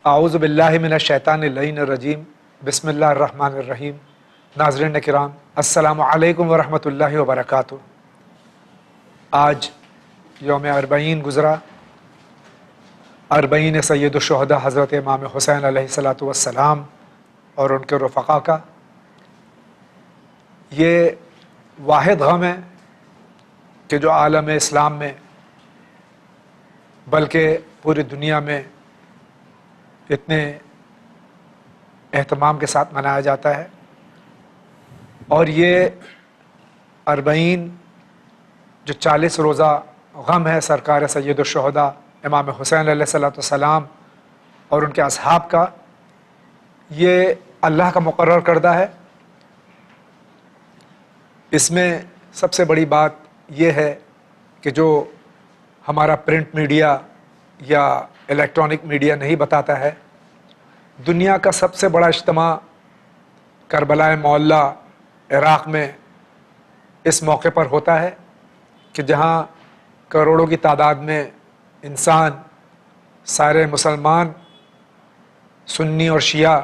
اعوذ باللہ من الشیطان اللعین الرجیم بسم اللہ الرحمن الرحیم۔ ناظرین کرام، السلام علیکم ورحمۃ اللہ وبرکاتہ۔ آج یوم اربعین گزرا، اربعین سید الشہداء حضرت امام حسین علیہ الصلاۃ والسلام اور ان کے رفقا کا۔ یہ واحد غم ہے کہ جو عالم اسلام میں بلکہ پوری دنیا میں اتنے اہتمام کے ساتھ منایا جاتا ہے، اور یہ اربعین جو 40 روزہ غم ہے سرکار سید الشہداء امام حسین علیہ الصلاۃ والسلام اور ان کے اصحاب کا، یہ اللہ کا مقرر کردہ ہے۔ اس میں سب سے بڑی بات یہ ہے کہ جو ہمارا پرنٹ میڈیا یا الیکٹرانک میڈیا نہیں بتاتا ہے، دنیا کا سب سے بڑا اجتماع کربلا معلیٰ عراق میں اس موقع پر ہوتا ہے کہ جہاں کروڑوں کی تعداد میں انسان، سارے مسلمان، سنی اور شیعہ،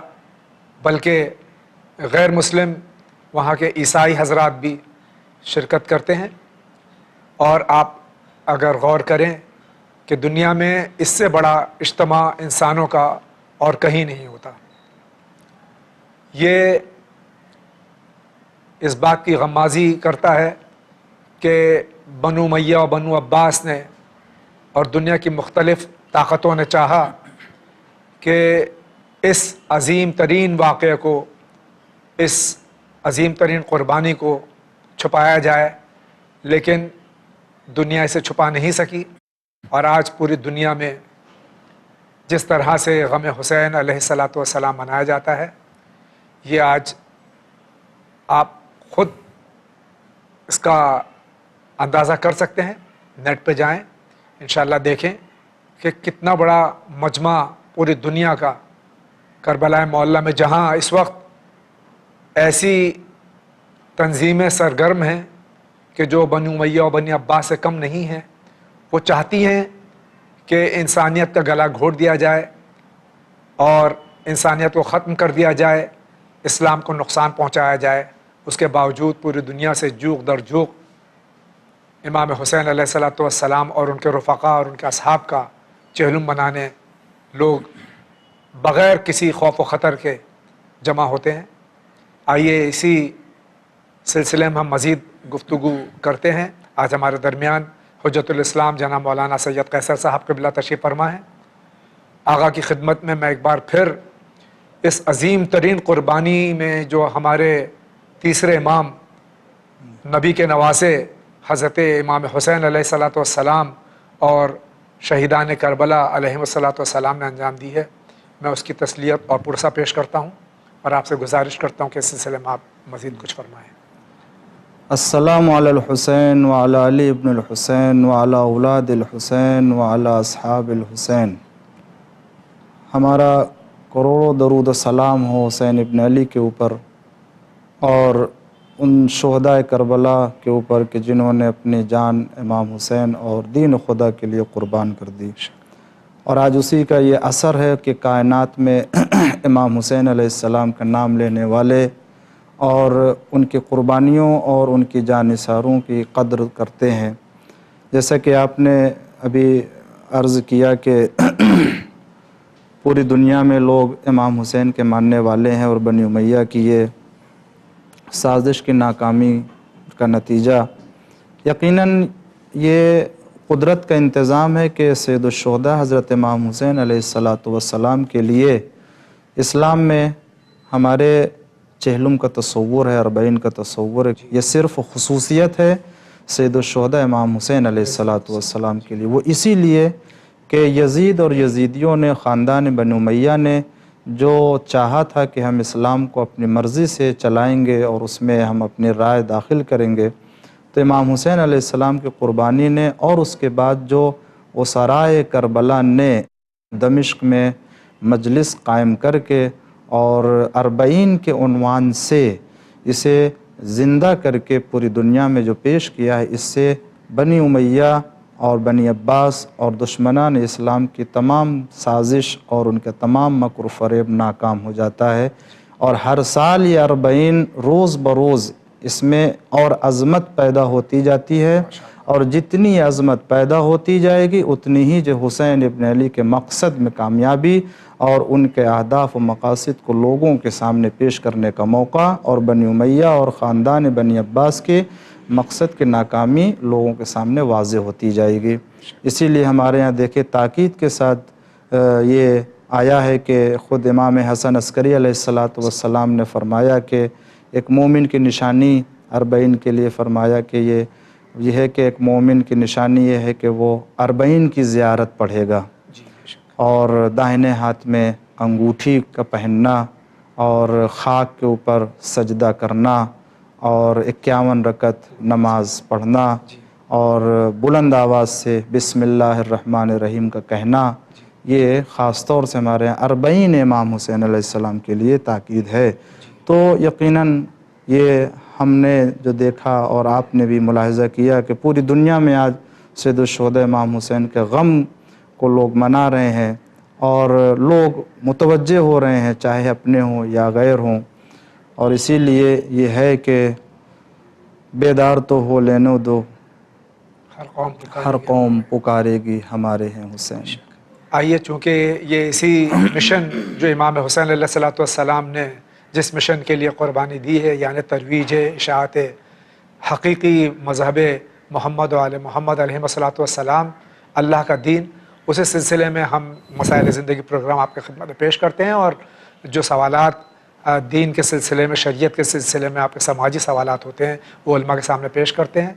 بلکہ غیر مسلم وہاں کے عیسائی حضرات بھی شرکت کرتے ہیں۔ اور آپ اگر غور کریں کہ دنیا میں اس سے بڑا اجتماع انسانوں کا اور کہیں نہیں ہوتا۔ یہ اس بات کی غمازی کرتا ہے کہ بنو امیہ اور بنو عباس نے اور دنیا کی مختلف طاقتوں نے چاہا کہ اس عظیم ترین واقعے کو، اس عظیم ترین قربانی کو چھپایا جائے، لیکن دنیا اسے چھپا نہیں سکی۔ اور آج پوری دنیا میں جس طرح سے غم حسین علیہ الصلاۃ والسلام منایا جاتا ہے، یہ آج آپ خود اس کا اندازہ کر سکتے ہیں۔ نیٹ پہ جائیں، انشاءاللہ دیکھیں کہ کتنا بڑا مجمع پوری دنیا کا کربلا معلیٰ میں، جہاں اس وقت ایسی تنظیمیں سرگرم ہیں کہ جو بنو امیہ اور بنی عباس سے کم نہیں ہیں۔ وہ چاہتی ہیں کہ انسانیت کا گلا گھونٹ دیا جائے اور انسانیت کو ختم کر دیا جائے، اسلام کو نقصان پہنچایا جائے۔ اس کے باوجود پوری دنیا سے جوق در جوق امام حسین علیہ الصلاۃ والسلام اور ان کے رفقا اور ان کے اصحاب کا چہلم بنانے لوگ بغیر کسی خوف و خطر کے جمع ہوتے ہیں۔ آئیے اسی سلسلے میں ہم مزید گفتگو کرتے ہیں۔ آج ہمارے درمیان حجت الاسلام جناب مولانا سید قیصر صاحب قبلہ تشریف فرما ہیں۔ آقا کی خدمت میں ایک بار پھر اس عظیم ترین قربانی میں جو ہمارے تیسرے امام، نبی کے نواسے حضرت امام حسین علیہ الصلاۃ والسلام اور شہیدان کربلا علیہم الصلاۃ والسلام نے انجام دی ہے، میں اس کی تسلیت اور پرسہ پیش کرتا ہوں اور آپ سے گزارش کرتا ہوں کہ اس سلسلے میں آپ مزید کچھ فرمائیں۔ السلام علی الحسین وعلی علی ابن الحسین وعلی اولاد الحسین وعلی اصحاب الحسین۔ ہمارا کروڑوں درود و سلام ہو حسین ابن علی کے اوپر اور ان شہداء کربلا کے اوپر کہ جنہوں نے اپنی جان امام حسین اور دین خدا کے لیے قربان کر دی۔ اور آج اسی کا یہ اثر ہے کہ کائنات میں امام حسین علیہ السلام کا نام لینے والے اور ان کی قربانیوں اور ان کی جانثاروں کی قدر کرتے ہیں۔ جیسا کہ آپ نے ابھی عرض کیا کہ پوری دنیا میں لوگ امام حسین کے ماننے والے ہیں، اور بنی امیہ کی یہ سازش کی ناکامی کا نتیجہ یقیناً یہ قدرت کا انتظام ہے کہ سید الشہداء حضرت امام حسین علیہ الصلاۃ والسلام کے لیے اسلام میں ہمارے چہلم کا تصور ہے، اربعین کا تصور ہے۔ یہ صرف خصوصیت ہے سید الشہداء امام حسین علیہ الصلاۃ والسلام کے لیے۔ وہ اسی لیے کہ یزید اور یزیدیوں نے، خاندان بنو امیہ نے جو چاہا تھا کہ ہم اسلام کو اپنی مرضی سے چلائیں گے اور اس میں ہم اپنی رائے داخل کریں گے، تو امام حسین علیہ السلام کی قربانی نے اور اس کے بعد جو وزرائے کربلا نے دمشق میں مجلس قائم کر کے اور اربعین کے عنوان سے اسے زندہ کر کے پوری دنیا میں جو پیش کیا ہے، اس سے بنی امیہ اور بنی عباس اور دشمنان اسلام کی تمام سازش اور ان کے تمام مکر و فریب ناکام ہو جاتا ہے، اور ہر سال یہ 40 روز بروز اس میں اور عظمت پیدا ہوتی جاتی ہے، اور جتنی عظمت پیدا ہوتی جائے گی اتنی ہی جو حسین ابن علی کے مقصد میں کامیابی اور ان کے اہداف و مقاصد کو لوگوں کے سامنے پیش کرنے کا موقع، اور بنی امیہ اور خاندان بنی عباس کے مقصد کی ناکامی لوگوں کے سامنے واضح ہوتی جائے گی۔ اسی لیے ہمارے یہاں دیکھیں تاکید کے ساتھ یہ آیا ہے کہ خود امام حسن عسکری علیہ السلام نے فرمایا کہ ایک مومن کی نشانی 40 کے لیے فرمایا کہ یہ ہے کہ ایک مومن کی نشانی یہ ہے کہ وہ 40 کی زیارت پڑھے گا، اور داہنے ہاتھ میں انگوٹھی کا پہننا، اور خاک کے اوپر سجدہ کرنا، اور 51 رکعت نماز پڑھنا، اور بلند آواز سے بسم اللہ الرحمن الرحیم کا کہنا، یہ خاص طور سے ہمارے یہاں 40 امام حسین علیہ السلام کے لیے تاکید ہے۔ تو یقیناً یہ ہم نے جو دیکھا اور آپ نے بھی ملاحظہ کیا کہ پوری دنیا میں آج سید الشہداء امام حسین کے غم کو لوگ منا رہے ہیں، اور لوگ متوجہ ہو رہے ہیں، چاہے اپنے ہوں یا غیر ہوں، اور اسی لیے یہ ہے کہ بیدار تو ہو لینے دو، ہر قوم پکارے گی ہمارے ہیں حسین۔ آئیے، چونکہ یہ اسی مشن جو امام حسین علیہ السلام نے جس مشن کے لیے قربانی دی ہے، یعنی ترویج اشاعت حقیقی مذہب محمد و آل محمد علیہ السلام، اللہ کا دین، اسی سلسلے میں ہم مسائل زندگی پروگرام آپ کی خدمت میں پیش کرتے ہیں، اور جو سوالات دین کے سلسلے میں، شریعت کے سلسلے میں آپ کے سماجی سوالات ہوتے ہیں وہ علماء کے سامنے پیش کرتے ہیں۔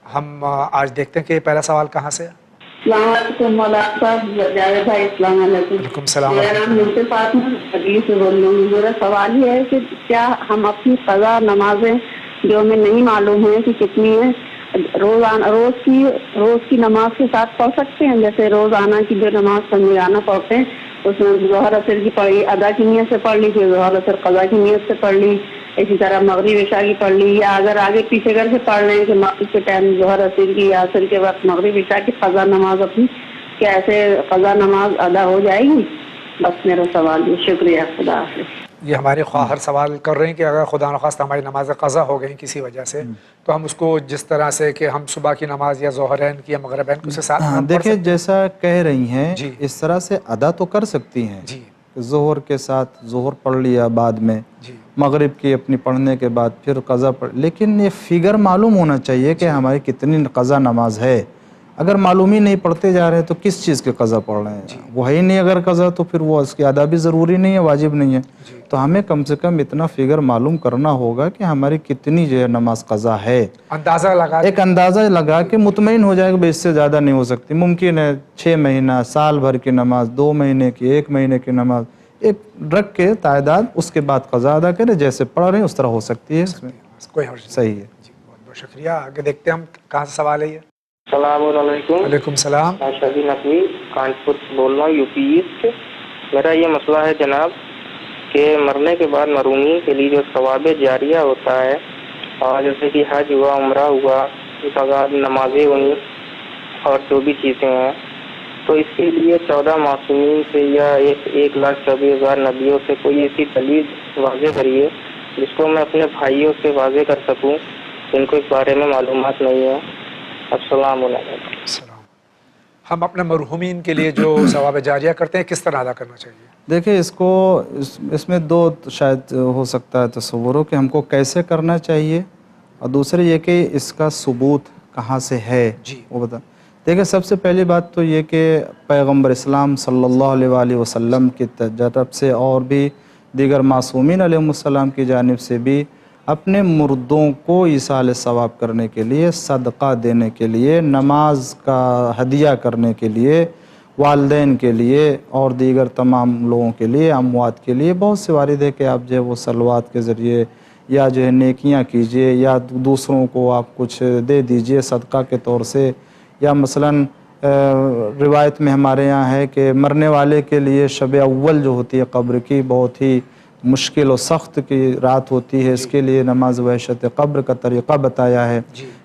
ہم آج دیکھتے ہیں کہ یہ پہلا سوال کہاں سے ہے۔ السلام علیکم مولانا صاحب، جاوید بھائی السلام علیکم۔ وعلیکم السلام۔ میرا نام یوسف فاطمہ علی سے بول رہی ہوں۔ میرا سوال یہ ہے کہ کیا ہم اپنی قضا نمازیں جو ہمیں نہیں معلوم ہے کہ کتنی ہیں، روز کی نماز کے ساتھ پڑھ سکتے ہیں؟ جیسے روزانہ کی جو نماز سنجانہ پڑھتے ہیں اس میں ظہر اثر کی پڑھی، ادا کی نیت سے پڑھ لی، پھر ظہر اثر قضا کی نیت سے پڑھ لی، اسی طرح مغرب عشاء کی پڑھ لی، یا اگر آگے پیچھے کر کے پڑھ لیں کہ مغرب کے ٹائم ظہر اثر کی یا عصر کے وقت مغرب عشاء کی قضا نماز اپنی، کیا ایسے قضا نماز ادا ہو جائے گی؟ بس میرا سوال یہ، شکریہ، خدا حافظ۔ یہ ہمارے خواہر سوال کر رہے ہیں کہ اگر خدا نخواستہ ہماری نماز قضا ہو گئی کسی وجہ سے، تو ہم اس کو جس طرح سے کہ ہم صبح کی نماز یا ظہرین کی یا مغربین کو ساتھ میں دیکھیں جیسا کہہ رہی ہیں اس طرح سے ادا تو کر سکتی ہیں، ظہر کے ساتھ ظہر پڑھ لیا، بعد میں مغرب کی اپنی پڑھنے کے بعد پھر قضا پڑھ، لیکن یہ فگر معلوم ہونا چاہیے کہ ہماری کتنی قضا نماز ہے۔ اگر معلوم ہی نہیں پڑھتے جا رہے ہیں تو کس چیز کے قضا پڑھ رہے ہیں؟ وہ ہے ہی نہیں اگر قضا، تو پھر وہ اس کی ادا بھی ضروری نہیں ہے، واجب نہیں ہے۔ تو ہمیں کم سے کم اتنا فگر معلوم کرنا ہوگا کہ ہماری کتنی جو ہے نماز قضا ہے، اندازہ لگا، ایک اندازہ لگا کے مطمئن ہو جائے گا اس سے زیادہ نہیں ہو سکتی۔ ممکن ہے 6 مہینہ، سال بھر کی نماز، 2 مہینے کی، 1 مہینے کی نماز، ایک رکھ کے تعداد، اس کے بعد قضا ادا کرے، جیسے پڑھ رہے ہیں اس طرح ہو سکتی ہے، اس میں کوئی حرج نہیں۔ صحیح ہے۔ بہت بہت شکریہ۔ آگے دیکھتے ہیں ہم کہاں سے سوال ہے یہ۔ السلام علیکم۔ وعلیکم السلام۔ میں شبی نقوی کانپور سے بول رہا ہوں، یو پی ایسٹ۔ میرا یہ مسئلہ ہے جناب کہ مرنے کے بعد مرحومین کے لیے جو ثواب جاریہ ہوتا ہے، اور جیسے کہ حج ہوا، عمرہ ہوا، اس کے بعد نمازیں ہوئیں اور جو بھی چیزیں ہیں، تو اس کے لیے 14 معصومین سے یا 1,24,000 نبیوں سے کوئی ایسی دلیل واضح کریے جس کو میں اپنے بھائیوں سے واضح کر سکوں جن کو اس بارے میں معلومات نہیں ہے۔ السلام علیکم۔ السلام۔ ہم اپنے مرحومین کے لیے جو ثواب جاریہ کرتے ہیں کس طرح ادا کرنا چاہیے؟ دیکھیں اس میں 2 شاید ہو سکتا ہے تصور ہو کہ ہم کو کیسے کرنا چاہیے، اور دوسرے یہ کہ اس کا ثبوت کہاں سے ہے، وہ بتا۔ دیکھیں سب سے پہلی بات تو یہ کہ پیغمبر اسلام صلی اللہ علیہ وآلہ وسلم کی طرف سے اور بھی دیگر معصومین علیہ السلام کی جانب سے بھی اپنے مردوں کو ایصال ثواب کرنے کے لیے، صدقہ دینے کے لیے، نماز کا ہدیہ کرنے کے لیے، والدین کے لیے اور دیگر تمام لوگوں کے لیے، اموات کے لیے بہت سے وارد ہے کہ آپ جو ہے وہ صلوات کے ذریعے یا جو ہے نیکیاں کیجئے، یا دوسروں کو آپ کچھ دے دیجئے صدقہ کے طور سے، یا مثلاً روایت میں ہمارے یہاں ہے کہ مرنے والے کے لیے شب اول جو ہوتی ہے قبر کی، بہت ہی مشکل و سخت کی رات ہوتی ہے، اس کے لیے نماز وحشت قبر کا طریقہ بتایا ہے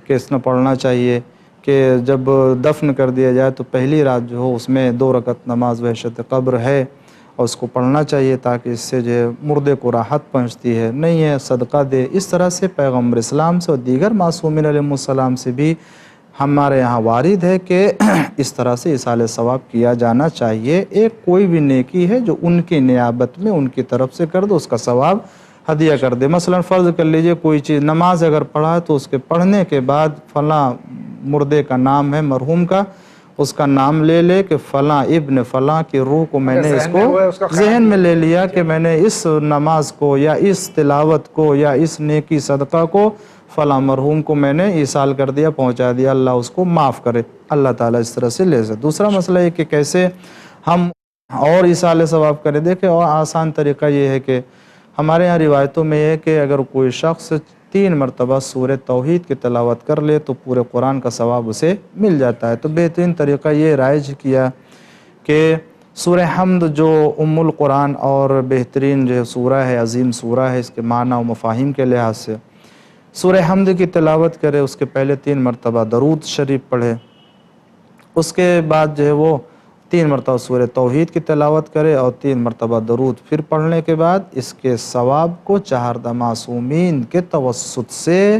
کہ اس میں پڑھنا چاہیے۔ کہ جب دفن کر دیا جائے تو پہلی رات جو ہو اس میں 2 رکعت نماز وحشت قبر ہے اور اس کو پڑھنا چاہیے تاکہ اس سے جو ہے مردے کو راحت پہنچتی ہے. نہیں ہے صدقہ دے. اس طرح سے پیغمبر اسلام سے اور دیگر معصومین علیہ السلام سے بھی ہمارے یہاں وارد ہے کہ اس طرح سے ایصال ثواب کیا جانا چاہیے. ایک کوئی بھی نیکی ہے جو ان کی نیابت میں ان کی طرف سے کر دو اس کا ثواب ہدیہ کر دے. مثلا فرض کر لیجئے کوئی چیز نماز اگر پڑھا تو اس کے پڑھنے کے بعد فلاں مردے کا نام ہے مرحوم کا, اس کا نام لے لے کہ فلاں ابن فلاں کی روح کو میں نے اس کو ذہن میں لے لیا کہ میں نے اس نماز کو یا اس تلاوت کو یا اس نیکی صدقہ کو فلاں مرحوم کو میں نے ایصال کر دیا, پہنچا دیا, اللہ اس کو معاف کرے. اللہ تعالیٰ اس طرح سے لے سکتے. دوسرا مسئلہ ہے کہ کیسے ہم اور ایصال ثواب کریں. دیکھیں اور آسان طریقہ یہ ہے کہ ہمارے یہاں روایتوں میں یہ ہے کہ اگر کوئی شخص 3 مرتبہ سورہ توحید کی تلاوت کر لے تو پورے قرآن کا ثواب اسے مل جاتا ہے. تو بہترین طریقہ یہ رائج کیا کہ سورہ حمد جو ام القرآن اور بہترین جو سورہ ہے, عظیم سورہ ہے اس کے معنی و مفاہیم کے لحاظ سے, سورہ حمد کی تلاوت کرے, اس کے پہلے 3 مرتبہ درود شریف پڑھے, اس کے بعد جو ہے وہ 3 مرتبہ سورہ توحید کی تلاوت کرے اور 3 مرتبہ درود پھر پڑھنے کے بعد اس کے ثواب کو 4 معصومین کے توسط سے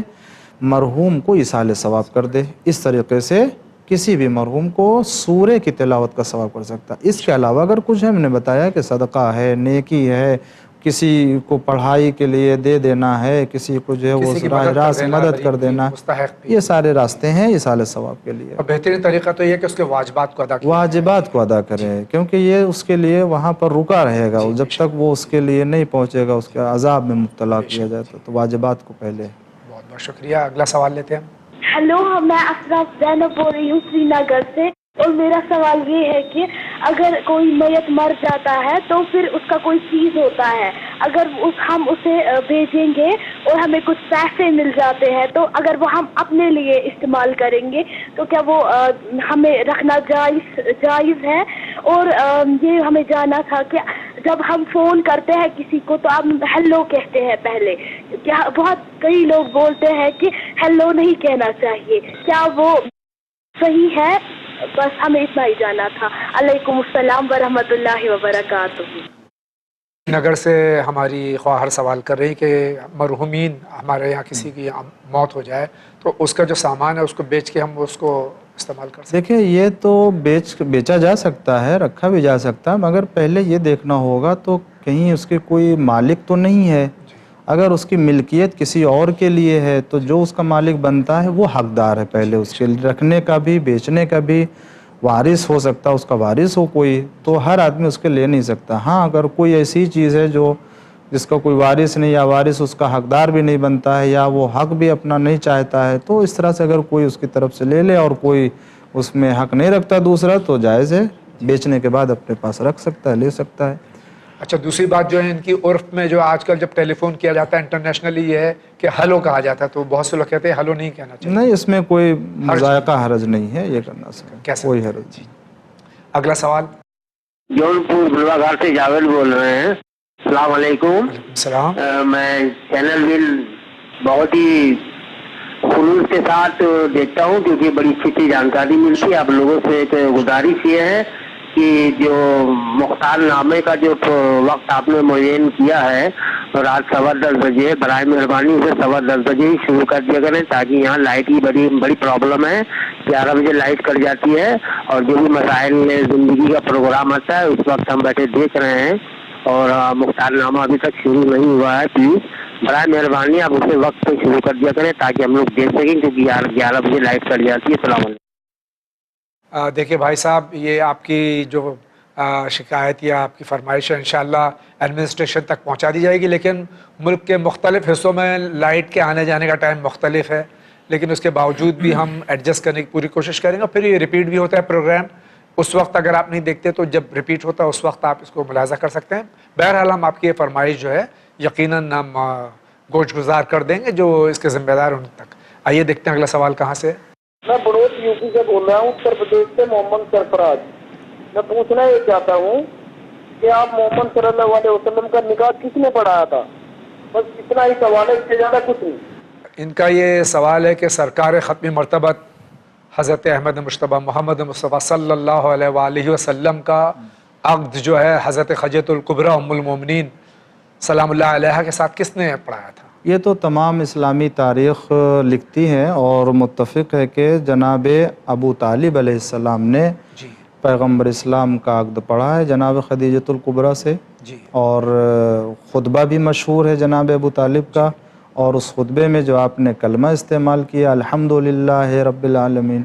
مرحوم کو ایصال ثواب کر دے. اس طریقے سے کسی بھی مرحوم کو سورہ کی تلاوت کا ثواب کر سکتا. اس کے علاوہ اگر کچھ ہم نے بتایا کہ صدقہ ہے, نیکی ہے, کسی کو پڑھائی کے لیے دے دینا ہے, کسی کو جو ہے وہ راہ راست مدد کر دینا, یہ سارے راستے ہیں ایصال ثواب کے لیے. اور بہترین طریقہ تو یہ ہے کہ اس کے واجبات کو ادا کرے. واجبات کو ادا کرے, کیونکہ یہ اس کے لیے وہاں پر رکا رہے گا جب تک وہ اس کے لیے نہیں پہنچے گا, اس کے عذاب میں مبتلا کیا جاتا. تو واجبات کو پہلے. بہت بہت شکریہ. اگلا سوال لیتے ہیں. ہیلو, میں افراز زینب بول رہی ہوں سری نگر سے, اور میرا سوال یہ ہے کہ اگر کوئی میت مر جاتا ہے تو پھر اس کا کوئی چیز ہوتا ہے, اگر ہم اسے بھیجیں گے اور ہمیں کچھ پیسے مل جاتے ہیں تو اگر وہ ہم اپنے لیے استعمال کریں گے تو کیا وہ ہمیں رکھنا جائز ہے؟ اور یہ ہمیں جاننا تھا کہ جب ہم فون کرتے ہیں کسی کو تو آپ ہیلو کہتے ہیں پہلے, کیا بہت کئی لوگ بولتے ہیں کہ ہیلو نہیں کہنا چاہیے, کیا وہ صحیح ہے؟ بس ہمیں اتنا ہی جانا تھا. علیکم السلام ورحمۃ اللہ وبرکاتہ. نگر سے ہماری خواہر سوال کر رہی کہ مرحومین ہمارے یہاں کسی کی موت ہو جائے تو اس کا جو سامان ہے اس کو بیچ کے ہم اس کو استعمال کر سکتے ہیں. دیکھیں یہ تو بیچا جا سکتا ہے, رکھا بھی جا سکتا ہے, مگر پہلے یہ دیکھنا ہوگا تو کہیں اس کے کوئی مالک تو نہیں ہے. اگر اس کی ملکیت کسی اور کے لیے ہے تو جو اس کا مالک بنتا ہے وہ حقدار ہے پہلے اس کے رکھنے کا بھی, بیچنے کا بھی. وارث ہو سکتا ہے, اس کا وارث ہو کوئی, تو ہر آدمی اس کے لے نہیں سکتا. ہاں اگر کوئی ایسی چیز ہے جو جس کا کوئی وارث نہیں یا وارث اس کا حقدار بھی نہیں بنتا ہے یا وہ حق بھی اپنا نہیں چاہتا ہے تو اس طرح سے اگر کوئی اس کی طرف سے لے لے اور کوئی اس میں حق نہیں رکھتا دوسرا تو جائز ہے, بیچنے کے بعد اپنے پاس رکھ سکتا ہے, لے سکتا ہے. اچھا, دوسری بات جو ہے ان کی عرف میں جو آج کل جب ٹیلی فون کیا جاتا ہے انٹرنیشنلی یہ ہے کہ ہلو کہا جاتا ہے, تو بہت سے لوگ کہتے ہیں ہلو نہیں کہنا چاہیے. نہیں, اس میں کوئی مذائقہ حرج نہیں ہے, یہ کرنا سکتا, کوئی حرج نہیں. اگلا سوال. جونپور بلوا گھر سے جاوید بول رہے ہیں. السلام علیکم. السلام. میں چینل ول بہت ہی خلوص کے ساتھ دیکھتا ہوں کیونکہ بڑی اچھی جانکاری ملتی ہے. آپ لوگوں سے ایک گزارش یہ ہے کہ جو مختار نامے کا جو وقت آپ نے معین کیا ہے رات 10:15 بجے, برائے مہربانی اسے 10:15 بجے ہی شروع کر دیا کریں تاکہ یہاں لائٹ کی بڑی پرابلم ہے. 11 بجے لائٹ کٹ جاتی ہے اور جو بھی مسائل زندگی کا پروگرام آتا ہے اس وقت ہم بیٹھے دیکھ رہے ہیں اور مختار نامہ ابھی تک شروع نہیں ہوا ہے. پلیز برائے مہربانی آپ اسے وقت پہ شروع کر دیا کریں تاکہ ہم لوگ دیکھ سکیں کیونکہ 11 بجے لائٹ کٹ جاتی ہے. السلام علیکم. دیکھیے بھائی صاحب, یہ آپ کی جو شکایت یا آپ کی فرمائش ہے انشاءاللہ ایڈمنسٹریشن تک پہنچا دی جائے گی, لیکن ملک کے مختلف حصوں میں لائٹ کے آنے جانے کا ٹائم مختلف ہے, لیکن اس کے باوجود بھی ہم ایڈجسٹ کرنے کی پوری کوشش کریں گے. پھر یہ ریپیٹ بھی ہوتا ہے پروگرام, اس وقت اگر آپ نہیں دیکھتے تو جب ریپیٹ ہوتا ہے اس وقت آپ اس کو ملاحظہ کر سکتے ہیں. بہرحال ہم آپ کی یہ فرمائش جو ہے یقیناً ہم گوش گزار کر دیں گے جو اس کے ذمہ دار ان تک. آئیے دیکھتے ہیں اگلا سوال کہاں سے. میں بڑوت یو پی سے بول رہا ہوں, اتر پردیش سے محمد سرفراز. میں پوچھنا یہ چاہتا ہوں کہ آپ محمد صلی اللہ علیہ وسلم کا نکاح کس نے پڑھایا تھا؟ بس اتنا ہی سوال ہے, اس سے زیادہ کچھ نہیں. ان کا یہ سوال ہے کہ سرکار ختم مرتبت حضرت احمد مجتبی محمد مصطفیٰ صلی اللہ علیہ وآلہ وسلم کا عقد جو ہے حضرت خدیجہ الکبریٰ ام المومنین سلام اللہ علیہا کے ساتھ کس نے پڑھایا تھا؟ یہ تو تمام اسلامی تاریخ لکھتی ہے اور متفق ہے کہ جناب ابو طالب علیہ السلام نے جی پیغمبر اسلام کا عقد پڑھا ہے جناب خدیجۃ الکبریٰ سے، جی اور خطبہ بھی مشہور ہے جناب ابو طالب کا، اور اس خطبے میں جو آپ نے کلمہ استعمال کیا الحمدللہ رب العالمین،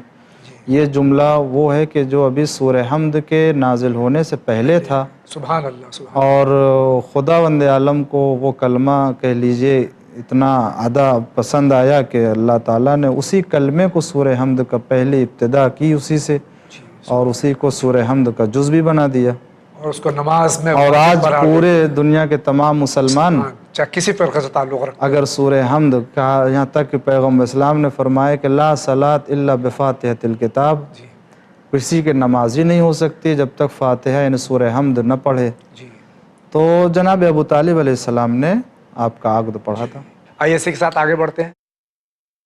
یہ جملہ وہ ہے کہ جو ابھی سورہ حمد کے نازل ہونے سے پہلے تھا، سبحان اللہ سبحان اور خداوند عالم کو وہ کلمہ کہہ لیجئے اتنا ادا پسند آیا کہ اللہ تعالیٰ نے اسی کلمے کو سورہ حمد کا پہلی ابتدا کی اسی سے، اور اسی کو سورہ حمد کا جز بھی بنا دیا، اور اس کو نماز میں اور آج پورے دنیا کے تمام مسلمان چاہے کسی فرقے سے تعلق رکھتے اگر سورہ حمد کہا، یہاں تک کہ پیغمبر اسلام نے فرمایا کہ لا صلاۃ الا بفاتحۃ الکتاب، کسی کے نماز ہی نہیں ہو سکتی جب تک فاتحہ یعنی سورہ حمد نہ پڑھے، جی تو جناب ابو طالب علیہ السلام نے آپ کا عقد پڑھا تھا۔ آئیے اسی کے ساتھ آگے بڑھتے ہیں۔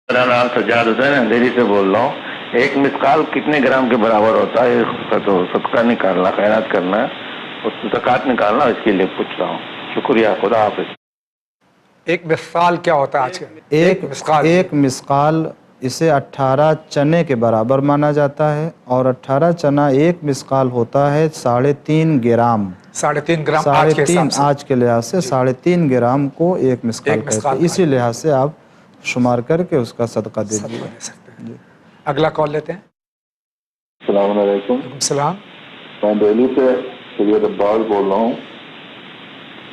میرا نام سجاد حسین اندھیری سے بول رہا ہوں۔ ایک مسقال کتنے گرام کے برابر ہوتا ہے؟ اس کا تو صدقہ نکالنا، خیرات کرنا ہے، اس کی زکوٰۃ نکالنا، اس کے لیے پوچھ رہا ہوں۔ شکریہ، خدا حافظ۔ ایک مثقال کیا ہوتا ہے آج کے؟ ایک مسقال اسے 18 چنے کے برابر مانا جاتا ہے، اور 18 چنا ایک مسقال ہوتا ہے 3.5 گرام۔ 3.5 گرام آج کے حساب سے، آج کے لحاظ سے 3.5 گرام کو ایک مسقال کہتے ہیں، اسی لحاظ سے آپ شمار کر کے اس کا صدقہ دے دیجیے۔ اگلا کال لیتے ہیں۔ السلام علیکم۔ السلام۔ میں دہلی سے سید عباس بول رہا ہوں۔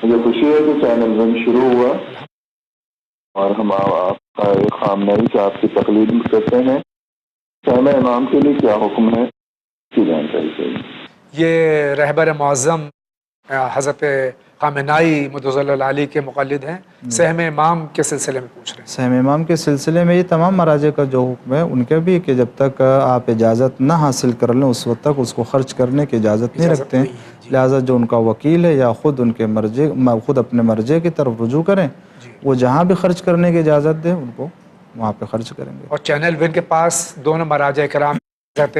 مجھے خوشی ہے کہ چینل ون شروع ہوا اور ہم آپ کا ایک خامنائی کہ آپ کی تقلید کرتے ہیں۔ سہمہ امام کے لیے کیا حکم ہے، اس کی جانکاری چاہیے۔ یہ رہبر معظم حضرت خامنائی مدظل العالی کے مقلد ہیں، سہم امام کے سلسلے میں پوچھ رہے ہیں۔ سہم امام کے سلسلے میں یہ تمام مراجع کا جو حکم ہے ان کے بھی کہ جب تک آپ اجازت نہ حاصل کر لیں اس وقت تک اس کو خرچ کرنے کی اجازت نہیں رکھتے ہیں، لہٰذا جو ان کا وکیل ہے یا خود ان کے خود اپنے مرجع کی طرف رجوع کریں، وہ جہاں بھی خرچ کرنے کی اجازت دیں ان کو وہاں پہ خرچ کریں گے۔ اور چینل ون کے پاس دونوں مراجع کرام حضرت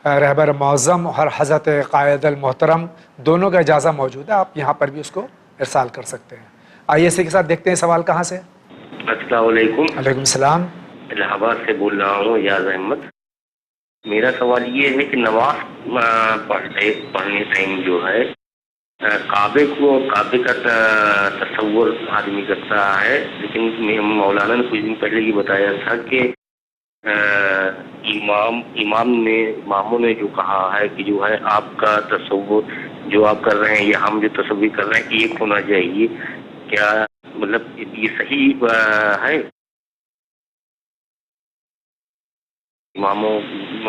رہبر معظم اور حضرت قائد المحترم دونوں کا اجازہ موجود ہے، آپ یہاں پر بھی اس کو ارسال کر سکتے ہیں۔ آئیے اسی کے ساتھ دیکھتے ہیں سوال کہاں سے۔ السلام علیکم۔ علیکم السلام۔ الہ آباد سے بول رہا ہوں، یاز احمد۔ میرا سوال یہ ہے کہ نماز پڑھنے ٹائم جو ہے کعبے کا تصور آدمی کرتا ہے، لیکن مولانا نے کچھ دن پہلے یہ بتایا تھا کہ اماموں نے جو کہا ہے کہ جو ہے آپ کا تصور جو آپ کر رہے ہیں یا ہم جو تصور کر رہے ہیں ایک ہونا چاہیے، کیا مطلب یہ صحیح ہے؟ اماموں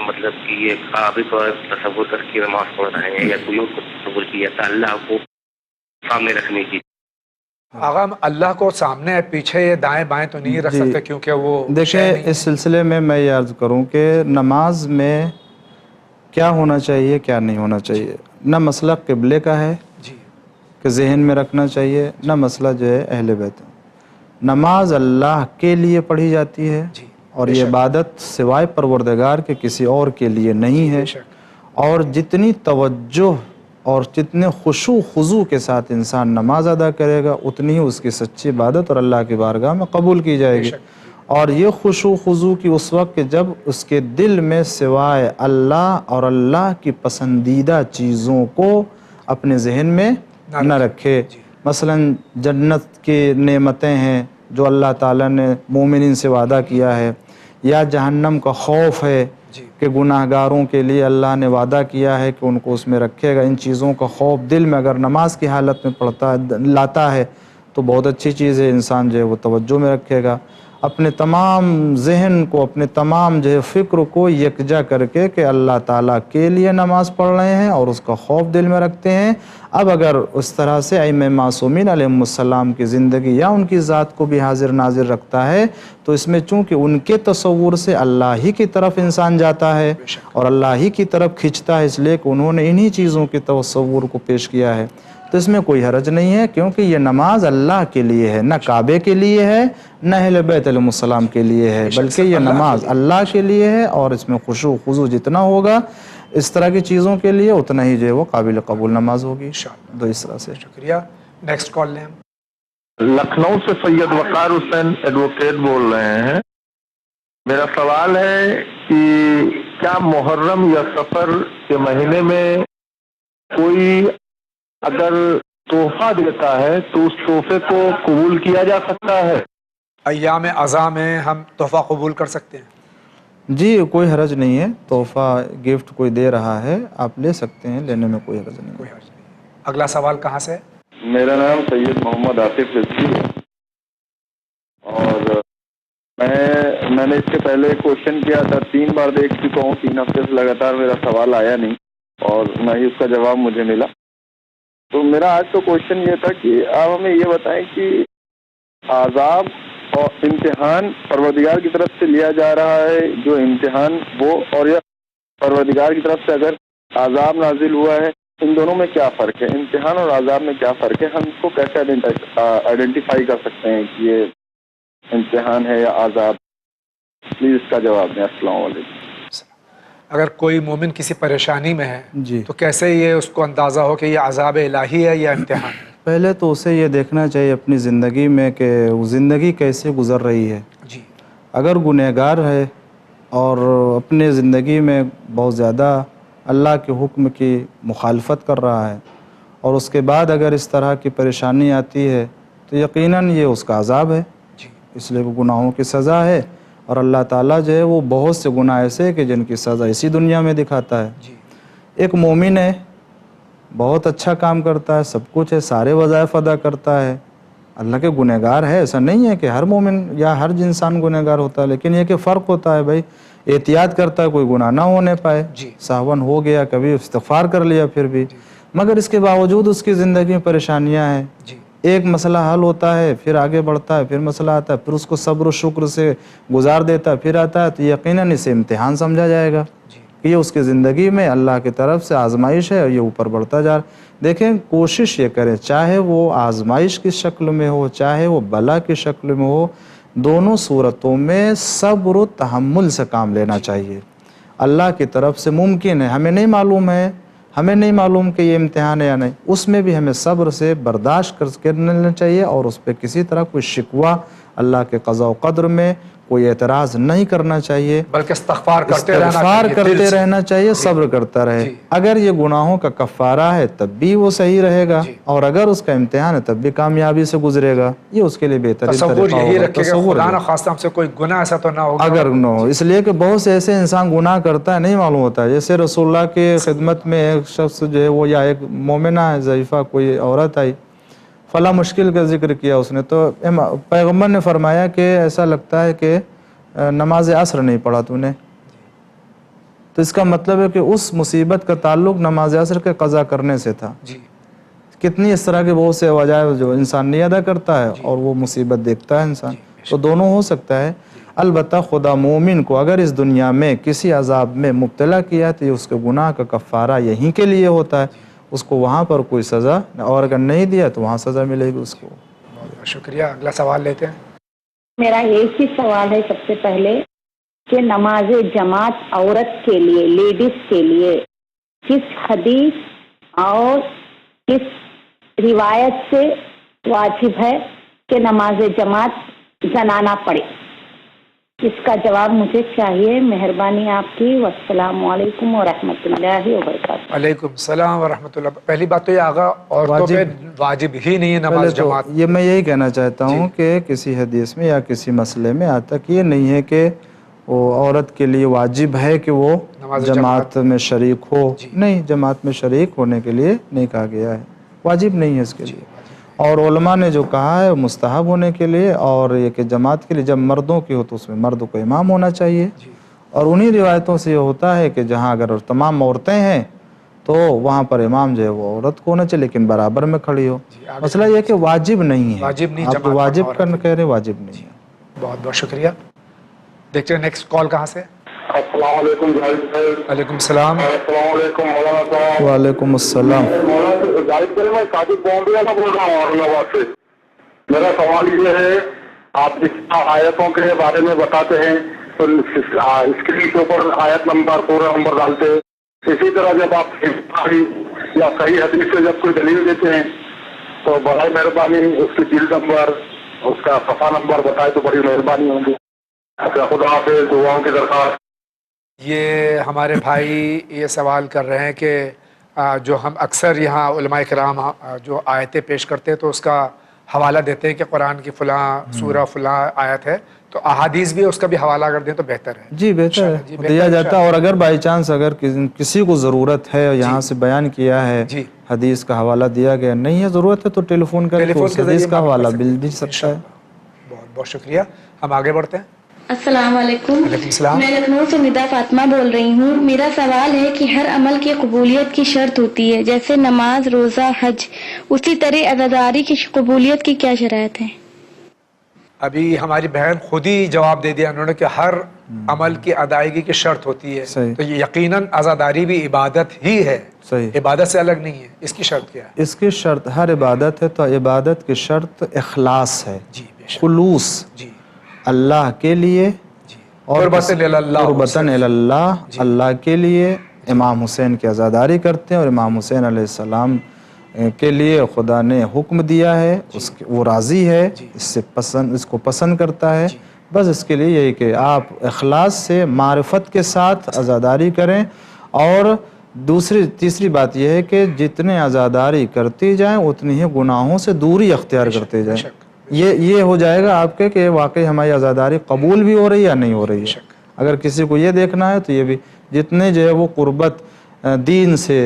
مطلب کہ یہ کعبے کا تصور کر کے نماز پڑھ رہے ہیں یا کوئی اور کو تصور کیا تھا اللہ کو سامنے رکھنے کی؟ آقا اللہ کو سامنے پیچھے دائیں بائیں تو نہیں رکھ سکتے کیونکہ وہ دیکھیں اس سلسلے میں یہ عرض کروں کہ نماز میں کیا ہونا چاہیے کیا نہیں ہونا چاہیے، نہ مسئلہ قبلے کا ہے کہ ذہن میں رکھنا چاہیے، نہ مسئلہ جو ہے اہل بیت۔ نماز اللہ کے لیے پڑھی جاتی ہے اور یہ عبادت سوائے پروردگار کے کسی اور کے لیے نہیں ہے، اور جتنی توجہ اور جتنے خشوع خضوع کے ساتھ انسان نماز ادا کرے گا اتنی ہی اس کی سچی عبادت اور اللہ کی بارگاہ میں قبول کی جائے گی۔ اور یہ خشوع خضوع کی اس وقت کہ جب اس کے دل میں سوائے اللہ اور اللہ کی پسندیدہ چیزوں کو اپنے ذہن میں نہ رکھے۔ مثلا جنت کی نعمتیں ہیں جو اللہ تعالیٰ نے مومنین سے وعدہ کیا ہے، یا جہنم کا خوف ہے کہ گناہ گاروں کے لیے اللہ نے وعدہ کیا ہے کہ ان کو اس میں رکھے گا، ان چیزوں کا خوف دل میں اگر نماز کی حالت میں لاتا ہے تو بہت اچھی چیز ہے، انسان جو ہے وہ توجہ میں رکھے گا، اپنے تمام ذہن کو اپنے تمام جو ہے فکر کو یکجا کر کے کہ اللہ تعالیٰ کے لیے نماز پڑھ رہے ہیں اور اس کا خوف دل میں رکھتے ہیں۔ اب اگر اس طرح سے ائمہ معصومین علیہ السلام کی زندگی یا ان کی ذات کو بھی حاضر ناظر رکھتا ہے تو اس میں چونکہ ان کے تصور سے اللہ ہی کی طرف انسان جاتا ہے اور اللہ ہی کی طرف کھنچتا ہے، اس لیے کہ انہوں نے انہی چیزوں کے تصور کو پیش کیا ہے۔ تو اس میں کوئی حرج نہیں ہے، کیونکہ یہ نماز اللہ کے لیے ہے، نہ کعبے کے لیے ہے، نہ اہل بیت علیہ السلام کے لیے ہے، بلکہ یہ نماز اللہ کے لیے ہے، اور اس میں خشوع خضوع جتنا ہوگا اس طرح کی چیزوں کے لیے اتنا ہی جو ہے وہ قابل قبول نماز ہوگی. تو اس طرح سے شکریہ. نیکسٹ کال لیں. لکھنؤ سے سید وقار حسین ایڈوکیٹ بول رہے ہیں. میرا سوال ہے کہ کیا محرم یا سفر کے مہینے میں کوئی اگر تحفہ دیتا ہے تو اس تحفے کو قبول کیا جا سکتا ہے؟ ایام اعضاء میں ہم تحفہ قبول کر سکتے ہیں؟ جی کوئی حرج نہیں ہے، تحفہ گفٹ کوئی دے رہا ہے آپ لے سکتے ہیں، لینے میں کوئی حرج نہیں. کوئی حرج نہیں. اگلا سوال کہاں سے؟ میرا نام سید محمد آصف رضوی ہے، اور میں نے اس سے پہلے کوشچن کیا تھا، 3 بار دیکھ چکا ہوں، 3 ہفتے سے لگاتار میرا سوال آیا نہیں اور نہ ہی اس کا جواب مجھے ملا. تو میرا آج تو کوشچن یہ تھا کہ آپ ہمیں یہ بتائیں کہ عذاب اور امتحان پروردگار کی طرف سے لیا جا رہا ہے جو امتحان وہ، اور یا پروردگار کی طرف سے اگر عذاب نازل ہوا ہے، ان دونوں میں کیا فرق ہے؟ امتحان اور عذاب میں کیا فرق ہے؟ ہم اس کو کیسے آئیڈینٹیفائی کر سکتے ہیں کہ یہ امتحان ہے یا عذاب؟ پلیز اس کا جواب دیں. السلام علیکم. اگر کوئی مومن کسی پریشانی میں ہے جی تو کیسے یہ اس کو اندازہ ہو کہ یہ عذاب الہی ہے یا امتحان؟ پہلے تو اسے یہ دیکھنا چاہیے اپنی زندگی میں کہ وہ زندگی کیسے گزر رہی ہے. جی اگر گنہگار ہے اور اپنے زندگی میں بہت زیادہ اللہ کے حکم کی مخالفت کر رہا ہے اور اس کے بعد اگر اس طرح کی پریشانی آتی ہے تو یقیناً یہ اس کا عذاب ہے. جی اس لیے کہ گناہوں کی سزا ہے، اور اللہ تعالیٰ جو ہے وہ بہت سے گناہ ایسے کہ جن کی سزا اسی دنیا میں دکھاتا ہے. جی ایک مومن ہے، بہت اچھا کام کرتا ہے، سب کچھ ہے، سارے وظائف ادا کرتا ہے، اللہ کے گنہگار ہے. ایسا نہیں ہے کہ ہر مومن یا ہر انسان گنہگار ہوتا ہے، لیکن یہ کہ فرق ہوتا ہے بھائی، احتیاط کرتا ہے کوئی گناہ نہ ہونے پائے. جی ساہون ہو گیا، کبھی استغفار کر لیا پھر بھی، مگر اس کے باوجود اس کی زندگی میں پریشانیاں ہیں. جی ایک مسئلہ حل ہوتا ہے، پھر آگے بڑھتا ہے، پھر مسئلہ آتا ہے، پھر اس کو صبر و شکر سے گزار دیتا ہے، پھر آتا ہے، تو یقیناً اسے امتحان سمجھا جائے گا کہ یہ اس کی زندگی میں اللہ کی طرف سے آزمائش ہے اور یہ اوپر بڑھتا جا رہا ہے. دیکھیں کوشش یہ کریں، چاہے وہ آزمائش کی شکل میں ہو، چاہے وہ بلا کی شکل میں ہو، دونوں صورتوں میں صبر و تحمل سے کام لینا چاہیے. اللہ کی طرف سے ممکن ہے، ہمیں نہیں معلوم کہ یہ امتحان ہے یا نہیں، اس میں بھی ہمیں صبر سے برداشت کرنا چاہیے، اور اس پہ کسی طرح کوئی شکوہ اللہ کے قضاء و قدر میں کوئی اعتراض نہیں کرنا چاہیے، بلکہ استغفار کرتے رہنا چاہیے، صبر کرتا رہے. اگر یہ گناہوں کا کفارہ ہے تب بھی وہ صحیح رہے گا، اور اگر اس کا امتحان ہے تب بھی کامیابی سے گزرے گا. یہ اس کے لیے بہترین تصور طریقہ یہی ہوگا. رکھے گا خدا نہ خواستہ ہم سے کوئی گناہ ایسا تو نہ ہوگا اگر نہ ہو، اس لیے کہ بہت سے ایسے انسان گناہ کرتا ہے نہیں معلوم ہوتا ہے. جیسے رسول اللہ کے خدمت میں ایک شخص جو ہے وہ، یا ایک مومنہ ہے ضعیفہ، کوئی عورت آئی، فلاں مشکل کا ذکر کیا اس نے، تو پیغمبر نے فرمایا کہ ایسا لگتا ہے کہ نماز عصر نہیں پڑھا تو نے. تو اس کا مطلب ہے کہ اس مصیبت کا تعلق نماز عصر کے قضا کرنے سے تھا. جی کتنی اس طرح کے بہت سے وجائب جو انسان نہیں ادا کرتا ہے اور وہ مصیبت دیکھتا ہے انسان. تو دونوں ہو سکتا ہے. البتہ خدا مومن کو اگر اس دنیا میں کسی عذاب میں مبتلا کیا تو یہ اس کے گناہ کا کفارہ یہیں کے لیے ہوتا ہے، اس کو وہاں پر کوئی سزا، اور اگر نہیں دیا تو وہاں سزا ملے گی اس کو. بہت شکریہ. اگلا سوال لیتے ہیں. میرا ایک ہی سوال ہے سب سے پہلے کہ نماز جماعت عورت کے لیے، لیڈیز کے لیے کس حدیث اور کس روایت سے واجب ہے کہ نماز جماعت زنانہ پڑھے؟ اس کا جواب مجھے چاہیے، مہربانی آپ کی. والسلام علیکم ورحمۃ اللہ وبرکاتہ. علیکم السلام ورحمۃ اللہ. پہلی بات تو یہ آگا عورتوں پہ واجب ہی نہیں ہے نماز جماعت. یہ میں یہی کہنا چاہتا ہوں کہ کسی حدیث میں یا کسی مسئلے میں آج تک یہ نہیں ہے کہ وہ عورت کے لیے واجب ہے کہ وہ جماعت میں شریک ہو. نہیں، جماعت میں شریک ہونے کے لیے نہیں کہا گیا ہے، واجب نہیں ہے اس کے لیے. اور علماء نے جو کہا ہے مستحب ہونے کے لیے، اور یہ کہ جماعت کے لیے جب مردوں کی ہو تو اس میں مرد کو امام ہونا چاہیے. اور انہی روایتوں سے یہ ہوتا ہے کہ جہاں اگر تمام عورتیں ہیں تو وہاں پر امام جو ہے وہ عورت کو ہونا چاہیے، لیکن برابر میں کھڑی ہو. مسئلہ یہ کہ واجب نہیں ہے، آپ جو واجب کرنا کہہ رہے واجب نہیں ہے. بہت بہت شکریہ. دیکھتے ہیں نیکسٹ کال کہاں سے. السلام علیکم جاوید بھائی. وعلیکم السلام. السلام علیکم مولانا صاحب. وعلیکم السلام. مولانا جاوید بھائی میں ساجد بومبیا سے بول رہا ہوں اورنگ آباد سے. میرا سوال یہ ہے آپ جس آیتوں کے بارے میں بتاتے ہیں تو اسکرین کے اوپر آیت نمبر پورا نمبر ڈالتے ہیں. اسی طرح جب آپ یا صحیح حدیث سے جب کوئی دلیل دیتے ہیں تو برائے مہربانی اس کی جلد نمبر اس کا صفحہ نمبر بتائے تو بڑی مہربانی ہوگی. خدا حافظ. دعاؤں کی درخواست. یہ ہمارے بھائی یہ سوال کر رہے ہیں کہ جو ہم اکثر یہاں علماء کرام جو آیتیں پیش کرتے ہیں تو اس کا حوالہ دیتے ہیں کہ قرآن کی فلاں سورہ فلاں آیت ہے، تو احادیث بھی اس کا بھی حوالہ اگر دیں تو بہتر ہے. جی بہتر ہے دیا جاتا ہے. اور اگر بائی چانس اگر کسی کو ضرورت ہے یہاں سے بیان کیا ہے حدیث کا حوالہ دیا گیا نہیں ہے ضرورت ہے تو ٹیلی فون کر کے حدیث کا حوالہ بھی سکتا ہے. بہت بہت شکریہ. ہم آگے بڑھتے ہیں. السلام علیکم. میں لکھنؤ سے ندا فاطمہ بول رہی ہوں. میرا سوال ہے کہ ہر عمل کی قبولیت کی شرط ہوتی ہے جیسے نماز، روزہ، حج، اسی طرح عزاداری کی قبولیت کی کیا شرائط ہیں؟ ابھی ہماری بہن خود ہی جواب دے دیا انہوں نے کہ ہر عمل کی ادائیگی کی شرط ہوتی ہے. تو یقیناً عزاداری بھی عبادت ہی ہے، عبادت سے الگ نہیں ہے. اس کی شرط کیا ہے؟ اس کی شرط ہر عبادت ہے تو عبادت کی شرط اخلاص ہے، خلوص اللہ کے لیے اور قربتاً اللہ اللہ کے لیے. امام حسین کی عزاداری کرتے ہیں اور امام حسین علیہ السلام کے لیے خدا نے حکم دیا ہے، وہ راضی ہے، اس کو پسند کرتا ہے. بس اس کے لیے یہی کہ آپ اخلاص سے معرفت کے ساتھ عزاداری کریں. اور تیسری بات یہ ہے کہ جتنے عزاداری کرتی جائیں اتنی ہی گناہوں سے دوری اختیار کرتے جائیں. یہ ہو جائے گا آپ کے کہ واقعی ہماری عزاداری قبول بھی ہو رہی ہے یا نہیں ہو رہی ہے. اگر کسی کو یہ دیکھنا ہے تو یہ بھی جتنے جو ہے وہ قربت دین سے،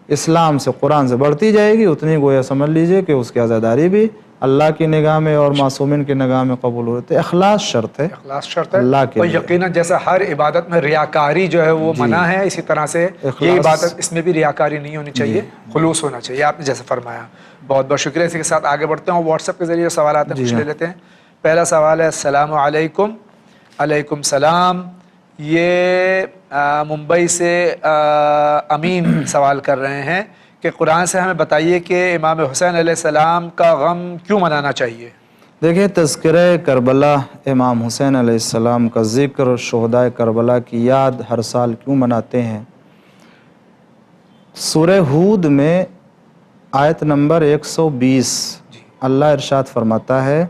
اسلام سے، قرآن سے بڑھتی جائے گی اتنی گویا سمجھ لیجئے کہ اس کی عزاداری بھی اللہ کی نگاہ میں اور معصومین کی نگاہ میں قبول ہو رہی ہے. اخلاص شرط ہے، اخلاص شرط ہے اللہ کے اور لیے. یقیناً جیسا ہر عبادت میں ریاکاری جو ہے وہ منع ہے، اسی طرح سے یہ عبادت اس میں بھی ریاکاری نہیں ہونی چاہیے، خلوص ہونا چاہیے آپ نے جیسے فرمایا. بہت بہت شکریہ. اسی کے ساتھ آگے بڑھتے ہیں. واٹس ایپ کے ذریعے سوالات ہیں، کچھ لے لیتے ہیں. پہلا سوال ہے السلام علیکم. علیکم السلام. یہ ممبئی سے امین سوال کر رہے ہیں کہ قرآن سے ہمیں بتائیے کہ امام حسین علیہ السلام کا غم کیوں منانا چاہیے؟ دیکھیں تذکرہ کربلا، امام حسین علیہ السلام کا ذکر، شہدائے کربلا کی یاد ہر سال کیوں مناتے ہیں؟ سورہ ہود میں آیت نمبر 120 اللہ ارشاد فرماتا ہے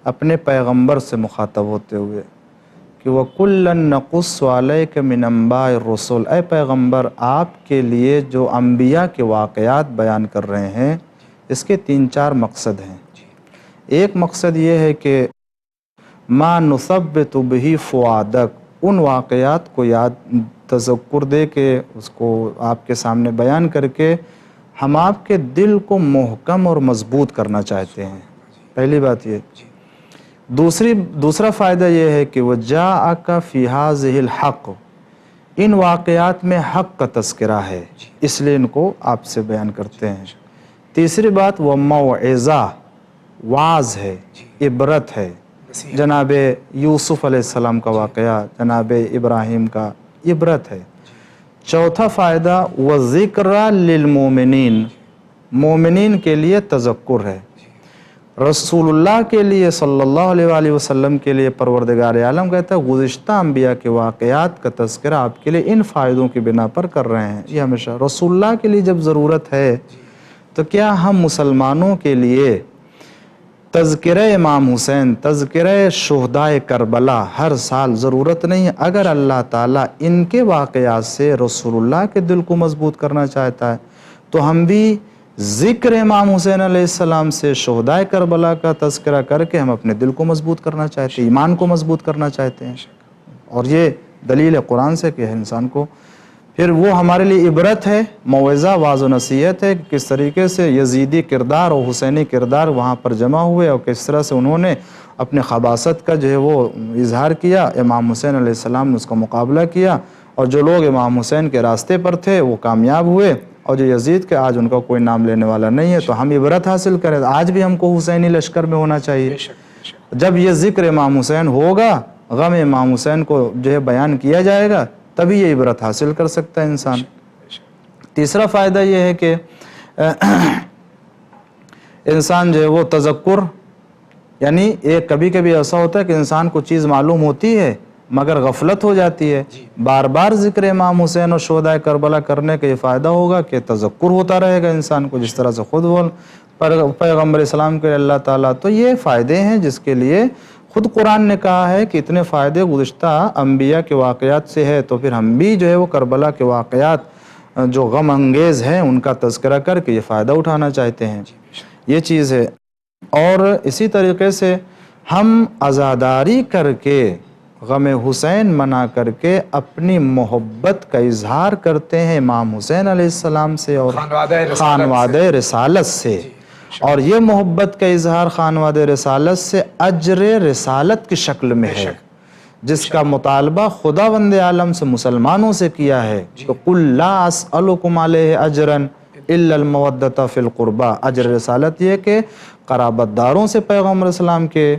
اپنے پیغمبر سے مخاطب ہوتے ہوئے کہ وَكُلًّا نَقُصُّ عَلَيْكَ مِنْ أَنْبَاءِ الرُّسُلِ. اے پیغمبر آپ کے لیے جو انبیاء کے واقعات بیان کر رہے ہیں اس کے 3-4 مقصد ہیں. ایک مقصد یہ ہے کہ مَا نُثَبِّتُ بِهِ فُؤَادَكَ، ان واقعات کو یاد تذکر دے کے اس کو آپ کے سامنے بیان کر کے ہم آپ کے دل کو محکم اور مضبوط کرنا چاہتے ہیں. پہلی بات یہ. دوسرا فائدہ یہ ہے کہ وَجَاءَكَ فِي هَذِهِ الْحَقُّ، ان واقعات میں حق کا تذکرہ ہے اس لیے ان کو آپ سے بیان کرتے ہیں. تیسری بات وَمَوْعِظَةٌ، واعظ ہے، عبرت ہے. جناب یوسف علیہ السلام کا واقعہ، جناب ابراہیم کا عبرت ہے. چوتھا فائدہ وَذِكْرَ لِلْمُؤْمِنِينَ، مومنین کے لیے تذکر ہے. رسول اللہ کے لیے صلی اللہ علیہ وآلہ وسلم کے لیے پروردگار عالم کہتا ہے گزشتہ انبیاء کے واقعات کا تذکرہ آپ کے لیے ان فائدوں کی بنا پر کر رہے ہیں. یہ ہمیشہ رسول اللہ کے لیے جب ضرورت ہے تو کیا ہم مسلمانوں کے لیے تذکرہ امام حسین، تذکرہ شہدائے کربلا ہر سال ضرورت نہیں ہے؟ اگر اللہ تعالیٰ ان کے واقعات سے رسول اللہ کے دل کو مضبوط کرنا چاہتا ہے تو ہم بھی ذکر امام حسین علیہ السلام سے، شہدائے کربلا کا تذکرہ کر کے ہم اپنے دل کو مضبوط کرنا چاہتے ہیں، ایمان کو مضبوط کرنا چاہتے ہیں. اور یہ دلیل قرآن سے کہ انسان کو پھر وہ ہمارے لیے عبرت ہے، موعظہ، واعظ و نصیحت ہے کہ کس طریقے سے یزیدی کردار اور حسینی کردار وہاں پر جمع ہوئے اور کس طرح سے انہوں نے اپنے خباثت کا جو ہے وہ اظہار کیا. امام حسین علیہ السلام نے اس کا مقابلہ کیا اور جو لوگ امام حسین کے راستے پر تھے وہ کامیاب ہوئے اور جو یزید کے آج ان کا کوئی نام لینے والا نہیں ہے. تو ہم عبرت حاصل کریں. آج بھی ہم کو حسینی لشکر میں ہونا چاہیے. جب یہ ذکر امام حسین ہوگا غم امام حسین کو جو ہے بیان کیا جائے گا تبھی یہ عبرت حاصل کر سکتا ہے انسان۔ تیسرا فائدہ یہ ہے کہ انسان جو ہے وہ تذکر، یعنی ایک کبھی کبھی ایسا ہوتا ہے کہ انسان کو چیز معلوم ہوتی ہے مگر غفلت ہو جاتی ہے، بار بار ذکر امام حسین اور شہدائے کربلا کرنے کا یہ فائدہ ہوگا کہ تذکر ہوتا رہے گا انسان کو، جس طرح سے خود بول پیغمبر اسلام کے اللہ تعالیٰ۔ تو یہ فائدے ہیں جس کے لیے خود قرآن نے کہا ہے کہ اتنے فائدے گزشتہ انبیاء کے واقعات سے ہے، تو پھر ہم بھی جو ہے وہ کربلا کے واقعات جو غم انگیز ہیں ان کا تذکرہ کر کے یہ فائدہ اٹھانا چاہتے ہیں، یہ چیز ہے۔ اور اسی طریقے سے ہم عزاداری کر کے غم حسین منا کر کے اپنی محبت کا اظہار کرتے ہیں امام حسین علیہ السلام سے اور خانوادہ رسالت سے، اور یہ محبت کا اظہار خانوادہ رسالت سے اجر رسالت کی شکل میں ہے، جس کا مطالبہ خداوند عالم سے مسلمانوں سے کیا ہے کہ قُلْ لَا أَسْأَلُكُمْ عَلَيْهِ أَجْرًا إِلَّا الْمَوَدَّةَ فِي الْقُرْبَى۔ اجر رسالت یہ کہ قرابت داروں سے پیغمبر اسلام کے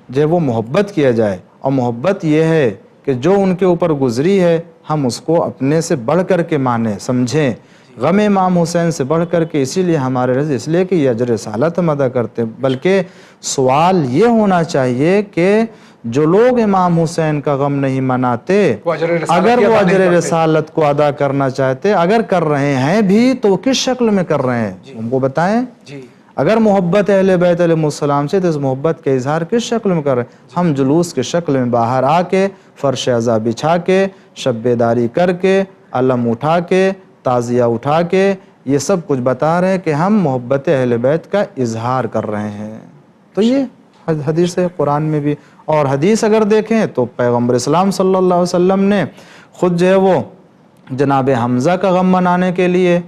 جو وہ محبت کیا جائے، اور محبت یہ ہے کہ جو ان کے اوپر گزری ہے ہم اس کو اپنے سے بڑھ کر کے مانیں سمجھیں، غم امام حسین سے بڑھ کر کے، اسی لیے ہمارے رضا اس لیے کہ یہ اجر رسالت ہم ادا کرتے ہیں۔ بلکہ سوال یہ ہونا چاہیے کہ جو لوگ امام حسین کا غم نہیں مناتے، اگر وہ اجر رسالت کو ادا کرنا چاہتے، اگر کر رہے ہیں بھی تو وہ کس شکل میں کر رہے ہیں ہم کو بتائیں۔ اگر محبت اہل بیت علیہ السلام سے تو اس محبت کے اظہار کس شکل میں کر رہے ہیں؟ ہم جلوس کے شکل میں باہر آ کے، فرش عزا بچھا کے، شب بیداری کر کے، علم اٹھا کے، تعزیہ اٹھا کے، یہ سب کچھ بتا رہے ہیں کہ ہم محبت اہل بیت کا اظہار کر رہے ہیں۔ تو یہ حدیث ہے قرآن میں بھی، اور حدیث اگر دیکھیں تو پیغمبر اسلام صلی اللہ علیہ وسلم نے خود جو ہے وہ جناب حمزہ کا غم منانے کے لیے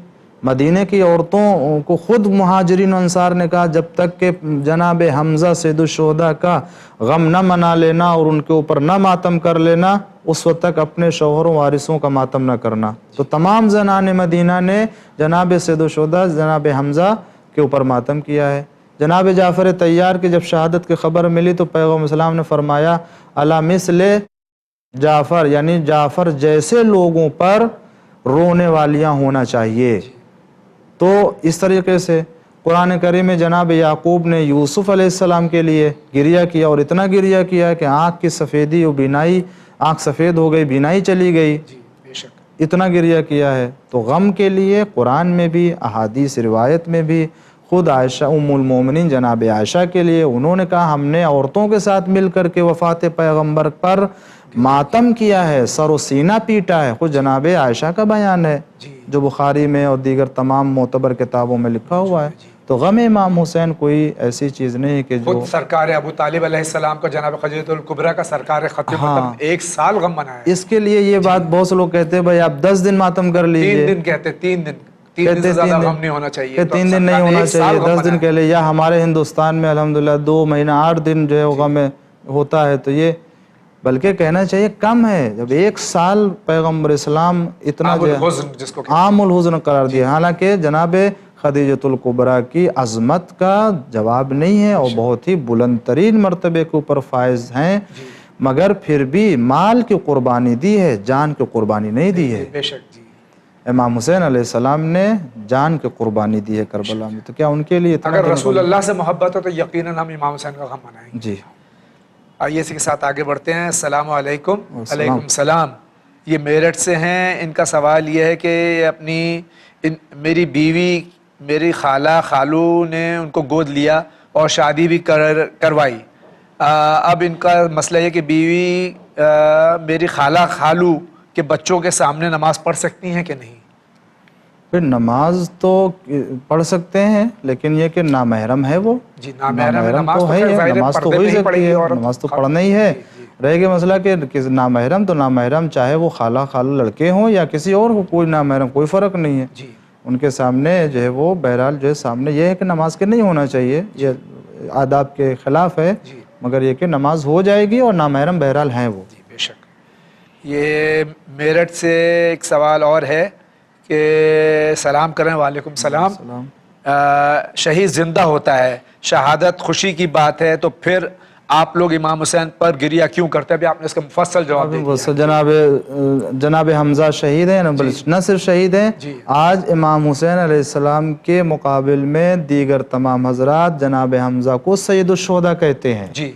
مدینہ کی عورتوں کو خود مہاجرین و انصار نے کہا جب تک کہ جناب حمزہ سید الشہداء کا غم نہ منا لینا اور ان کے اوپر نہ ماتم کر لینا، اس وقت تک اپنے شوہروں وارثوں کا ماتم نہ کرنا۔ تو تمام زنان مدینہ نے جناب سید الشہداء جناب حمزہ کے اوپر ماتم کیا ہے۔ جناب جعفر طیار کی جب شہادت کی خبر ملی تو پیغمبر اسلام نے فرمایا الا مثل جعفر، یعنی جعفر جیسے لوگوں پر رونے والیاں ہونا چاہیے۔ تو اس طریقے سے قرآن کریم میں جناب یعقوب نے یوسف علیہ السلام کے لیے گریہ کیا، اور اتنا گریہ کیا کہ آنکھ کی سفیدی و بینائی، آنکھ سفید ہو گئی، بینائی چلی گئی، اتنا گریہ کیا ہے۔ تو غم کے لیے قرآن میں بھی، احادیث روایت میں بھی، خود عائشہ ام المومنین جناب عائشہ کے لیے انہوں نے کہا ہم نے عورتوں کے ساتھ مل کر کے وفات پیغمبر پر ماتم کیا ہے، سر و سینہ پیٹا ہے، خود جناب عائشہ کا بیان ہے جو بخاری میں اور دیگر تمام معتبر کتابوں میں لکھا ہوا ہے۔ تو غم امام حسین کوئی ایسی چیز نہیں کہ جو خود سرکار ابو طالب علیہ السلام کو جناب خدیجہ الکبریٰ کا سرکار ختم مطلب 1 سال غم منایا ہے۔ اس کے لیے یہ بات بہت سے لوگ کہتے ہیں بھائی آپ 10 دن ماتم کر لیجئے، 3 دن کہتے، 3 دن سے زیادہ غم نہیں ہونا چاہیے، 3 دن نہیں ہونا چاہیے، 10 دن کہہ لے، یا ہمارے ہندوستان میں الحمدللہ 2 مہینہ 8 دن جو ہے غم ہوتا ہے، تو یہ بلکہ کہنا چاہیے کم ہے۔ جب 1 سال پیغمبر اسلام اتنا عام الحزن قرار دیا، حالانکہ جناب خدیجۃ الکبریٰ کی عظمت کا جواب نہیں ہے اور بہت ہی بلند ترین مرتبے کے اوپر فائز ہیں، مگر پھر بھی مال کی قربانی دی ہے، جان کی قربانی نہیں دی ہے۔ بے شک جی، امام حسین علیہ السلام نے جان کی قربانی دی ہے کربلا میں، تو کیا ان کے لیے اگر رسول اللہ سے محبت ہو تو یقیناً ہم امام حسین کا غم منائیں گے۔ جی آئیے اسی کے ساتھ آگے بڑھتے ہیں۔ السلام علیکم۔ علیکم السلام۔ یہ میرٹھ سے ہیں، ان کا سوال یہ ہے کہ میری بیوی میری خالہ خالو نے ان کو گود لیا اور شادی بھی کروائی، اب ان کا مسئلہ یہ کہ بیوی میری خالہ خالو کے بچوں کے سامنے نماز پڑھ سکتی ہیں کہ نہیں؟ پھر نماز تو پڑھ سکتے ہیں، لیکن یہ کہ نامحرم ہے وہ، جی نامحرم تو ہے، نماز تو ہو ہی سکتی ہے، نماز تو پڑھنا ہی ہے۔ رہے گا مسئلہ کہ نامحرم تو نامحرم چاہے وہ خالہ خالو لڑکے ہوں یا کسی اور کو، کوئی نامحرم کوئی فرق نہیں ہے، ان کے سامنے جو ہے وہ بہرحال جو ہے سامنے یہ ہے کہ نماز کے نہیں ہونا چاہیے، یہ آداب کے خلاف ہے، مگر یہ کہ نماز ہو جائے گی اور نامحرم بہرحال ہیں وہ۔ جی بے شک۔ یہ میرٹھ سے ایک سوال اور ہے کہ سلام کریں، وعلیکم السلام۔ شہید زندہ ہوتا ہے، شہادت خوشی کی بات ہے، تو پھر آپ لوگ امام حسین پر گریہ کیوں کرتے ہیں؟ ابھی آپ نے اس کا مفصل جواب دے دیا۔ جناب حمزہ شہید ہیں، نہ صرف شہید ہیں، آج امام حسین علیہ السلام کے مقابل میں دیگر تمام حضرات جناب حمزہ کو سید الشہداء کہتے ہیں، جی،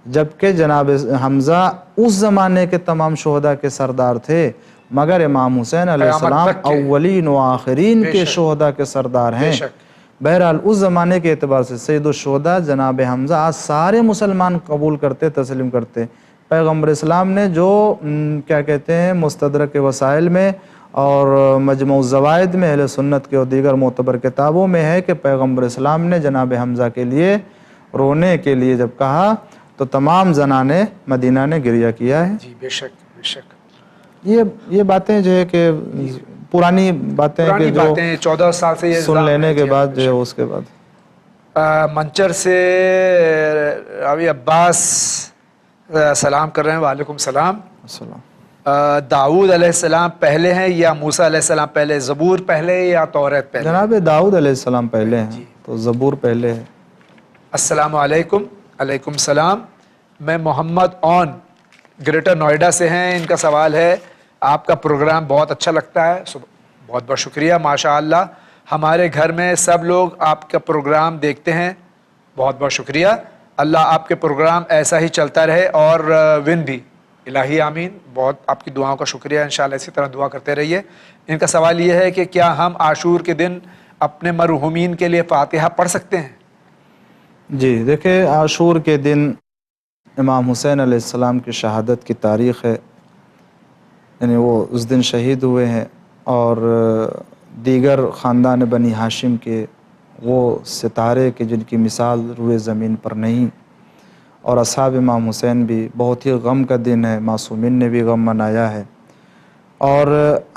جبکہ جناب حمزہ اس زمانے کے تمام شہداء کے سردار تھے، مگر امام حسین علیہ السلام اولین و آخرین کے شہداء کے سردار ہیں۔ بہرحال اس زمانے کے اعتبار سے سید الشہداء جناب حمزہ آج سارے مسلمان قبول کرتے، تسلیم کرتے۔ پیغمبر اسلام نے جو کیا کہتے ہیں مستدرک وسائل میں اور مجموع الزوائد میں اہل سنت کے اور دیگر معتبر کتابوں میں ہے کہ پیغمبر اسلام نے جناب حمزہ کے لیے رونے کے لیے جب کہا تو تمام زنان مدینہ نے گریہ کیا ہے۔ جی بے شک بے شک۔ یہ باتیں جو ہے کہ پرانی باتیں کہ جو 14 سال سے یہ سن لینے کے بعد جو ہے اس کے بعد منچر سے ابھی عباس سلام کر رہے ہیں، وعلیکم السلام۔ داؤد علیہ السلام پہلے ہیں یا موسیٰ علیہ السلام پہلے؟ زبور پہلے یا توریت پہلے؟ جناب داؤد علیہ السلام پہلے ہیں تو زبور پہلے ہے۔ السلام علیکم۔ علیکم السلام۔ میں محمد اون گریٹر نوئیڈا سے ہیں، ان کا سوال ہے آپ کا پروگرام بہت اچھا لگتا ہے، بہت بہت شکریہ، ماشاءاللہ ہمارے گھر میں سب لوگ آپ کا پروگرام دیکھتے ہیں، بہت بہت شکریہ، اللہ آپ کے پروگرام ایسا ہی چلتا رہے اور ون بھی، الہی آمین، بہت آپ کی دعاؤں کا شکریہ، انشاءاللہ اسی طرح دعا کرتے رہیے۔ ان کا سوال یہ ہے کہ کیا ہم عاشور کے دن اپنے مرحومین کے لیے فاتحہ پڑھ سکتے ہیں؟ جی دیکھیں، عاشور کے دن امام حسین علیہ السلام کی شہادت کی تاریخ ہے، یعنی وہ اس دن شہید ہوئے ہیں، اور دیگر خاندان بنی ہاشم کے وہ ستارے کے جن کی مثال روئے زمین پر نہیں، اور اصحاب امام حسین بھی بہت ہی غم کا دن ہے، معصومین نے بھی غم منایا ہے، اور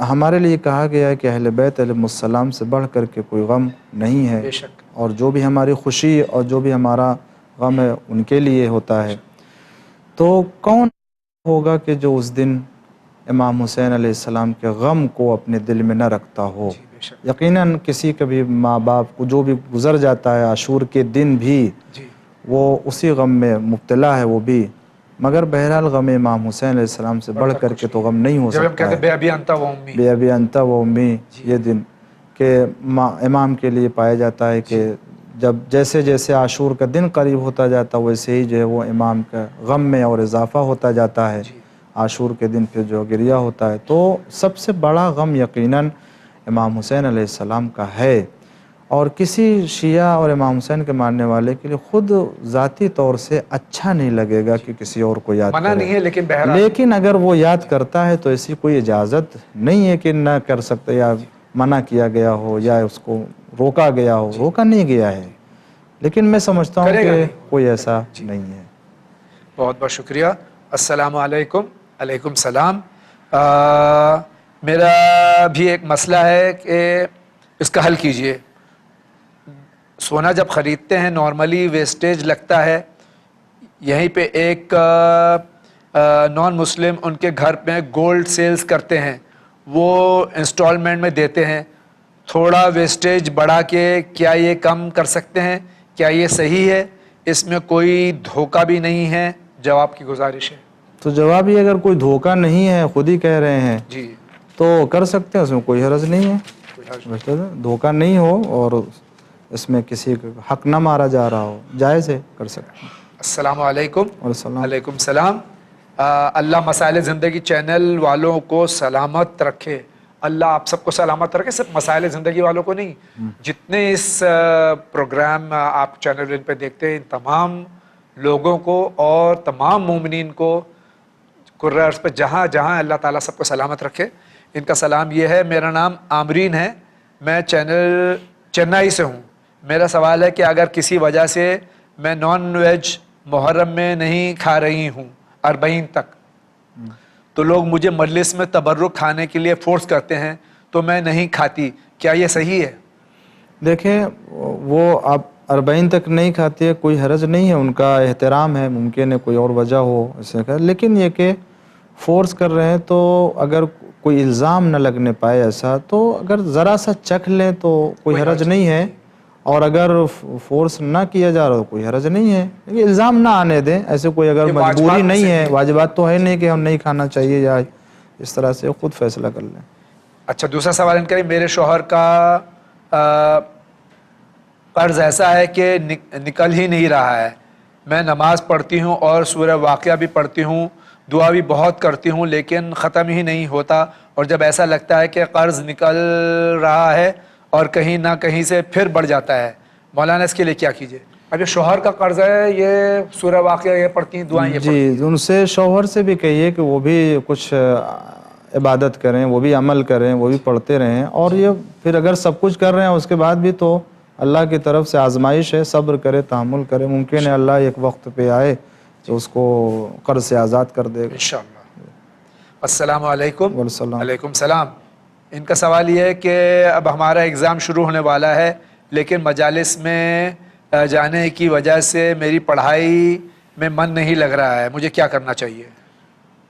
ہمارے لیے کہا گیا ہے کہ اہل بیت علیہ السلام سے بڑھ کر کے کوئی غم نہیں ہے، اور جو بھی ہماری خوشی اور جو بھی ہمارا غم ہے ان کے لیے ہوتا ہے۔ تو کون ہوگا کہ جو اس دن امام حسین علیہ السلام کے غم کو اپنے دل میں نہ رکھتا ہو؟ یقیناً کسی کا بھی ماں باپ کو جو بھی گزر جاتا ہے عاشور کے دن بھی وہ اسی غم میں مبتلا ہے وہ بھی، مگر بہرحال غم امام حسین علیہ السلام سے بڑھ کر کے تو غم نہیں ہو سکتا ہے۔ بے ابی انت و امی، بے ابی انت و امی، یہ دن کہ امام کے لیے پایا جاتا ہے کہ جب جیسے جیسے عاشور کا دن قریب ہوتا جاتا ویسے ہی جو ہے وہ امام کا غم میں اور اضافہ ہوتا جاتا ہے، عاشور کے دن پھر جو گریہ ہوتا ہے۔ تو سب سے بڑا غم یقیناً امام حسین علیہ السلام کا ہے، اور کسی شیعہ اور امام حسین کے ماننے والے کے لیے خود ذاتی طور سے اچھا نہیں لگے گا کہ کسی اور کو یاد منع نہیں ہے، کرے، لیکن اگر وہ یاد کرتا ہے تو ایسی کوئی اجازت نہیں ہے کہ نہ کر سکتے یا منع کیا گیا ہو یا اس کو روکا گیا ہو، روکا نہیں گیا ہے، لیکن میں سمجھتا ہوں کہ کوئی ایسا نہیں ہے۔ بہت بہت شکریہ۔ السلام علیکم۔ علیکم السلام۔ میرا بھی ایک مسئلہ ہے کہ اس کا حل کیجئے۔ سونا جب خریدتے ہیں نارملی ویسٹیج لگتا ہے، یہیں پہ ایک نان مسلم ان کے گھر میں گولڈ سیلز کرتے ہیں، وہ انسٹالمنٹ میں دیتے ہیں، تھوڑا ویسٹیج بڑھا کے کیا یہ کم کر سکتے ہیں؟ کیا یہ صحیح ہے؟ اس میں کوئی دھوکہ بھی نہیں ہے؟ جواب کی گزارش ہے۔ تو جواب یہ، اگر کوئی دھوکہ نہیں ہے، خود ہی کہہ رہے ہیں تو کر سکتے ہیں، اس میں کوئی حرج نہیں ہے، دھوکہ نہیں ہو اور اس میں کسی کا حق نہ مارا جا رہا ہو، جائز ہے، کر سکتے ہیں۔ السلام علیکم۔ علیکم السلام۔ اللہ مسائل زندگی چینل والوں کو سلامت رکھے، اللہ آپ سب کو سلامت رکھے، صرف مسائل زندگی والوں کو نہیں، جتنے اس پروگرام آپ چینل پہ دیکھتے ہیں ان تمام لوگوں کو اور تمام مومنین کو کرۂ ارض پہ جہاں جہاں اللہ تعالیٰ سب کو سلامت رکھے۔ ان کا سلام یہ ہے، میرا نام آمرین ہے، میں چنئی سے ہوں۔ میرا سوال ہے کہ اگر کسی وجہ سے میں نان ویج محرم میں نہیں کھا رہی ہوں 40 تک، تو لوگ مجھے مجلس میں تبرک کھانے کے لیے فورس کرتے ہیں تو میں نہیں کھاتی، کیا یہ صحیح ہے؟ دیکھیں، وہ آپ 40 تک نہیں کھاتی ہے، کوئی حرج نہیں ہے، ان کا احترام ہے، ممکن ہے کوئی اور وجہ ہو اسے کا، لیکن یہ کہ فورس کر رہے ہیں تو اگر کوئی الزام نہ لگنے پائے ایسا، تو اگر ذرا سا چکھ لیں تو کوئی حرج نہیں ہے، اور اگر فورس نہ کیا جا رہا تو کوئی حرج نہیں ہے، لیکن الزام نہ آنے دیں، ایسے کوئی اگر مجبوری نہیں ہے، واجبات تو ہے نہیں کہ ہم نہیں کھانا چاہیے یا اس طرح سے خود فیصلہ کر لیں۔ اچھا دوسرا سوال ان کا، میرے شوہر کا قرض ایسا ہے کہ نکل ہی نہیں رہا ہے، میں نماز پڑھتی ہوں اور سورہ واقعہ بھی پڑھتی ہوں، دعا بھی بہت کرتی ہوں، لیکن ختم ہی نہیں ہوتا، اور جب ایسا لگتا ہے کہ قرض نکل رہا ہے اور کہیں نہ کہیں سے پھر بڑھ جاتا ہے، مولانا اس کے لیے کیا کیجیے؟ اب یہ شوہر کا قرض ہے، یہ سورہ واقعہ یہ پڑھتی ہیں، دعائیں یہ پڑھتی ہیں۔ جی ان سے شوہر سے بھی کہیے کہ وہ بھی کچھ عبادت کریں، وہ بھی عمل کریں، وہ بھی پڑھتے رہیں، اور یہ پھر اگر سب کچھ کر رہے ہیں اس کے بعد بھی تو اللہ کی طرف سے آزمائش ہے، صبر کرے، تحمل کرے، ممکن ہے اللہ ایک وقت پہ آئے تو اس کو قرض سے آزاد کر دے گا انشاءاللہ۔ السلام علیکم۔ والسلام۔ وعلیکم السلام۔ ان کا سوال یہ ہے کہ اب ہمارا ایگزام شروع ہونے والا ہے، لیکن مجالس میں جانے کی وجہ سے میری پڑھائی میں من نہیں لگ رہا ہے، مجھے کیا کرنا چاہیے؟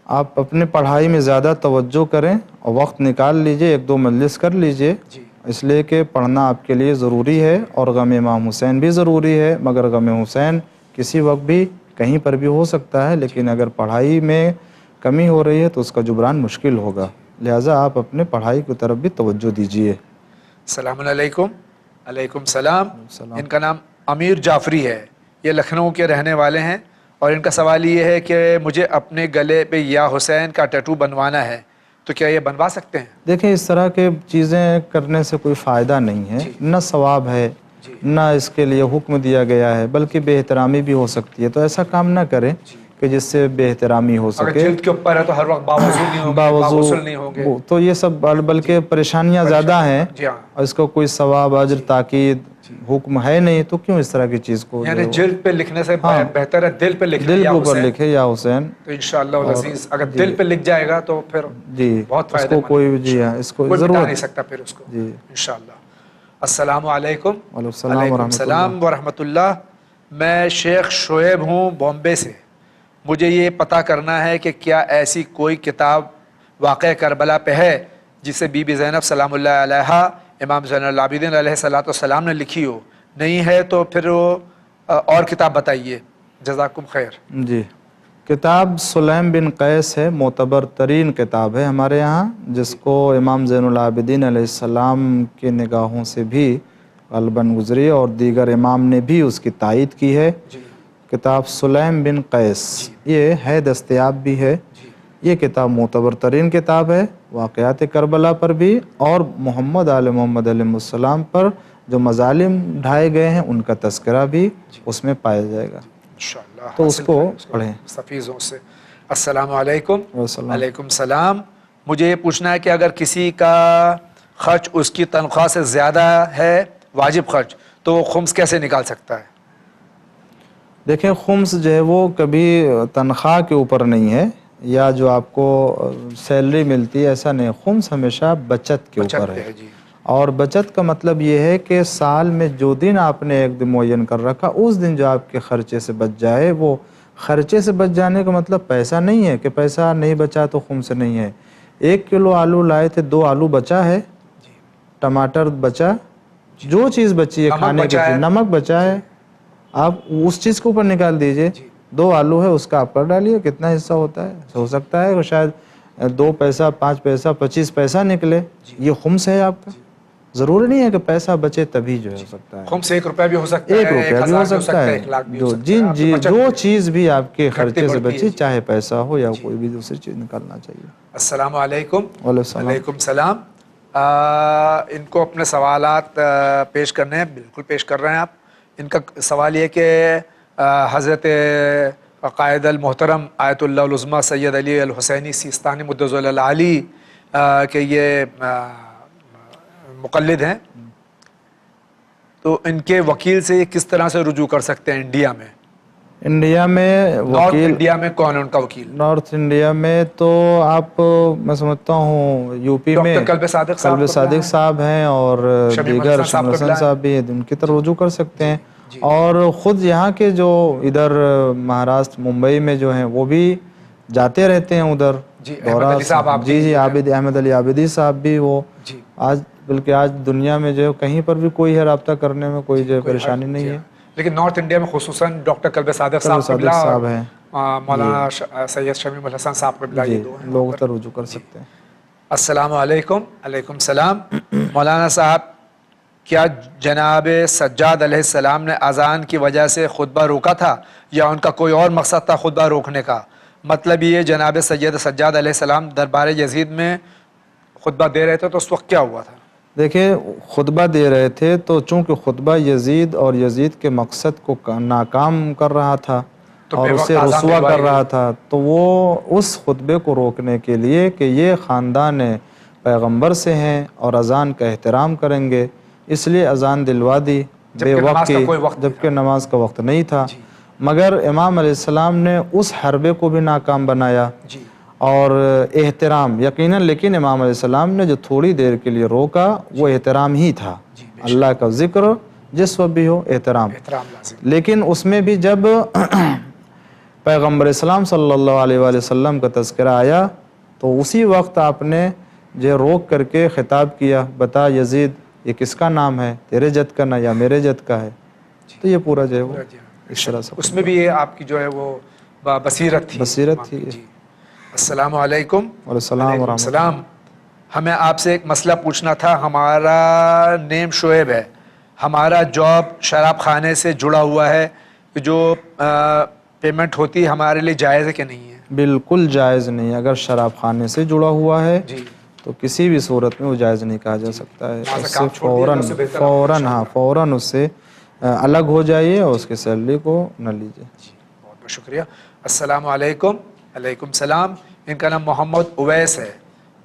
آپ اپنے پڑھائی میں زیادہ توجہ کریں اور وقت نکال لیجئے، ایک دو مجلس کر لیجئے، اس لیے کہ پڑھنا آپ کے لیے ضروری ہے، اور غم امام حسین بھی ضروری ہے، مگر غم حسین کسی وقت بھی کہیں پر بھی ہو سکتا ہے، لیکن اگر پڑھائی میں کمی ہو رہی ہے تو اس کا جبران مشکل ہوگا، لہٰذا آپ اپنے پڑھائی کی طرف بھی توجہ دیجئے۔ السلام علیکم۔ علیکم السلام۔ ان کا نام امیر جعفری ہے، یہ لکھنؤ کے رہنے والے ہیں، اور ان کا سوال یہ ہے کہ مجھے اپنے گلے پہ یا حسین کا ٹیٹو بنوانا ہے، تو کیا یہ بنوا سکتے ہیں؟ دیکھیں اس طرح کے چیزیں کرنے سے کوئی فائدہ نہیں ہے، نہ ثواب ہے، نہ اس کے لیے حکم دیا گیا ہے، بلکہ بے احترامی بھی ہو سکتی ہے، تو ایسا کام نہ کریں کہ جس سے بے احترامی ہو اگر سکے۔ جلد کے اوپر ہے تو ہر وقت باوضو نہیں ہوں گے، باغسل نہیں ہوں گے، تو یہ سب بلکہ پریشانیاں زیادہ ہیں، اور اس کو کوئی ثواب، اجر، تاکید، حکم ہے نہیں، تو کیوں اس طرح کی چیز کو یعنی جلد پہ لکھنے سے بہتر ہے دل پہ لکھیں، دل کے اوپر لکھے یا حسین، تو انشاءاللہ العزیز اگر دل پہ لکھ جائے گا تو پھر بہت فائدہ مند ہے، کوئی مٹا نہیں سکتا پھر اس کو انشاءاللہ۔ السلام علیکم۔ وعلیکم السلام ورحمۃ اللہ۔ میں شیخ شعیب ہوں بامبے سے، مجھے یہ پتہ کرنا ہے کہ کیا ایسی کوئی کتاب واقعہ کربلا پہ ہے جسے بی بی زینب سلام اللہ علیہا امام زین العابدین علیہ الصلوۃ والسلام نے لکھی ہو؟ نہیں ہے تو پھر اور کتاب بتائیے، جزاکم خیر۔ جی کتاب سلیم بن قیس ہے، معتبر ترین کتاب ہے ہمارے یہاں، جس کو امام زین العابدین علیہ السلام کی نگاہوں سے بھی غالباً گزری، اور دیگر امام نے بھی اس کی تائید کی ہے۔ کتاب سلیم بن قیس یہ ہے، دستیاب بھی ہے، یہ کتاب معتبر ترین کتاب ہے، واقعات کربلا پر بھی اور محمد آل محمد علیہ السلام پر جو مظالم ڈھائے گئے ہیں ان کا تذکرہ بھی اس میں پایا جائے گا، تو اس کو پڑھیں مستفیضوں سے۔ السلام علیکم۔ وعلیکم السلام۔ مجھے یہ پوچھنا ہے کہ اگر کسی کا خرچ اس کی تنخواہ سے زیادہ ہے، واجب خرچ، تو وہ خمس کیسے نکال سکتا ہے؟ دیکھیں خمس جو ہے وہ کبھی تنخواہ کے اوپر نہیں ہے، یا جو آپ کو سیلری ملتی ہے ایسا نہیں، خمس ہمیشہ بچت کے اوپر ہے، اور بچت کا مطلب یہ ہے کہ سال میں جو دن آپ نے ایک دن معین کر رکھا، اس دن جو آپ کے خرچے سے بچ جائے، وہ خرچے سے بچ جانے کا مطلب پیسہ نہیں ہے کہ پیسہ نہیں بچا تو خمس نہیں ہے۔ 1 کلو آلو لائے تھے، 2 آلو بچا ہے، ٹماٹر بچا، جو چیز بچی ہے کھانے کی، نمک بچا ہے، آپ اس چیز کے اوپر نکال دیجئے، 2 آلو ہے اس کا آپ کر ڈالیے، کتنا حصہ ہوتا ہے؟ ہو سکتا ہے کہ شاید 2 پیسہ، 5 پیسہ، 25 پیسہ نکلے، یہ خمس ہے آپ کا۔ ضروری نہیں ہے کہ پیسہ بچے تبھی جو ہو سکتا ہے، خمس 1 روپیہ بھی ہو سکتا ہے، 1 روپیہ بھی ہو سکتا ہے، جو چیز بھی آپ کے خرچے سے بچی، چاہے پیسہ ہو یا کوئی بھی دوسری چیز، نکالنا چاہیے۔ السلام علیکم۔ وعلیکم السلام۔ ان کو اپنے سوالات پیش کرنے ہیں، بالکل پیش کر رہے ہیں آپ۔ ان کا سوال یہ کہ حضرت قائد المحترم آیت اللہ العظمیٰ سید علی الحسینی سیستانی مدظ العلی کہ یہ مقلد ہیں، تو ان کے وکیل سے یہ کس طرح سے رجوع کر سکتے ہیں انڈیا میں؟ انڈیا میں نارتھ انڈیا میں کون ہے ان کا وکیل؟ نارتھ انڈیا میں تو آپ میں سمجھتا ہوں یو پی میں قلب صادق صاحب ہیں، اور دیگر شمیم حسن صاحب بھی ان کی طرف رجوع کر سکتے ہیں، اور خود یہاں کے جو ادھر مہاراشٹر ممبئی میں جو ہیں وہ بھی جاتے رہتے ہیں ادھر، جی احمد علی صاحب جی احمد علی عابدی صاحب بھی وہ آج بلکہ آج دنیا میں جو کہیں پر بھی کوئی ہے رابطہ کرنے میں کوئی جو پریشانی نہیں ہے. لیکن نارتھ انڈیا میں خصوصاً ڈاکٹر قلب صادق صاحب ہیں, مولانا سید شمیم الحسن صاحب قبلہ, یہ دو ہیں لوگ تر رجوع کر سکتے ہیں. السلام علیکم. علیکم السلام. مولانا صاحب, کیا جناب سجاد علیہ السلام نے اذان کی وجہ سے خطبہ روکا تھا یا ان کا کوئی اور مقصد تھا خطبہ روکنے کا؟ مطلب یہ جناب سجاد علیہ السلام دربار یزید میں خطبہ دے رہے تھے تو اس وقت کیا ہوا تھا؟ دیکھیں, خطبہ دے رہے تھے تو چونکہ خطبہ یزید اور یزید کے مقصد کو ناکام کر رہا تھا اور اسے رسوا کر رہا تھا, تو وہ اس خطبے کو روکنے کے لیے کہ یہ خاندان پیغمبر سے ہیں اور اذان کا احترام کریں گے, اس لیے اذان دلوا دی بے وقت کی, جبکہ نماز کا وقت نہیں تھا. مگر امام علیہ السلام نے اس حربے کو بھی ناکام بنایا اور احترام یقیناً, لیکن امام علیہ السلام نے جو تھوڑی دیر کے لیے روکا وہ احترام ہی تھا. اللہ کا ذکر جس وقت بھی ہو احترام, لیکن اس میں بھی جب پیغمبر اسلام صلی اللہ علیہ وآلہ وسلم کا تذکرہ آیا تو اسی وقت آپ نے جو روک کر کے خطاب کیا, بتا یزید یہ کس کا نام ہے, تیرے جد کا نا یا میرے جد کا ہے. تو یہ پورا جو ہے وہ اس طرح سے, اس میں بھی یہ آپ کی جو ہے وہ بصیرت تھی. السلام علیکم. وعلیکم السلام. ہمیں آپ سے ایک مسئلہ پوچھنا تھا. ہمارا نیم شعیب ہے, ہمارا جاب شراب خانے سے جڑا ہوا ہے, جو پیمنٹ ہوتی ہے ہمارے لیے جائز ہے کہ نہیں ہے؟ بالکل جائز نہیں. اگر شراب خانے سے جڑا ہوا ہے تو کسی بھی صورت میں وہ جائز نہیں کہا جا سکتا ہے. اس سے فوراً اس سے الگ ہو جائیے اور اس کی سیلری کو نہ لیجیے. بہت بہت شکریہ. السلام علیکم. علیکم السلام. ان کا نام محمد اویس ہے.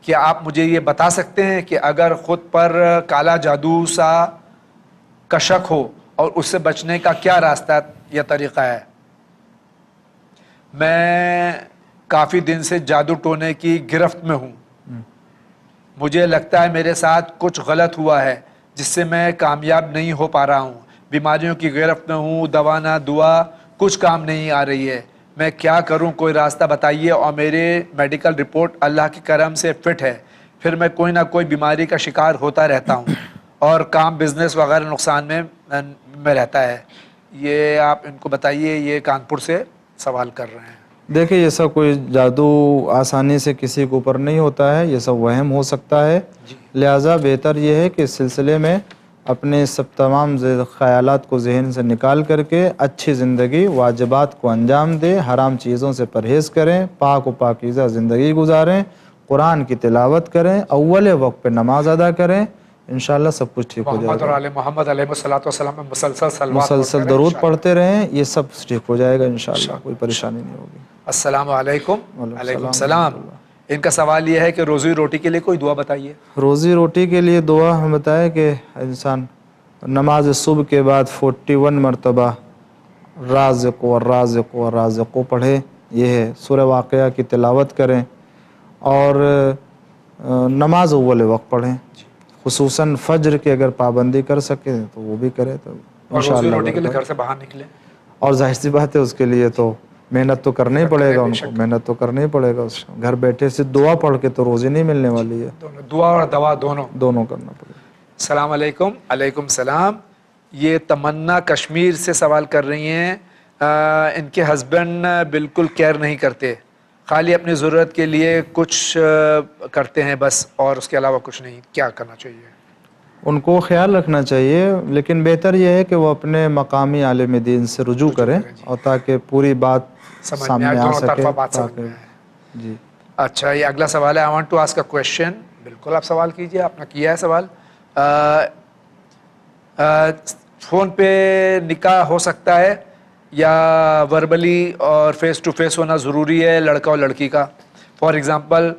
کیا آپ مجھے یہ بتا سکتے ہیں کہ اگر خود پر کالا جادو سا کا شک ہو اور اس سے بچنے کا کیا راستہ یا طریقہ ہے؟ میں کافی دن سے جادو ٹونے کی گرفت میں ہوں. مجھے لگتا ہے میرے ساتھ کچھ غلط ہوا ہے جس سے میں کامیاب نہیں ہو پا رہا ہوں. بیماریوں کی گرفت میں ہوں, دوا نہ دعا کچھ کام نہیں آ رہی ہے. میں کیا کروں, کوئی راستہ بتائیے. اور میرے میڈیکل رپورٹ اللہ کے کرم سے فٹ ہے, پھر میں کوئی نہ کوئی بیماری کا شکار ہوتا رہتا ہوں اور کام بزنس وغیرہ نقصان میں رہتا ہے. یہ آپ ان کو بتائیے. یہ کانپور سے سوال کر رہے ہیں. دیکھیں, یہ سب کوئی جادو آسانی سے کسی کے اوپر نہیں ہوتا ہے, یہ سب وہم ہو سکتا ہے. لہٰذا بہتر یہ ہے کہ اس سلسلے میں اپنے سب تمام خیالات کو ذہن سے نکال کر کے اچھی زندگی, واجبات کو انجام دیں, حرام چیزوں سے پرہیز کریں, پاک و پاکیزہ زندگی گزاریں, قرآن کی تلاوت کریں, اول وقت پہ نماز ادا کریں. انشاءاللہ سب کچھ ٹھیک ہو جائے گا. محمد علیہ السلام مسلسل درود پڑھتے رہیں, یہ سب ٹھیک ہو جائے گا انشاءاللہ, کوئی پریشانی نہیں ہوگی. السلام علیکم. علیکم السلام. ان کا سوال یہ ہے کہ روزی روٹی کے لیے کوئی دعا بتائیے. روزی روٹی کے لیے دعا ہم بتائیں کہ انسان نماز صبح کے بعد 41 مرتبہ رازق و رازق و رازق پڑھے. یہ ہے سورہ واقعہ کی تلاوت کریں اور نماز اول وقت پڑھیں, خصوصاً فجر کی اگر پابندی کر سکیں تو وہ بھی کرے تو روزی روٹی کے لیے گھر سے باہر نکلیں. اور ظاہر سی بات ہے اس کے لیے تو محنت تو کرنا ہی پڑے گا, ان کو محنت تو کرنا ہی پڑے گا. گھر بیٹھے سے دعا پڑھ کے تو روزی نہیں ملنے والی ہے, دعا اور دوا دونوں کرنا پڑے گا. السلام علیکم. علیکم السلام. یہ تمنا کشمیر سے سوال کر رہی ہیں. ان کے ہسبینڈ بالکل کیئر نہیں کرتے, خالی اپنی ضرورت کے لیے کچھ کرتے ہیں بس, اور اس کے علاوہ کچھ نہیں. کیا کرنا چاہیے؟ ان کو خیال رکھنا چاہیے, لیکن بہتر یہ ہے کہ وہ اپنے مقامی عالم دین سے رجوع کریں اور تاکہ پوری بات سامنے آ سکے. جی اچھا, یہ اگلا سوال ہے. I want to ask a question. بالکل آپ سوال کیجئے, آپ نے کیا ہے سوال. فون پہ نکاح ہو سکتا ہے یا وربلی اور فیس ٹو فیس ہونا ضروری ہے لڑکا اور لڑکی کا؟ For example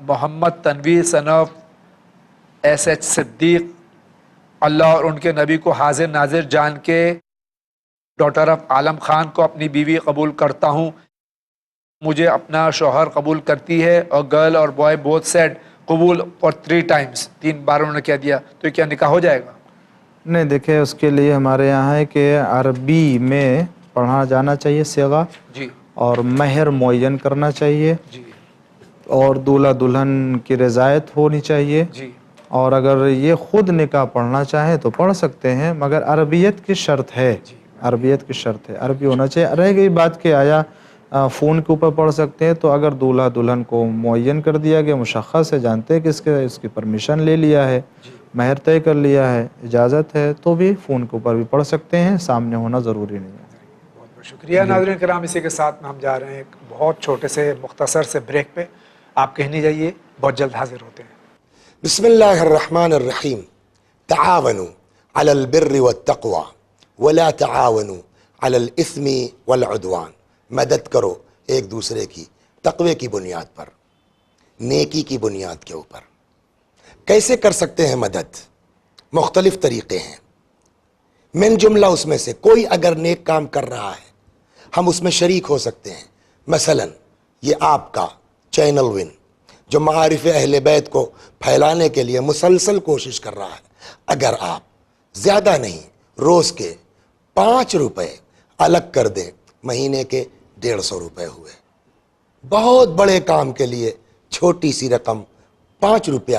Muhammad Tanveer son of SH Siddique, Allah اور ان کے نبی کو حاضر ناظر جان کے ڈاٹر آف عالم خان کو اپنی بیوی قبول کرتا ہوں. مجھے اپنا شوہر قبول کرتی ہے اور گرل اور بوائے بوتھ سیڈ قبول فار 3 times, 3 بار انہوں نے کہہ دیا, تو کیا نکاح ہو جائے گا؟ نہیں, دیکھیں اس کے لیے ہمارے یہاں ہے کہ عربی میں پڑھا جانا چاہیے صیغہ, جی, اور مہر معین کرنا چاہیے. جی, اور دولہا دلہن کی رضایت ہونی چاہیے جی. اور اگر یہ خود نکاح پڑھنا چاہیں تو پڑھ سکتے ہیں، مگر عربیت کی شرط ہے، عربیت کی شرط ہے، عربی ہونا چاہیے. رہ گئی بات کہ آیا فون کے اوپر پڑھ سکتے ہیں، تو اگر دولہا دلہن کو معین کر دیا گیا، مشخص ہے، جانتے ہیں کہ اس کی پرمیشن لے لیا ہے، مہر طے کر لیا ہے، اجازت ہے، تو بھی فون کے اوپر بھی پڑھ سکتے ہیں، سامنے ہونا ضروری نہیں ہے. بہت بہت شکریہ. ناظرین کرام، اسی کے ساتھ میں ہم جا رہے ہیں ایک بہت چھوٹے سے مختصر سے بریک پہ. آپ کہیں نہیں جائیے، بہت جلد حاضر ہوتے ہیں. بسم اللہ الرحمن الرحیم. تعاونوا علی البر والتقوی ولا تعاونوا علی الاثم والعدوان. مدد کرو ایک دوسرے کی تقوی کی بنیاد پر، نیکی کی بنیاد کے اوپر. کیسے کر سکتے ہیں مدد؟ مختلف طریقے ہیں. من جملہ اس میں سے کوئی اگر نیک کام کر رہا ہے، ہم اس میں شریک ہو سکتے ہیں. مثلا یہ آپ کا چینل ون جو معارف اہل بیت کو پھیلانے کے لیے مسلسل کوشش کر رہا ہے، اگر آپ زیادہ نہیں روز کے 5 روپے الگ کر دیں، مہینے کے 150 روپے ہوئے. بہت بڑے کام کے لیے چھوٹی سی رقم 5 روپیہ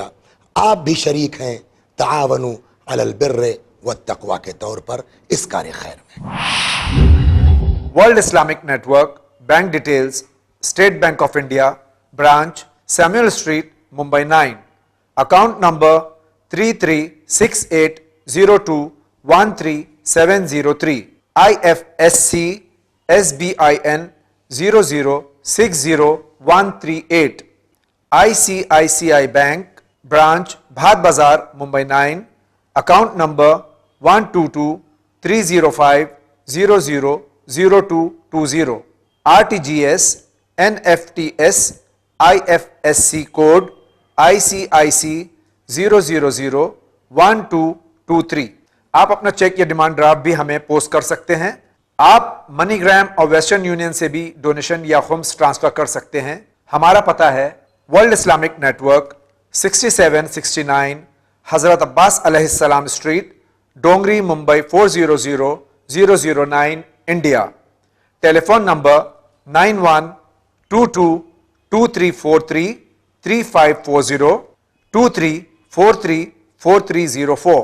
آپ بھی شریک ہیں تعاونوا علی البر والتقوی کے طور پر اس کار خیر میں. World Islamic network. Bank details: State Bank of India, branch Samuel street, Mumbai 9. Account number 336802133703. IFSC SBIN 0060138. ICICI bank, branch بھاد بازار، Mumbai 9. Account number 1223050000220. RTGS NFTS IFSC code ICIC 0001223. آپ اپنا چیک یا ڈیمانڈ ڈرافٹ بھی ہمیں پوسٹ کر سکتے ہیں. آپ منی گرام اور ویسٹرن یونین سے بھی ڈونیشن یا خمس ٹرانسفر کر سکتے ہیں. ہمارا پتہ ہے ورلڈ اسلامک نیٹ ورک، 6769 حضرت عباس علیہ السلام street, Dongri, Mumbai 400009، India. Telephone number 912223433540 23434304.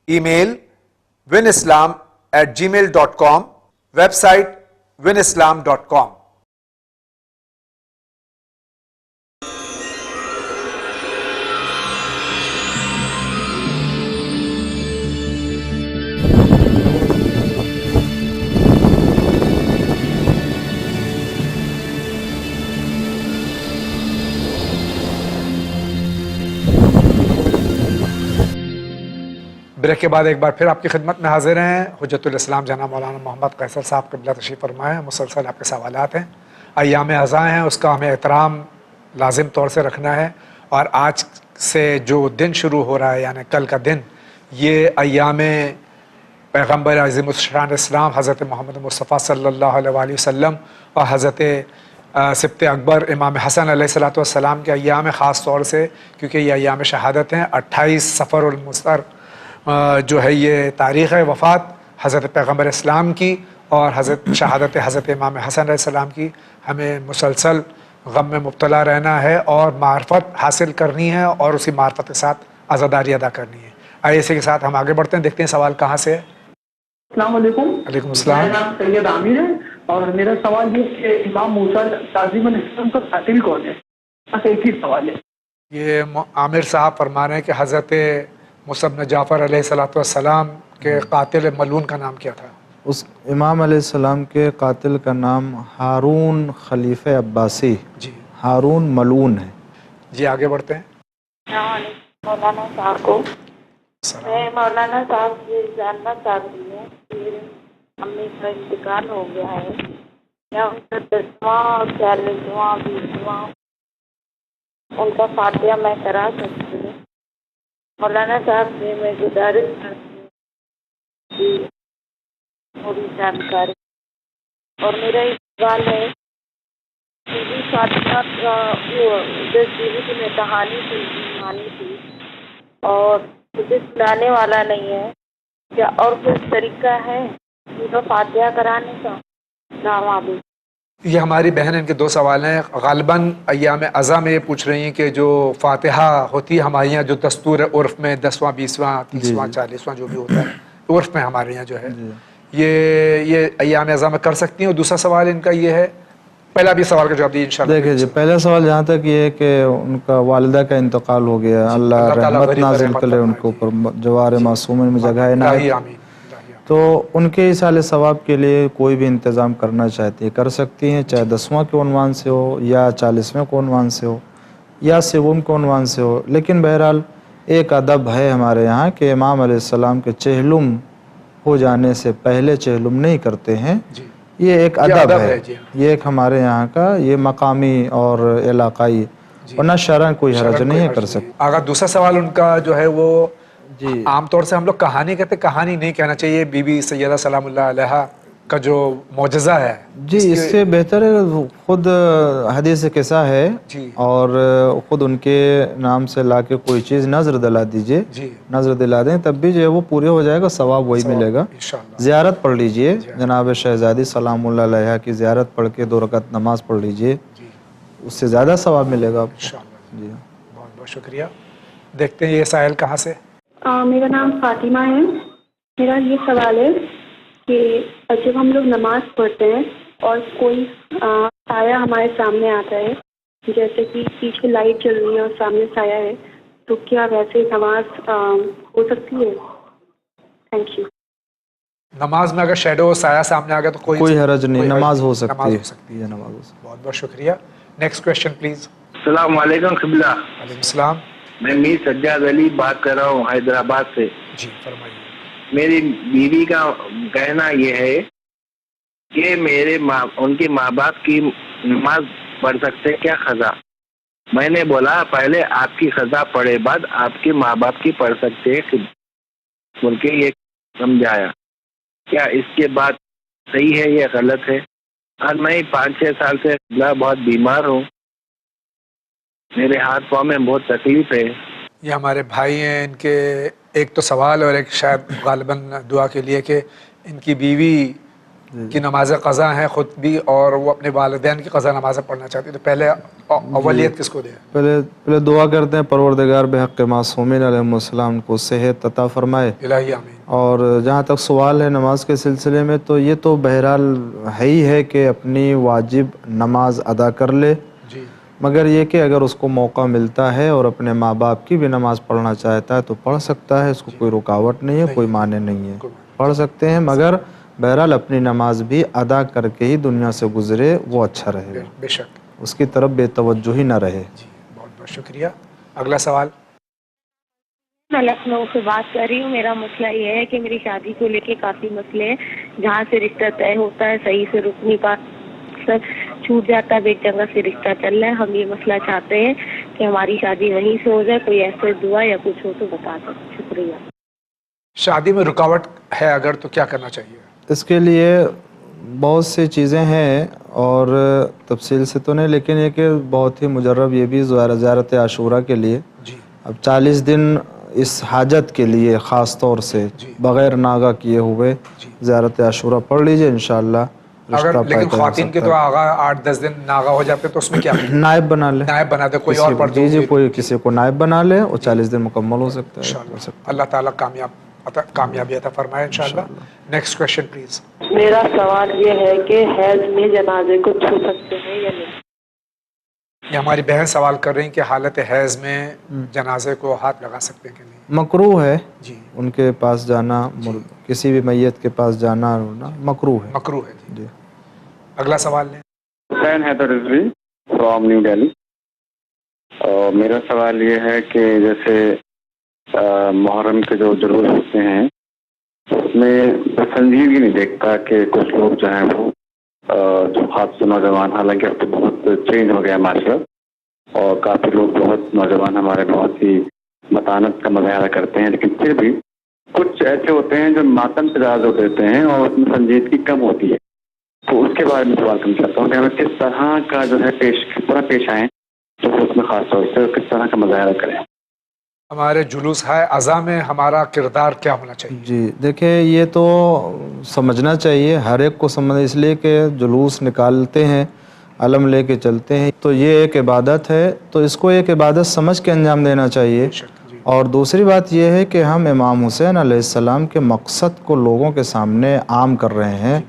Email winislam@gmail.com. Website winislam.com. Break کے بعد ایک بار پھر آپ کی خدمت میں حاضر ہیں حجت الاسلام جناب مولانا محمد قیصر صاحب قبلہ تشریف فرمائے ہیں. مسلسل آپ کے سوالات ہیں. ایام اذاں ہیں، اس کا ہمیں احترام لازم طور سے رکھنا ہے. اور آج سے جو دن شروع ہو رہا ہے، یعنی کل کا دن، یہ ایام پیغمبر عظیم الشان اسلام حضرت محمد مصطفیٰ صلی اللہ علیہ وآلہ وسلم اور حضرت سبط اکبر امام حسن علیہ السلام کے ایام، خاص طور سے کیونکہ یہ ایام شہادت ہیں. 28 صفر المستر جو ہے یہ تاریخ ہے وفات حضرت پیغمبر اسلام کی اور شہادت حضرت امام حسن علیہ السلام کی. ہمیں مسلسل غم میں مبتلا رہنا ہے اور معرفت حاصل کرنی ہے اور اسی معرفت کے ساتھ عزاداری ادا کرنی ہے. آئیے اسی کے ساتھ ہم آگے بڑھتے ہیں، دیکھتے ہیں سوال کہاں سے ہے. السلام علیکم. وعلیکم السلام. میرا نام سید عامر ہے اور میرا سوال یہ کہ امام موسیٰ کاظم علیہ السلام کا قاتل کون ہے؟ بس ایک ہی سوال ہے. یہ عامر صاحب فرما رہے ہیں کہ حضرت موسیٰ بن جعفر علیہ السلام کے قاتل ملعون کا نام کیا تھا؟ اس امام علیہ السلام کے قاتل کا نام ہارون خلیفہ عباسی، جی، ہارون ملعون ہے. جی آگے بڑھتے ہیں. السلام علیکم مولانا صاحب کو. میں مولانا صاحب سے جاننا چاہتی ہوں کہ امی کا انتقال ہو گیا ہے، کیا ان کا 10واں اور 40واں 20واں ان کا فاتحہ میں کرا سکتی ہوں؟ مولانا صاحب سے میں گزارش کرتی ہوں کہ تھوڑی جانکاری. اور میرا ایک سوال ہے کہ فاطمہ کا وہ 10 بیوی کی میں کہانی تھی اور مجھے سنانے والا نہیں ہے، کیا اور کوئی طریقہ ہے ان کا فاتحہ کرانے کا؟ السلام علیکم. یہ ہماری بہن ان کے دو سوال ہیں. غالباً ایام ازاں میں یہ پوچھ رہی ہیں کہ جو فاتحہ ہوتی ہے ہمارے یہاں جو دستور ہے عرف میں 10واں 20واں 30واں 40واں جو بھی ہوتا ہے عرف میں ہمارے یہاں جو ہے یہ ایام ازاں میں کر سکتی ہیں. اور دوسرا سوال ان کا یہ ہے, پہلا بھی سوال کا جواب دیجیے انشاءاللہ. دیکھیں جی, پہلا سوال جہاں تک یہ ہے کہ ان کا والدہ کا انتقال ہو گیا, اللہ رحمت نازل کرے ان کے اوپر, جوار معصومین میں جگہ عنایت, تو ان کے ایصال ثواب کے لیے کوئی بھی انتظام کرنا چاہتی ہے کر سکتی ہیں, چاہے 10واں کے عنوان سے ہو یا 40ویں کے عنوان سے ہو یا 7 کے عنوان سے ہو. لیکن بہرحال ایک ادب ہے ہمارے یہاں کہ امام علیہ السلام کے چہلم ہو جانے سے پہلے چہلم نہیں کرتے ہیں. یہ ایک ادب ہے, یہ ایک ہمارے یہاں کا یہ مقامی اور علاقائی, ورنہ شرعاً کوئی حرج نہیں ہے کر سکتے. اگر دوسرا سوال ان کا جو ہے وہ عام طور سے ہم لوگ کہانی کہتے, کہانی نہیں کہنا چاہیے, بی بی سیدہ سلام اللہ علیہا کا جو معجزہ ہے جی اس سے بہتر ہے خود حدیث قصہ ہے اور خود ان کے نام سے لا کے کوئی چیز نظر دلا دیجئے, نظر دلا دیں تب بھی جو ہے وہ پورے ہو جائے گا, ثواب وہی ملے گا. زیارت پڑھ لیجئے, جناب شہزادی سلام اللہ علیہا کی زیارت پڑھ کے 2 رکعت نماز پڑھ لیجئے, اس سے زیادہ ثواب ملے گا آپ کو. جی بہت بہت شکریہ. دیکھتے ہیں یہ سائل کہاں سے. میرا نام فاطمہ ہے. میرا یہ سوال ہے کہ جب ہم لوگ نماز پڑھتے ہیں اور کوئی سایہ ہمارے سامنے آتا ہے, جیسے کہ پیچھے لائٹ چل رہی ہے اور سامنے سایہ ہے, تو کیا ویسے نماز ہو سکتی ہے؟ Thank you. نماز میں اگر شیڈو سایہ سامنے آ گیا تو کوئی حرج نہیں, نماز ہو سکتی ہے. بہت بہت شکریہ. Next question please. السلام علیکم قبلہ. وعلیکم السلام. میں میر سجاد علی بات کر رہا ہوں حیدرآباد سے. جی فرمائیے. میری بیوی کا کہنا یہ ہے کہ ان کے ماں باپ کی نماز پڑھ سکتے کیا قضا؟ میں نے بولا پہلے آپ کی قضا پڑھے بعد آپ کے ماں باپ کی پڑھ سکتے بول کے یہ سمجھایا. کیا اس کے بعد صحیح ہے یا غلط ہے؟ اور میں 5-6 سال سے بہت بیمار ہوں, میرے ہاتھ پاؤں میں بہت تکلیف ہے. یہ ہمارے بھائی ہیں, ان کے ایک تو سوال اور ایک شاید غالباً دعا کے لیے کہ ان کی بیوی کی نماز قضا ہیں خود بھی, اور وہ اپنے والدین کی قضا نمازیں پڑھنا چاہتی ہیں, تو پہلے اولیت کس کو دیں؟ پہلے دعا کرتے ہیں پروردگار بحق معصومین علیہ السلام کو صحت عطا فرمائے. الہی آمین. اور جہاں تک سوال ہے نماز کے سلسلے میں, تو یہ تو بہرحال ہے ہی ہے کہ اپنی واجب نماز ادا کر لے, مگر یہ کہ اگر اس کو موقع ملتا ہے اور اپنے ماں باپ کی بھی نماز پڑھنا چاہتا ہے تو پڑھ سکتا ہے, اس کو کوئی رکاوٹ نہیں ہے, کوئی معنی نہیں ہے, پڑھ سکتے ہیں, مگر بہرحال اپنی نماز بھی ادا کر کے ہی دنیا سے گزرے, وہ اچھا رہے گا. بے شک اس کی طرف بے توجہی نہ رہے. بہت بہت شکریہ. اگلا سوال. میں لکھنؤ سے بات کر رہی ہوں. میرا مسئلہ یہ ہے کہ میری شادی کو لے کے کافی مسئلے ہیں. جہاں سے رشتہ طے ہوتا ہے صحیح سے رک نہیں پاتا, چھوٹ جاتا ہے, ایک جگہ سے رشتہ چل رہا ہے. ہم یہ مسئلہ چاہتے ہیں کہ ہماری شادی وہیں سے ہو جائے, کوئی ایسے دعا یا کچھ ہو تو بتا دیں. شکریہ. شادی میں رکاوٹ ہے اگر تو کیا کرنا چاہیے؟ اس کے لیے بہت سی چیزیں ہیں اور تفصیل سے تو نہیں, لیکن یہ کہ بہت ہی مجرب یہ بھی زیارت عاشورہ کے لیے. اب 40 دن اس حاجت کے لیے خاص طور سے بغیر ناغہ کیے ہوئے زیارت عاشورہ پڑھ لیجئے انشاءاللہ. لیکن خواتین کے تو 8-10 دن ناغہ ہو جاتے تو اس میں کیا نائب بنا لے, نائب بنا دے, کوئی اور پڑھ دے. جی کوئی کسی کو نائب بنا لے, اور 40 دن مکمل ہو سکتا ہے. اللہ تعالیٰ کامیابی عطا فرمائے انشاءاللہ. Next question please. میرا سوال یہ ہے کہ حیض میں جنازے کو چھو سکتے ہیں یا نہیں؟ یہ ہماری بہن سوال کر رہی ہیں کہ حالت حیض میں جنازے کو ہاتھ لگا سکتے ہیں کہ نہیں؟ مکروہ ہے ان کے پاس جانا, کسی بھی میت کے پاس جانا مکروہ ہے. مکروہ ہے جی. اگلا سوال لیں. حسین حیدر رضوی فرام نیو دہلی. میرا سوال یہ ہے کہ جیسے محرم کے جو جلوس ہوتے ہیں اس میں سنجیدگی نہیں دیکھتا کہ کچھ لوگ جو ہیں وہ جو خاص نوجوان, حالانکہ اب تو بہت چینج ہو گیا معاشرہ اور کافی لوگ بہت نوجوان ہمارے بہت ہی متانت کا مظاہرہ کرتے ہیں, لیکن پھر بھی کچھ ایسے ہوتے ہیں جو ماتم تجاوز ہو دیتے ہیں اور اس میں سنجیدگی کم ہوتی ہے. تو اس کے بارے میں سوال کرنا چاہتا ہوں کہ ہمیں کس طرح کا جو ہے کس طرح پیش آئیں تو اس میں خاص طور سے کس طرح کا مظاہرہ کریں. ہمارے جلوس ہے اعضاء میں ہمارا کردار کیا ہونا چاہیے؟ جی دیکھیں، یہ تو سمجھنا چاہیے ہر ایک کو سمجھنا، اس لیے کہ جلوس نکالتے ہیں، علم لے کے چلتے ہیں، تو یہ ایک عبادت ہے، تو اس کو ایک عبادت سمجھ کے انجام دینا چاہیے۔ اور دوسری بات یہ ہے کہ ہم امام حسین علیہ السلام کے مقصد کو لوگوں کے سامنے عام کر رہے ہیں،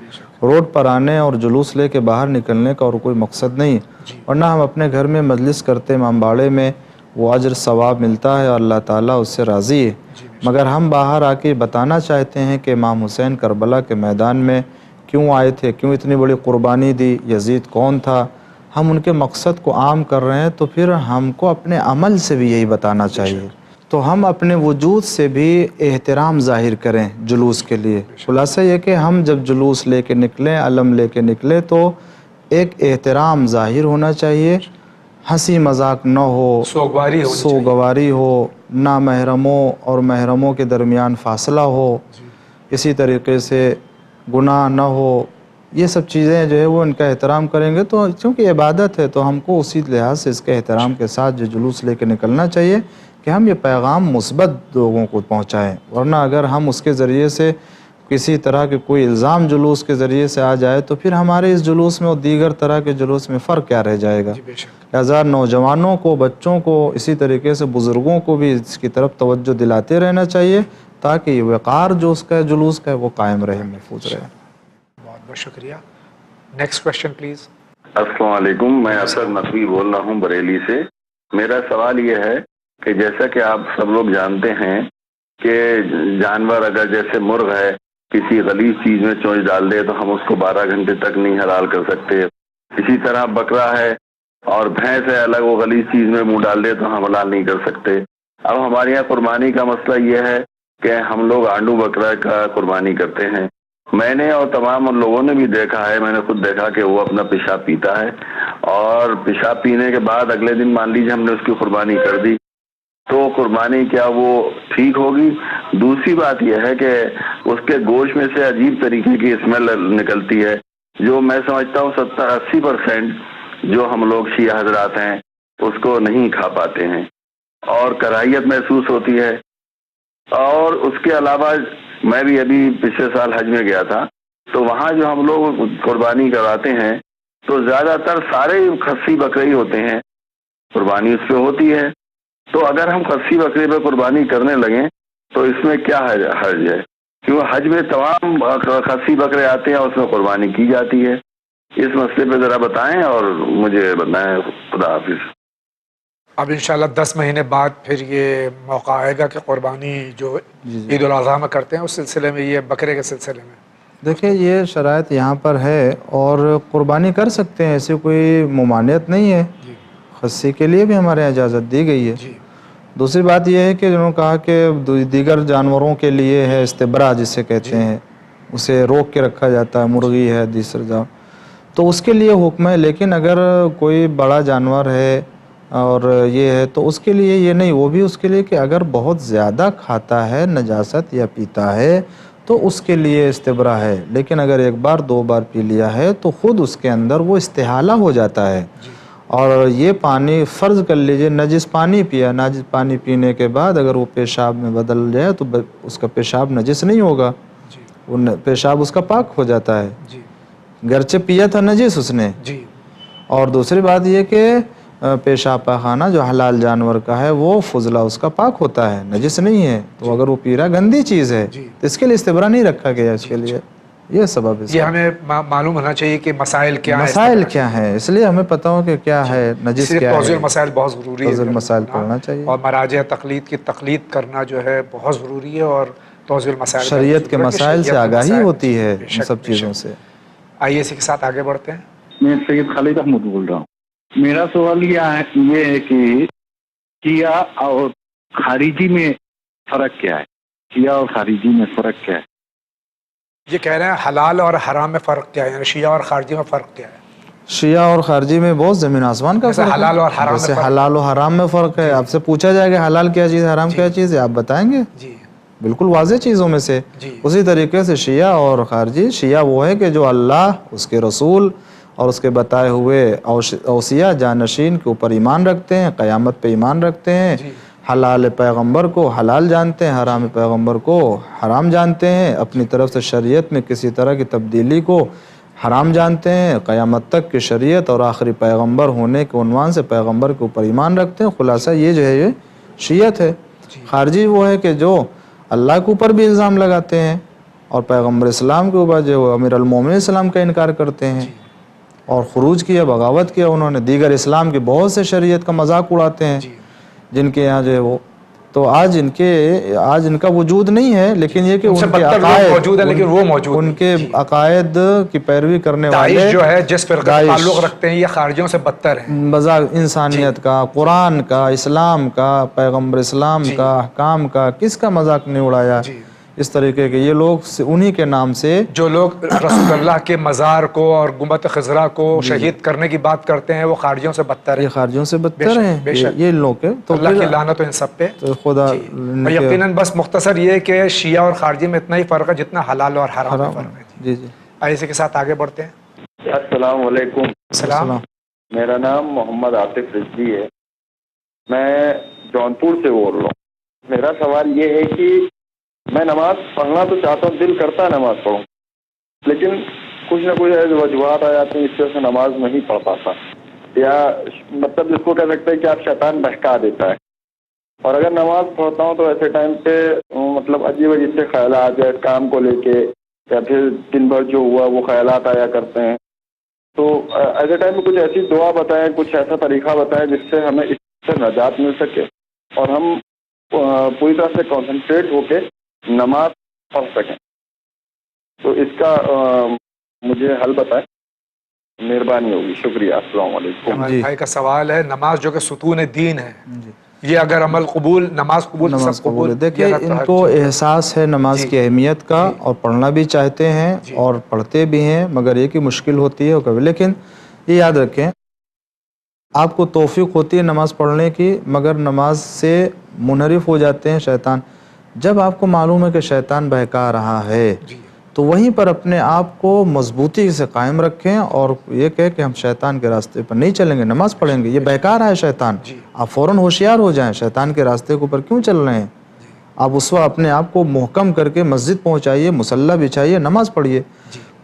روڈ پر آنے اور جلوس لے کے باہر نکلنے کا اور کوئی مقصد نہیں، ورنہ ہم اپنے گھر میں مجلس کرتے امام باڑے میں، وہ اجر ثواب ملتا ہے اور اللہ تعالیٰ اس سے راضی ہے، مگر ہم باہر آ کے بتانا چاہتے ہیں کہ امام حسین کربلا کے میدان میں کیوں آئے تھے، کیوں اتنی بڑی قربانی دی، یزید کون تھا، ہم ان کے مقصد کو عام کر رہے ہیں، تو پھر ہم کو اپنے عمل سے بھی یہی بتانا چاہیے، تو ہم اپنے وجود سے بھی احترام ظاہر کریں جلوس کے لیے۔ خلاصہ یہ کہ ہم جب جلوس لے کے نکلیں، علم لے کے نکلیں، تو ایک احترام ظاہر ہونا چاہیے، ہنسی مذاق نہ ہو، سوگواری ہو، نہ محرموں اور محرموں کے درمیان فاصلہ ہو، اسی طریقے سے گناہ نہ ہو، یہ سب چیزیں جو ہے وہ ان کا احترام کریں گے، تو چونکہ عبادت ہے تو ہم کو اسی لحاظ سے اس کے احترام کے ساتھ جو جلوس لے کے نکلنا چاہیے کہ ہم یہ پیغام مثبت لوگوں کو پہنچائیں، ورنہ اگر ہم اس کے ذریعے سے کسی طرح کے کوئی الزام جلوس کے ذریعے سے آ جائے تو پھر ہمارے اس جلوس میں اور دیگر طرح کے جلوس میں فرق کیا رہ جائے گا۔ لہذا نوجوانوں کو، بچوں کو، اسی طریقے سے بزرگوں کو بھی اس کی طرف توجہ دلاتے رہنا چاہیے تاکہ یہ وقار جو اس کا جلوس کا ہے وہ قائم رہے، محفوظ رہے۔ بہت بہت شکریہ۔ Next question please. السلام علیکم، میں اسد نقوی بول رہا ہوں بریلی سے۔ میرا سوال یہ ہے کہ جیسا کہ آپ سب لوگ جانتے ہیں کہ جانور اگر جیسے مرغ ہے کسی غلیظ چیز میں چونچ ڈال دے تو ہم اس کو 12 گھنٹے تک نہیں حلال کر سکتے، اسی طرح بکرا ہے اور بھینس ہے، الگ وہ غلیظ چیز میں منہ ڈال دے تو ہم حلال نہیں کر سکتے۔ اب ہمارے یہاں قربانی کا مسئلہ یہ ہے کہ ہم لوگ آنڈو بکرا کا قربانی کرتے ہیں۔ میں نے اور تمام لوگوں نے بھی دیکھا ہے، میں نے خود دیکھا کہ وہ اپنا پیشاب پیتا ہے، اور پیشاب پینے کے بعد اگلے دن مان لیجیے ہم نے اس کی قربانی کر دی، تو قربانی کیا وہ ٹھیک ہوگی؟ دوسری بات یہ ہے کہ اس کے گوشت میں سے عجیب طریقے کی اسمیل نکلتی ہے، جو میں سمجھتا ہوں 70-80% جو ہم لوگ شیعہ حضرات ہیں اس کو نہیں کھا پاتے ہیں، اور کراہیت محسوس ہوتی ہے۔ اور اس کے علاوہ میں بھی ابھی پچھلے سال حج میں گیا تھا، تو وہاں جو ہم لوگ قربانی کراتے ہیں تو زیادہ تر سارے خصی بکرے ہی ہوتے ہیں، قربانی اس پہ ہوتی ہے، تو اگر ہم خصی بکرے پہ قربانی کرنے لگیں تو اس میں کیا حرج ہے؟ کیوں حج میں تمام خصی بکرے آتے ہیں اور اس میں قربانی کی جاتی ہے؟ اس مسئلے پہ ذرا بتائیں اور مجھے بتائیں۔ خدا حافظ۔ اب انشاءاللہ 10 مہینے بعد پھر یہ موقع آئے گا کہ قربانی جو عید الاضحیٰ میں کرتے ہیں اس سلسلے میں، یہ بکرے کے سلسلے میں دیکھیں یہ شرائط یہاں پر ہے اور قربانی کر سکتے ہیں، ایسی کوئی ممانعت نہیں ہے، خصی کے لیے بھی ہمارے یہاں اجازت دی گئی ہے۔ دوسری بات یہ ہے کہ جنہوں نے کہا کہ دیگر جانوروں کے لیے ہے استبرا جسے کہتے ہیں، اسے روک کے رکھا جاتا ہے، مرغی ہے، دوسرے جانور، تو اس کے لیے حکم ہے، لیکن اگر کوئی بڑا جانور ہے اور یہ ہے تو اس کے لیے یہ نہیں، وہ بھی اس کے لیے کہ اگر بہت زیادہ کھاتا ہے نجاست یا پیتا ہے تو اس کے لیے استبرا ہے، لیکن اگر ایک بار 2 بار پی لیا ہے تو خود اس کے اندر وہ استحالہ ہو جاتا ہے، اور یہ پانی فرض کر لیجئے نجس پانی پیا، نجس پانی پینے کے بعد اگر وہ پیشاب میں بدل جائے تو اس کا پیشاب نجس نہیں ہوگا، وہ پیشاب اس کا پاک ہو جاتا ہے، گرچہ پیا تھا نجس اس نے۔ اور دوسری بات یہ کہ پیشاب پاخانہ جو حلال جانور کا ہے وہ فضلہ اس کا پاک ہوتا ہے، نجس نہیں ہے، تو اگر وہ پی رہا گندی چیز ہے تو اس کے لیے استبرا نہیں رکھا گیا، اس کے لیے یہ سبب ہے۔ یہ ہمیں معلوم ہونا چاہیے کہ مسائل کیا ہیں، مسائل کیا ہیں، اس لیے ہمیں پتہ ہو کہ کیا ہے، نجس کیا ہے، توضیح مسائل بہت ضروری ہے، توضیح مسائل پڑھنا چاہیے، اور مراجع تقلید کی تقلید کرنا جو ہے بہت ضروری ہے، اور توضیح مسائل شریعت کے مسائل سے آگاہی ہوتی ہے ان سب چیزوں سے۔ آئیے اسی کے ساتھ آگے بڑھتے ہیں۔ میں سید خالد احمد بول رہا ہوں۔ میرا سوال یہ ہے کہ شیعہ اور خارجی میں فرق کیا ہے؟ شیعہ اور خارجی میں فرق کیا ہے؟ یہ کہہ رہے ہیں حلال اور حرام میں فرق کیا ہے، یعنی شیعہ اور خارجی میں فرق کیا ہے؟ شیعہ اور خارجی میں بہت زمین آسمان کا فرق ہے، حلال اور حرام جیسے حلال و حرام میں فرق ہے۔ آپ سے پوچھا جائے گا حلال کیا چیز ہے، حرام کیا چیز ہے، آپ بتائیں گے؟ بالکل واضح چیزوں میں سے۔ اسی طریقے سے شیعہ اور خارجی، شیعہ وہ ہے کہ جو اللہ، اس کے رسول اور اس کے بتائے ہوئے اوصیاء جانشین کے اوپر ایمان رکھتے ہیں، قیامت پہ ایمان رکھتے ہیں، حلال پیغمبر کو حلال جانتے ہیں، حرام پیغمبر کو حرام جانتے ہیں، اپنی طرف سے شریعت میں کسی طرح کی تبدیلی کو حرام جانتے ہیں، قیامت تک کی شریعت اور آخری پیغمبر ہونے کے عنوان سے پیغمبر کے اوپر ایمان رکھتے ہیں۔ خلاصہ یہ جو ہے یہ شیعت ہے۔ خارجی وہ ہے کہ جو اللہ کے اوپر بھی الزام لگاتے ہیں اور پیغمبر اسلام کے اوپر جو امیر المومنین اسلام کا انکار کرتے ہیں اور خروج کیا، بغاوت کیا انہوں نے، دیگر اسلام کے بہت سے شریعت کا مذاق اڑاتے ہیں جن کے یہاں جو ہے وہ تو آج ان کا وجود نہیں ہے، لیکن یہ کہ ان کے عقائد موجود ہے، لیکن وہ موجود ان کے عقائد کی پیروی کرنے والے جو ہے جس فرقے سے تعلق رکھتے ہیں یہ خارجیوں سے بدتر ہیں، مذاق انسانیت کا، قرآن کا، اسلام کا، پیغمبر اسلام کا، احکام کا، کس کا مذاق نہیں اڑایا اس طریقے کے یہ لوگ انہی کے نام سے جو لوگ رسول اللہ کے مزار کو اور گنبد خضرا کو شہید کرنے کی بات کرتے ہیں وہ خارجیوں سے بدتر ہیں، یہ خارجیوں سے بدتر ہیں یہ لوگ کے تو اللہ کی لعنت ہو ان سب پہ خدا یقیناً۔ بس مختصر یہ کہ شیعہ اور خارجی میں اتنا ہی فرق ہے جتنا حلال اور حرام میں فرق ہے۔ جی جی اسی کے ساتھ آگے بڑھتے ہیں۔ السلام علیکم۔ السلام۔ میرا نام محمد عاطف رضوی ہے، میں جونپور سے بول رہا ہوں۔ میرا سوال یہ ہے کہ میں نماز پڑھنا تو چاہتا ہوں، دل کرتا ہے نماز پڑھوں، لیکن کچھ نہ کچھ ایسے وجوہات آ جاتے ہیں اس وجہ سے نماز نہیں پڑھ پاتا، یا مطلب اس کو کہہ سکتے ہیں کہ آپ شیطان بہکا دیتا ہے۔ اور اگر نماز پڑھتا ہوں تو ایسے ٹائم پہ مطلب عجیب عجیب سے خیالات یا کام کو لے کے یا پھر دن بھر جو ہوا وہ خیالات آیا کرتے ہیں، تو ایسے ٹائم میں کچھ ایسی دعا بتائیں، کچھ ایسا طریقہ بتائیں جس سے ہمیں اس سے نجات مل سکے اور ہم پوری طرح سے کنسنٹریٹ ہو کے نماز پڑھ سکیں۔ تو اس کا مجھے حل بتائیں، مہربانی ہوگی، شکریہ۔ السلام علیکم۔ ہمارے بھائی کا سوال ہے نماز جو کہ ستون دین ہے، یہ اگر عمل قبول، نماز قبول دیکھیں ان کو احساس ہے نماز کی اہمیت کا اور پڑھنا بھی چاہتے ہیں اور پڑھتے بھی ہیں، مگر یہ کہ مشکل ہوتی ہے کبھی، لیکن یہ یاد رکھیں آپ کو توفیق ہوتی ہے نماز پڑھنے کی، مگر نماز سے منحرف ہو جاتے ہیں شیطان۔ جب آپ کو معلوم ہے کہ شیطان بہکا رہا ہے تو وہیں پر اپنے آپ کو مضبوطی سے قائم رکھیں اور یہ کہے کہ ہم شیطان کے راستے پر نہیں چلیں گے، نماز پڑھیں گے، یہ بہکا رہا ہے شیطان، آپ فوراً ہوشیار ہو جائیں، شیطان کے راستے کے اوپر کیوں چل رہے ہیں، آپ اس وقت اپنے آپ کو محکم کر کے مسجد پہنچائیے، مصلی بچھائیے، نماز پڑھیے۔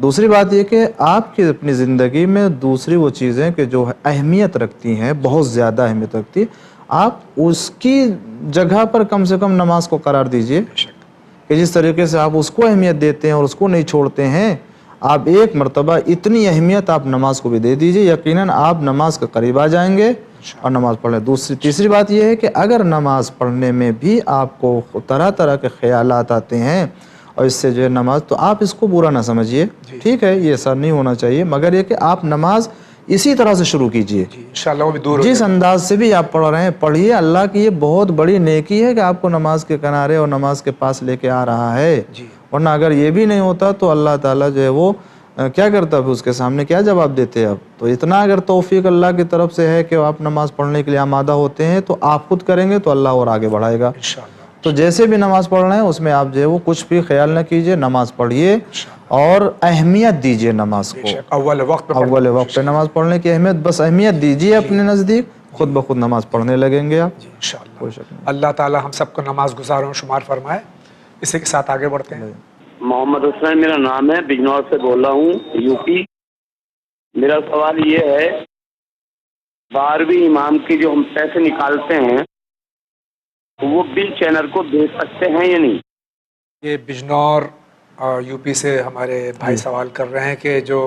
دوسری بات یہ کہ آپ کی اپنی زندگی میں دوسری وہ چیزیں کہ جو اہمیت رکھتی ہیں، بہت زیادہ اہمیت رکھتی ہے، آپ اس کی جگہ پر کم سے کم نماز کو قرار دیجئے کہ جس طریقے سے آپ اس کو اہمیت دیتے ہیں اور اس کو نہیں چھوڑتے ہیں، آپ ایک مرتبہ اتنی اہمیت آپ نماز کو بھی دے دیجئے، یقیناً آپ نماز کے قریب آ جائیں گے اور نماز پڑھ لیں۔ تیسری بات یہ ہے کہ اگر نماز پڑھنے میں بھی آپ کو طرح طرح کے خیالات آتے ہیں اور اس سے جو ہے نماز، تو آپ اس کو برا نہ سمجھیے، ٹھیک ہے یہ ایسا نہیں ہونا چاہیے، مگر یہ کہ آپ نماز اسی طرح سے شروع کیجئے، انشاءاللہ وہ بھی دور جس انداز سے بھی آپ پڑھ رہے ہیں پڑھیے۔ اللہ کی یہ بہت بڑی نیکی ہے کہ آپ کو نماز کے کنارے اور نماز کے پاس لے کے آ رہا ہے، ورنہ اگر یہ بھی نہیں ہوتا تو اللہ تعالیٰ جو ہے وہ کیا کرتا ہے، اس کے سامنے کیا جواب دیتے اب؟ تو اتنا اگر توفیق اللہ کی طرف سے ہے کہ آپ نماز پڑھنے کے لیے آمادہ ہوتے ہیں تو آپ خود کریں گے تو اللہ اور آگے بڑھائے گا۔ تو جیسے بھی نماز پڑھ رہے ہیں اس میں آپ جو ہے وہ کچھ بھی خیال نہ کیجئے، نماز پڑھیے اور اہمیت دیجئے نماز کو، اول وقت پہ نماز پڑھنے کی اہمیت، بس اہمیت دیجئے اپنے نزدیک، خود بخود نماز پڑھنے لگیں گے آپ انشاءاللہ۔ اللہ تعالی ہم سب کو نماز گزاروں شمار فرمائے۔ اسی کے ساتھ آگے بڑھتے ہیں۔ محمد حسین میرا نام ہے، بجنور سے بول رہا ہوں، یو پی۔ میرا سوال یہ ہے 12ویں امام کی جو ہم پیسے نکالتے ہیں وہ بل چینل کو دے سکتے ہیں یا نہیں؟ یہ بجنور یو پی سے ہمارے بھائی سوال کر رہے ہیں کہ جو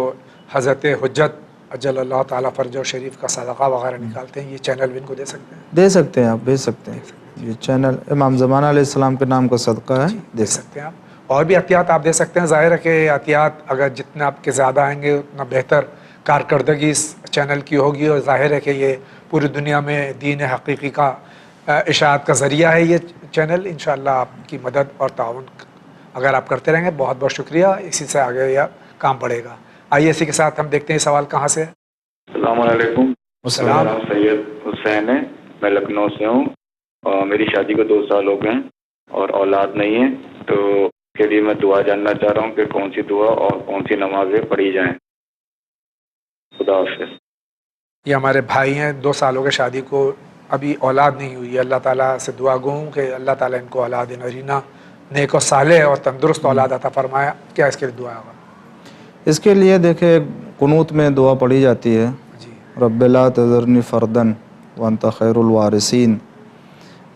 حضرت حجت اجل اللہ تعالیٰ فرج شریف کا صدقہ وغیرہ نکالتے ہیں، یہ چینل بھی ان کو دے سکتے ہیں؟ دے سکتے ہیں، آپ بھیج سکتے ہیں، یہ چینل امام زمانہ علیہ السلام کے نام کا صدقہ ہے، دے سکتے ہیں آپ۔ اور بھی عطیات آپ دے سکتے ہیں، ظاہر ہے کہ عطیات اگر جتنے آپ کے زیادہ آئیں گے اتنا بہتر کارکردگی اس چینل کی ہوگی، اور ظاہر ہے کہ یہ پوری دنیا میں دین حقیقی کا اشاعت کا ذریعہ ہے یہ چینل۔ انشاءاللہ آپ کی مدد اور تعاون اگر آپ کرتے رہیں گے بہت بہت شکریہ، اسی سے آگے یہ کام بڑھے گا۔ آئیے اسی کے ساتھ ہم دیکھتے ہیں سوال کہاں سے ہے۔ السلام علیکم، میرا نام سید حسین ہے، میں لکھنؤ سے ہوں، اور میری شادی کو 2 سال ہو گئے ہیں اور اولاد نہیں ہے، تو اس کے لیے میں دعا جاننا چاہ رہا ہوں کہ کون سی دعا اور کون سی نمازیں پڑھی جائیں۔ خدا حافظ۔ یہ ہمارے بھائی ہیں، 2 سال ہو گئے شادی کو، ابھی اولاد نہیں ہوئی ہے, اللہ تعالیٰ سے دعا گو ہوں کہ اللہ تعالیٰ ان کو اولاد نرینہ نیک و صالح اور تندرست اولاد عطا فرمایا, کیا اس کے لیے دعا ہوگا؟ اس کے لیے دیکھیں قنوت میں دعا پڑھی جاتی ہے, رب لا تذرنی فردن وانت خیر الوارثین,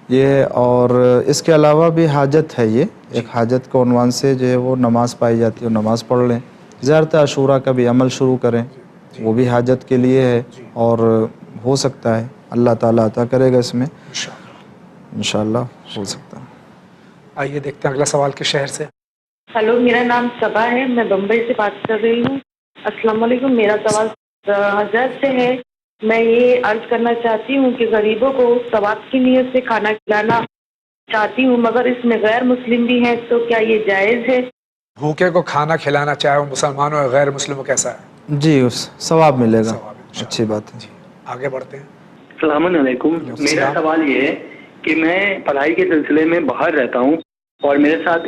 یہ. اور اس کے علاوہ بھی حاجت ہے, یہ ایک حاجت کے عنوان سے جو ہے وہ نماز پائی جاتی ہے, اور نماز پڑھ لیں. زیارت عاشورہ کا بھی عمل شروع کریں, وہ بھی حاجت کے لیے ہے, اور ہو سکتا ہے اللہ تعالیٰ عطا کرے گا اس میں انشاءاللہ ہو سکتا ہے. آئیے دیکھتے ہیں اگلا سوال کے شہر سے. ہلو, میرا نام صبا ہے, میں بمبئی سے بات کر رہی ہوں. السلام علیکم. میرا سوال حضرت سے ہے. میں یہ عرض کرنا چاہتی ہوں کہ غریبوں کو ثواب کی نیت سے کھانا کھلانا چاہتی ہوں, مگر اس میں غیر مسلم بھی ہیں, تو کیا یہ جائز ہے؟ بھوکے کو کھانا کھلانا چاہے وہ مسلمان ہو یا غیر مسلم ہو, کیسا ہے؟ جی, اس ثواب ملے گا, اچھی بات ہے. آگے بڑھتے ہیں. السلام علیکم. میرا سوال یہ ہے کہ میں پڑھائی کے سلسلے میں باہر رہتا ہوں, اور میرے ساتھ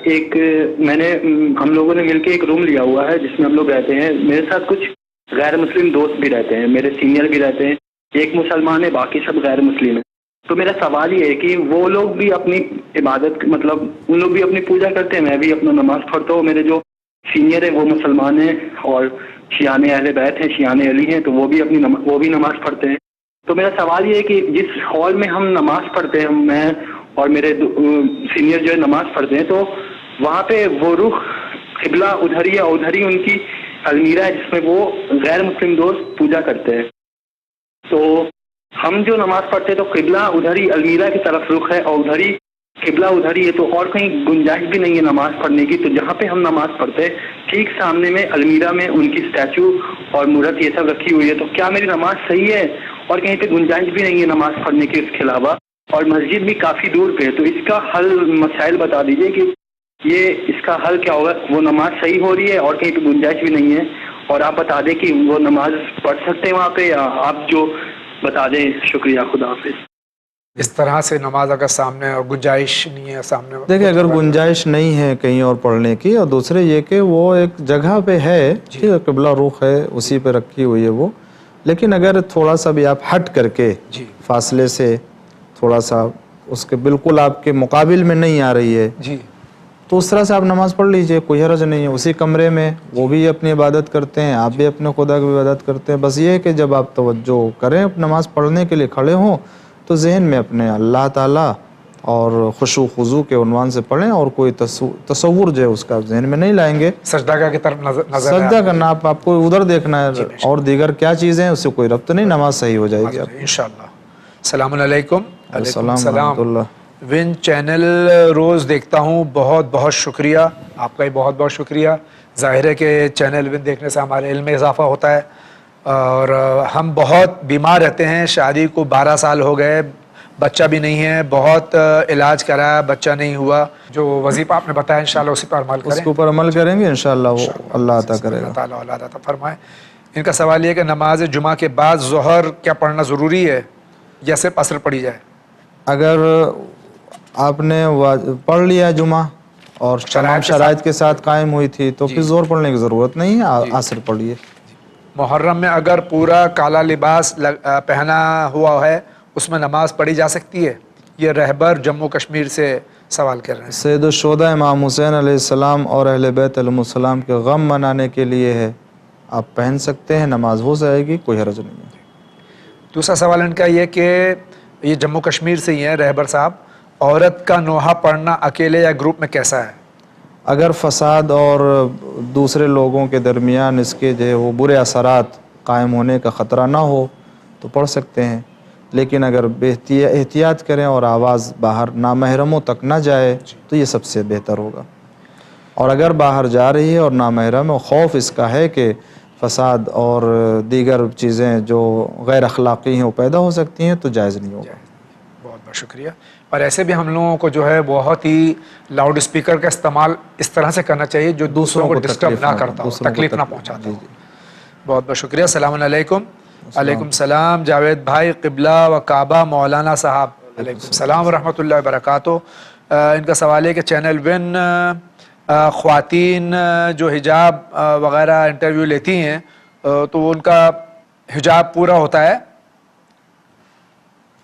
ہم لوگوں نے مل کے ایک روم لیا ہوا ہے جس میں ہم لوگ رہتے ہیں. میرے ساتھ کچھ غیر مسلم دوست بھی رہتے ہیں, میرے سینئر بھی رہتے ہیں, ایک مسلمان ہے, باقی سب غیر مسلم ہیں. تو میرا سوال یہ ہے کہ وہ لوگ بھی اپنی عبادت مطلب ان لوگ بھی اپنی پوجا کرتے ہیں, میں بھی اپنا نماز پڑھتا ہوں. میرے جو سینئر ہیں وہ مسلمان ہیں اور شیعان اہل بیت ہیں, شیعان علی ہیں, تو وہ بھی نماز پڑھتے ہیں. تو میرا سوال یہ ہے کہ جس ہال میں ہم نماز پڑھتے ہیں, میں اور میرے سینئر جو ہے نماز پڑھتے ہیں, تو وہاں پہ وہ رخ قبلہ ادھر ہی ادھر ہی ان کی المیرا ہے جس میں وہ غیر مسلم دوست پوجا کرتے ہیں. تو ہم جو نماز پڑھتے ہیں تو قبلہ ادھر ہی المیرا کی طرف رخ ہے, اور ادھر ہی قبلہ ادھر ہی ہے, تو اور کہیں گنجائش بھی نہیں ہے نماز پڑھنے کی. تو جہاں پہ ہم نماز پڑھتے ہیں ٹھیک سامنے میں المیرا میں ان کی اسٹیچو اور مورت یہ سب رکھی ہوئی ہے, تو کیا میری نماز صحیح ہے؟ اور کہیں پہ گنجائش بھی نہیں ہے نماز پڑھنے کی اس کے علاوہ, اور مسجد بھی کافی دور پہ ہے. تو اس کا حل مسائل بتا دیجئے کہ یہ اس کا حل کیا ہوگا. وہ نماز صحیح ہو رہی ہے اور کہیں پہ گنجائش بھی نہیں ہے, اور آپ بتا دیں کہ وہ نماز پڑھ سکتے ہیں وہاں پہ, یا آپ جو بتا دیں. شکریہ, خدا حافظ. اس طرح سے نماز اگر سامنے اور گنجائش نہیں ہے سامنے, دیکھیں اگر گنجائش نہیں ہے کہیں اور پڑھنے کی, اور دوسرے یہ کہ وہ ایک جگہ پہ ہے, ٹھیک ہے, قبلہ رخ ہے, اسی پہ رکھی ہوئی ہے وہ, لیکن اگر تھوڑا سا بھی آپ ہٹ کر کے فاصلے سے تھوڑا سا اس کے بالکل آپ کے مقابل میں نہیں آ رہی ہے, تو اس طرح سے آپ نماز پڑھ لیجئے, کوئی حرج نہیں ہے. اسی کمرے میں وہ بھی اپنی عبادت کرتے ہیں, آپ بھی اپنے خدا کی عبادت کرتے ہیں. بس یہ ہے کہ جب آپ توجہ کریں نماز پڑھنے کے لیے کھڑے ہوں تو ذہن میں اپنے اللہ تعالیٰ اور خشوع خضوع کے عنوان سے پڑھیں, اور کوئی تصور جو ہے اس کا ذہن میں نہیں لائیں گے. سجدہ کی طرف نظر سجدہ کرنا, آپ کو ادھر دیکھنا ہے, اور دیگر کیا چیزیں ہیں اس سے کوئی ربط نہیں, نماز صحیح ہو جائے گی آپ انشاءاللہ. السلام علیکم. السلام ورحمۃ اللہ. ون چینل روز دیکھتا ہوں, بہت بہت شکریہ, آپ کا بھی بہت بہت شکریہ. ظاہر ہے کہ چینل ون دیکھنے سے ہمارے علم میں اضافہ ہوتا ہے, اور ہم بہت بیمار رہتے ہیں. شادی کو 12 سال ہو گئے, بچہ بھی نہیں ہے, بہت علاج کرایا, بچہ نہیں ہوا. جو وظیفہ آپ نے بتایا انشاءاللہ اسی پر عمل کریں, اس کے اوپر عمل کریں گے انشاءاللہ وہ اللہ عطا کرے گا. اللہ تعالیٰ اولاد عطا فرمائے. ان کا سوال یہ ہے کہ نماز جمعہ کے بعد ظہر کیا پڑھنا ضروری ہے یا صرف عصر پڑھی جائے؟ اگر آپ نے پڑھ لیا جمعہ اور تمام شرائط کے ساتھ قائم ہوئی تھی تو پھر ظہر پڑھنے کی ضرورت نہیں ہے, عصر پڑھیے. محرم میں اگر پورا کالا لباس پہنا ہوا ہے اس میں نماز پڑھی جا سکتی ہے؟ یہ رہبر جموں کشمیر سے سوال کر رہے ہیں. سید الشہداء امام حسین علیہ السلام اور اہل بیت علیہ السلام کے غم منانے کے لیے ہے, آپ پہن سکتے ہیں, نماز ہو جائے گی, کوئی حرج نہیں ہے. دوسرا سوال ان کا یہ کہ یہ جموں کشمیر سے ہی ہیں رہبر صاحب, عورت کا نوحہ پڑھنا اکیلے یا گروپ میں کیسا ہے؟ اگر فساد اور دوسرے لوگوں کے درمیان اس کے جو ہے وہ برے اثرات قائم ہونے کا خطرہ نہ ہو تو پڑھ سکتے ہیں, لیکن اگر احتیاط کریں اور آواز باہر نامحرموں تک نہ جائے تو یہ سب سے بہتر ہوگا. اور اگر باہر جا رہی ہے اور نامحرم ہے, خوف اس کا ہے کہ فساد اور دیگر چیزیں جو غیر اخلاقی ہیں وہ پیدا ہو سکتی ہیں, تو جائز نہیں ہوگا. بہت بہت شکریہ. اور ایسے بھی ہم لوگوں کو جو ہے بہت ہی لاؤڈ اسپیکر کا استعمال اس طرح سے کرنا چاہیے جو دوسروں کو ڈسٹرب نہ کرتا ہو, تکلیف نہ پہنچاتا ہو. بہت بہت شکریہ. السلام علیکم. علیکم السلام جاوید بھائی, قبلہ و کعبہ مولانا صاحب. علیکم السلام ورحمۃ اللہ وبرکاتہ. ان کا سوال ہے کہ چینل ون خواتین جو حجاب وغیرہ انٹرویو لیتی ہیں تو ان کا حجاب پورا ہوتا ہے؟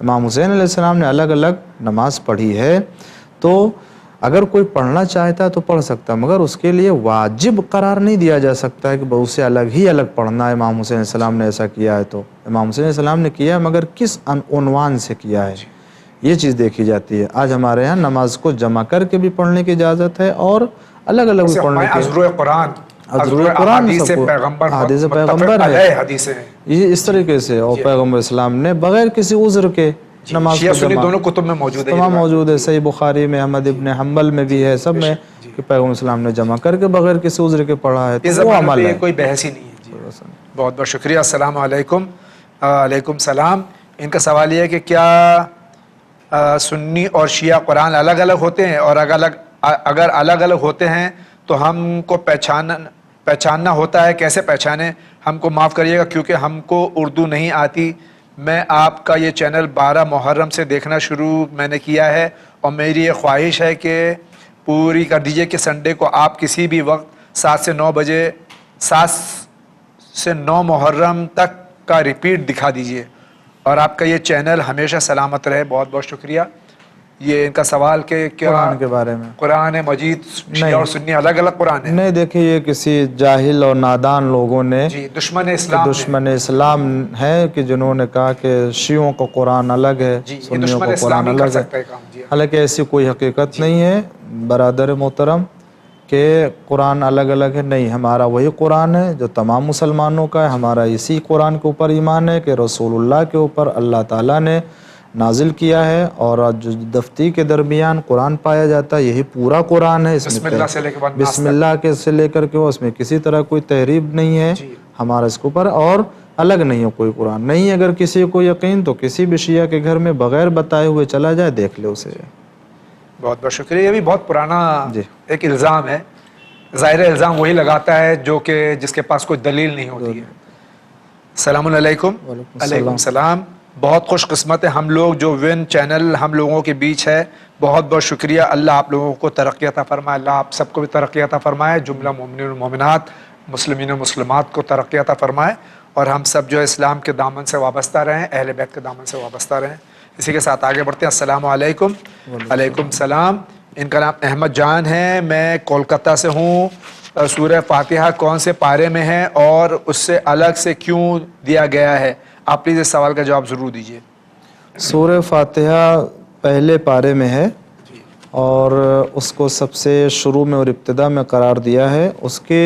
امام حسین علیہ السلام نے الگ الگ نماز پڑھی ہے، تو اگر کوئی پڑھنا چاہتا ہے تو پڑھ سکتا ہے، مگر اس کے لیے واجب قرار نہیں دیا جا سکتا ہے کہ اسے الگ پڑھنا ہے۔ امام حسین علیہ السلام نے ایسا کیا ہے تو امام حسین علیہ السلام نے کیا ہے، مگر کس عنوان سے کیا ہے یہ چیز دیکھی جاتی ہے۔ آج ہمارے ہاں نماز کو جمع کر کے بھی پڑھنے کی اجازت ہے اور الگ الگ بھی پڑھنے کی، عذر قرآن حدیث پیغمبر ہے، یہ اس طریقے سے، اور پیغمبر اسلام نے بغیر کسی عذر کے نماز کو جمع، دونوں کتب میں موجود ہے، تمام موجود ہے، صحیح بخاری میں، احمد ابن حنبل میں بھی ہے، سب میں، کہ پیغمبر اسلام نے جمع کر کے بغیر کسی عذر کے پڑھا ہے، تو وہ عمل ہے، کوئی بحث ہی نہیں ہے۔ بہت بہت شکریہ۔ السلام علیکم۔ علیکم السلام۔ ان کا سوال یہ ہے کہ کیا سنی اور شیعہ قرآن الگ الگ ہوتے ہیں، اور اگر الگ الگ ہوتے ہیں تو ہم کو پہچاننا ہوتا ہے، کیسے پہچانیں؟ ہم کو معاف کریے گا کیونکہ ہم کو اردو نہیں آتی۔ میں آپ کا یہ چینل 12 محرم سے دیکھنا شروع میں نے کیا ہے، اور میری یہ خواہش ہے کہ پوری کر دیجئے کہ سنڈے کو آپ کسی بھی وقت 7 سے 9 بجے 7 سے 9 محرم تک کا ریپیٹ دکھا دیجئے، اور آپ کا یہ چینل ہمیشہ سلامت رہے۔ بہت بہت شکریہ۔ یہ ان کا سوال کہ کیا قرآن کے بارے میں قرآن مجید شیعہ اور سنی الگ الگ قرآن ہے؟ نہیں، دیکھیں یہ کسی جاہل اور نادان لوگوں نے، دشمن اسلام ہے کہ جنہوں نے کہا کہ شیعوں کا قرآن الگ ہے، سنیوں کا قرآن الگ ہے، حالانکہ ایسی کوئی حقیقت نہیں ہے برادر محترم کہ قرآن الگ الگ ہے۔ نہیں، ہمارا وہی قرآن ہے جو تمام مسلمانوں کا ہے، ہمارا اسی قرآن کے اوپر ایمان ہے کہ رسول اللہ کے اوپر اللہ تعالیٰ نے نازل کیا ہے، اور جو دفتی کے درمیان قرآن پایا جاتا ہے یہی پورا قرآن ہے۔ اس میں بسم اللہ کے سے لے کر کے اس میں کسی طرح کوئی تحریف نہیں ہے ہمارا اس کے اوپر، اور الگ نہیں ہے کوئی قرآن نہیں۔ اگر کسی کو یقین تو کسی بھی شیعہ کے گھر میں بغیر بتائے ہوئے چلا جائے، دیکھ لے اسے۔ بہت بہت شکریہ۔ یہ بھی بہت پرانا ایک الزام ہے، ظاہر الزام وہی لگاتا ہے جو کہ جس کے پاس کوئی دلیل نہیں ہوتی ہے۔ السلام علیکم۔ علیکم السلام۔ بہت خوش قسمت ہے ہم لوگ جو ون چینل ہم لوگوں کے بیچ ہے، بہت بہت شکریہ۔ اللہ آپ لوگوں کو ترقی عطا فرمائے، اللہ آپ سب کو بھی ترقی عطا فرمائے، جملہ مومنین و مومنات، مسلمین و مسلمات کو ترقی عطا فرمائے، اور ہم سب جو اسلام کے دامن سے وابستہ رہیں، اہل بیت کے دامن سے وابستہ رہیں۔ اسی کے ساتھ آگے بڑھتے ہیں۔ السلام علیکم۔ علیکم السلام۔ ان کا نام احمد جان ہے، میں کولکتہ سے ہوں۔ سورہ فاتحہ کون سے پارے میں ہے اور اس سے الگ سے کیوں دیا گیا ہے؟ آپ پلیز اس سوال کا جواب ضرور دیجیے۔ سورہ فاتحہ پہلے پارے میں ہے، اور اس کو سب سے شروع میں اور ابتدا میں قرار دیا ہے۔ اس کے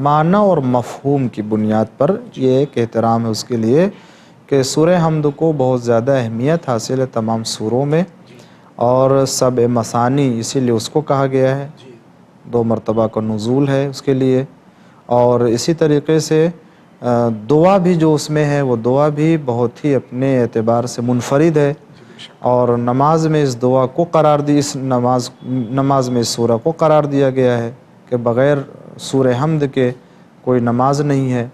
معنی اور مفہوم کی بنیاد پر یہ ایک احترام ہے اس کے لیے کہ سورہ حمد کو بہت زیادہ اہمیت حاصل ہے تمام سوروں میں، اور سب مثانی اسی لیے اس کو کہا گیا ہے، 2 مرتبہ کا نزول ہے اس کے لیے۔ اور اسی طریقے سے دعا بھی جو اس میں ہے وہ دعا بھی بہت ہی اپنے اعتبار سے منفرد ہے، اور نماز میں اس دعا کو قرار دی، اس نماز میں اس سورہ کو قرار دیا گیا ہے کہ بغیر سورہ حمد کے کوئی نماز نہیں ہے،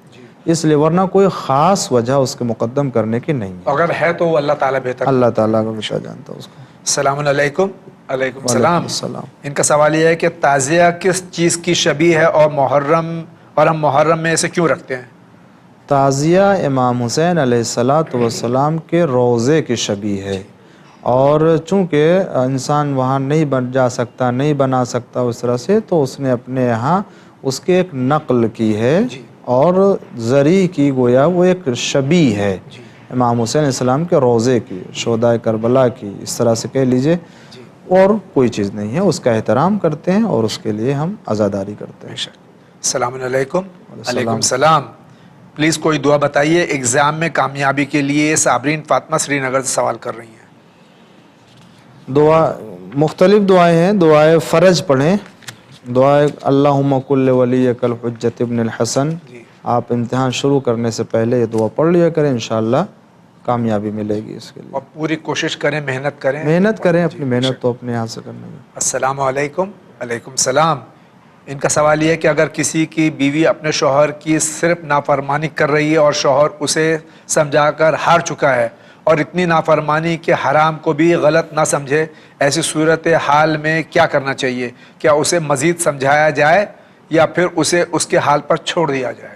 اس لیے ورنہ کوئی خاص وجہ اس کے مقدم کرنے کی نہیں ہے۔ اگر ہے تو اللہ تعالیٰ بہتر، اللہ تعالیٰ کا بشا جانتا ہے اس کو۔ السلام علیکم۔ علیکم السلام۔ السلام۔ ان کا سوال یہ ہے کہ تعزیہ کس چیز کی شبیہ ہے اور ہم محرم میں اسے کیوں رکھتے ہیں؟ تعزیہ امام حسین علیہ السلام کے روضے کی شبیہ ہے، اور چونکہ انسان وہاں نہیں جا سکتا، نہیں بنا سکتا اس طرح سے، تو اس نے اپنے یہاں اس کے ایک نقل کی ہے، اور زری کی گویا وہ ایک شبیہ ہے امام حسین علیہ السلام کے روضے کی، شہدائے کربلا کی، اس طرح سے کہہ لیجئے، اور کوئی چیز نہیں ہے۔ اس کا احترام کرتے ہیں اور اس کے لیے ہم عزاداری کرتے ہیں۔ السلام علیکم۔ علیکم السلام۔ پلیز کوئی دعا بتائیے، ایگزام میں کامیابی کے لیے۔ صابرین فاطمہ سری نگر سے سوال کر رہی ہیں۔ دعا مختلف دعائیں ہیں، دعائے فرج پڑھیں، دعائے اللہم کل ولیک الحجۃ ابن الحسن، آپ امتحان شروع کرنے سے پہلے یہ دعا پڑھ لیا کریں، انشاءاللہ کامیابی ملے گی اس کے لیے۔ اور پوری کوشش کریں، محنت کریں اپنی محنت تو اپنے ہاتھ سے کرنے میں۔ السلام علیکم۔ علیکم السلام۔ ان کا سوال یہ ہے کہ اگر کسی کی بیوی اپنے شوہر کی صرف نافرمانی کر رہی ہے اور شوہر اسے سمجھا کر ہار چکا ہے، اور اتنی نافرمانی کہ حرام کو بھی غلط نہ سمجھے، ایسی صورت حال میں کیا کرنا چاہیے؟ کیا اسے مزید سمجھایا جائے یا پھر اسے اس کے حال پر چھوڑ دیا جائے؟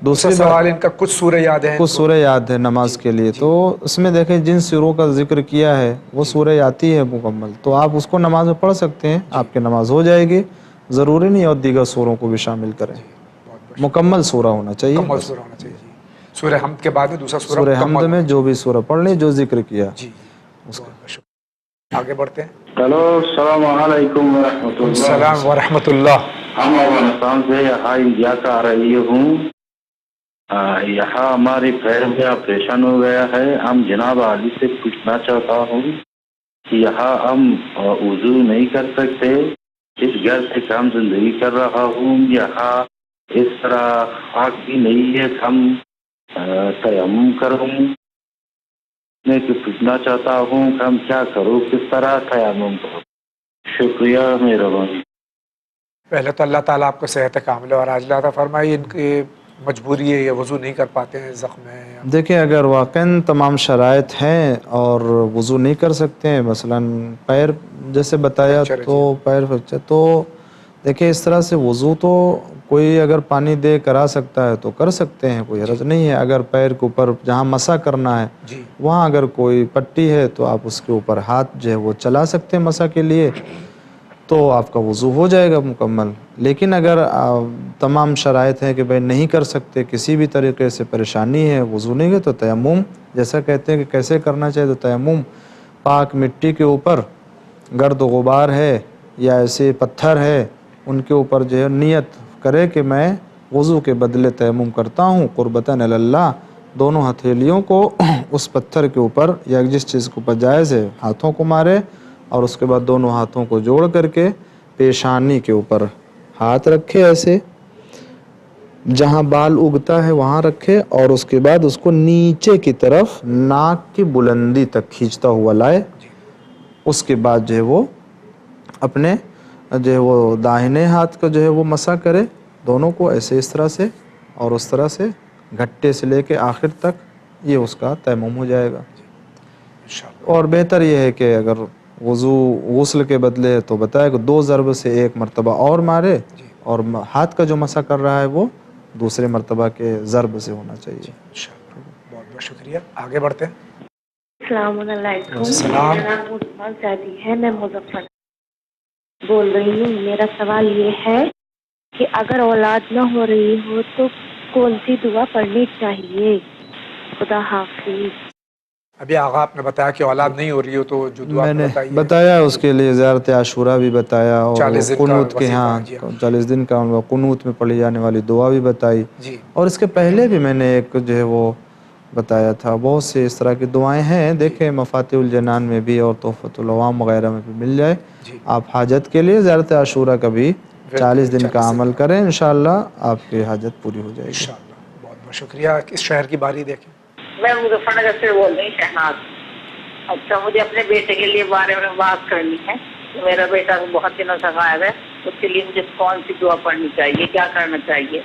دوسری سوال ان کا کچھ سورہ یاد ہے؟ کچھ سورہ یاد ہے نماز کے لیے، تو اس میں دیکھیں جن سوروں کا ذکر کیا ہے وہ سورہ آتی ہے مکمل، تو آپ اس کو نماز میں پڑھ سکتے ہیں، آپ کی نماز ہو جائے گی، ضروری نہیں اور دیگر سوروں کو بھی شامل کریں، مکمل سورہ ہونا چاہیے، مکمل سورہ ہونا چاہیے جی۔ سورہ حمد کے بعد میں دوسرا سورہ حمد میں جو بھی سورہ پڑھ لیں جو ذکر کیا جی، اس کا آگے بڑھتے ہیں۔ ہلو، السلام علیکم ورحمۃ اللہ۔ السلام ورحمۃ اللہ۔ ہم افغانستان سے یہاں انڈیا کا آ رہی ہوں، یہاں ہماری پیر میں آپریشن ہو گیا ہے، ہم جناب عالی سے پوچھنا چاہتا ہوں کہ یہاں ہم وضو نہیں کر سکتے، اس گھر سے کام زندگی کر رہا ہوں، یہاں اس طرح خاک بھی نہیں ہے، ہم تیمم کروں، میں پوچھنا چاہتا ہوں کہ ہم کیا کروں، کس طرح تیمم کروں؟ شکریہ، مہربانی۔ پہلے تو اللہ تعالیٰ آپ کو صحت کاملہ اور عاجلہ عطا فرمائے، ان کی مجبوری ہے، یہ وضو نہیں کر پاتے ہیں، زخم ہے۔ دیکھیں اگر واقعاً تمام شرائط ہیں اور وضو نہیں کر سکتے ہیں، مثلاً پیر جیسے بتایا تو پیر فریکچر، تو دیکھیں اس طرح سے وضو تو کوئی اگر پانی دے کرا سکتا ہے تو کر سکتے ہیں، کوئی حرج نہیں ہے۔ اگر پیر کے اوپر جہاں مسح کرنا ہے وہاں اگر کوئی پٹی ہے تو آپ اس کے اوپر ہاتھ جو ہے وہ چلا سکتے ہیں مسح کے لیے، تو آپ کا وضو ہو جائے گا مکمل۔ لیکن اگر تمام شرائط ہیں کہ بھائی نہیں کر سکتے، کسی بھی طریقے سے پریشانی ہے، وضو نہیں ہے، تو تیمم جیسا کہتے ہیں کہ کیسے کرنا چاہیے، تو تیمم پاک مٹی کے اوپر گرد و غبار ہے یا ایسے پتھر ہے ان کے اوپر جو ہے نیت کرے کہ میں وضو کے بدلے تیمم کرتا ہوں، قربتاً اللہ، دونوں ہتھیلیوں کو اس پتھر کے اوپر یا جس چیز کے اوپر جائز ہے ہاتھوں کو مارے، اور اس کے بعد دونوں ہاتھوں کو جوڑ کر کے پیشانی کے اوپر ہاتھ رکھے، ایسے جہاں بال اگتا ہے وہاں رکھے، اور اس کے بعد اس کو نیچے کی طرف ناک کی بلندی تک کھینچتا ہوا لائے۔ اس کے بعد جو ہے وہ اپنے جو ہے وہ داہنے ہاتھ کا جو ہے وہ مسح کرے دونوں کو ایسے اس طرح سے، اور اس طرح سے گھٹے سے لے کے آخر تک یہ اس کا تیمم ہو جائے گا۔ اور بہتر یہ ہے کہ اگر وضو غسل کے بدلے تو بتایا کہ 2 ضرب سے 1 مرتبہ اور مارے، اور ہاتھ کا جو مسح کر رہا ہے وہ دوسرے مرتبہ کے ضرب سے ہونا چاہیے۔ بہت بہت شکریہ، آگے بڑھتے ہیں۔ السلام علیکم، السلام۔ میرا نام عثمان شادی ہے، میں مظفر بول رہی ہوں۔ میرا سوال یہ ہے کہ اگر اولاد نہ ہو رہی ہو تو کون سی دعا پڑھنی چاہیے؟ خدا حافظ۔ ابھی آغا آپ نے بتایا کہ اولاد نہیں ہو رہی ہو تو جو دعا میں نے بتائی ہے، بتایا اس کے لیے زیارت عاشورہ بھی بتایا، اور 40 دن کا قنوت کے وظیفہ، ہاں جی 40 دن کا قنوت میں پڑھی جانے والی دعا بھی بتائی، جی۔ اور اس کے پہلے بھی میں نے ایک جو ہے وہ بتایا تھا، بہت سے اس طرح کی دعائیں ہیں، دیکھیں مفاتیح الجنان میں بھی اور تحفۃ العوام وغیرہ میں بھی مل جائے۔ آپ حاجت کے لیے زیارت عاشورہ کا بھی 40 دن کا عمل کریں، انشاءاللہ آپ کی حاجت پوری ہو جائے گی۔ بہت بہت شکریہ۔ اس شہر کی باری دیکھیں۔ میں مظفر نگر سے بول رہی ہوں، شہناز۔ اچھا، مجھے اپنے بیٹے کے لیے بارے میں بات کرنی ہے۔ میرا بیٹا بہت دنوں سے غائب ہے، اس کے لیے مجھے کون سی دعا پڑھنی چاہیے، کیا کرنا چاہیے؟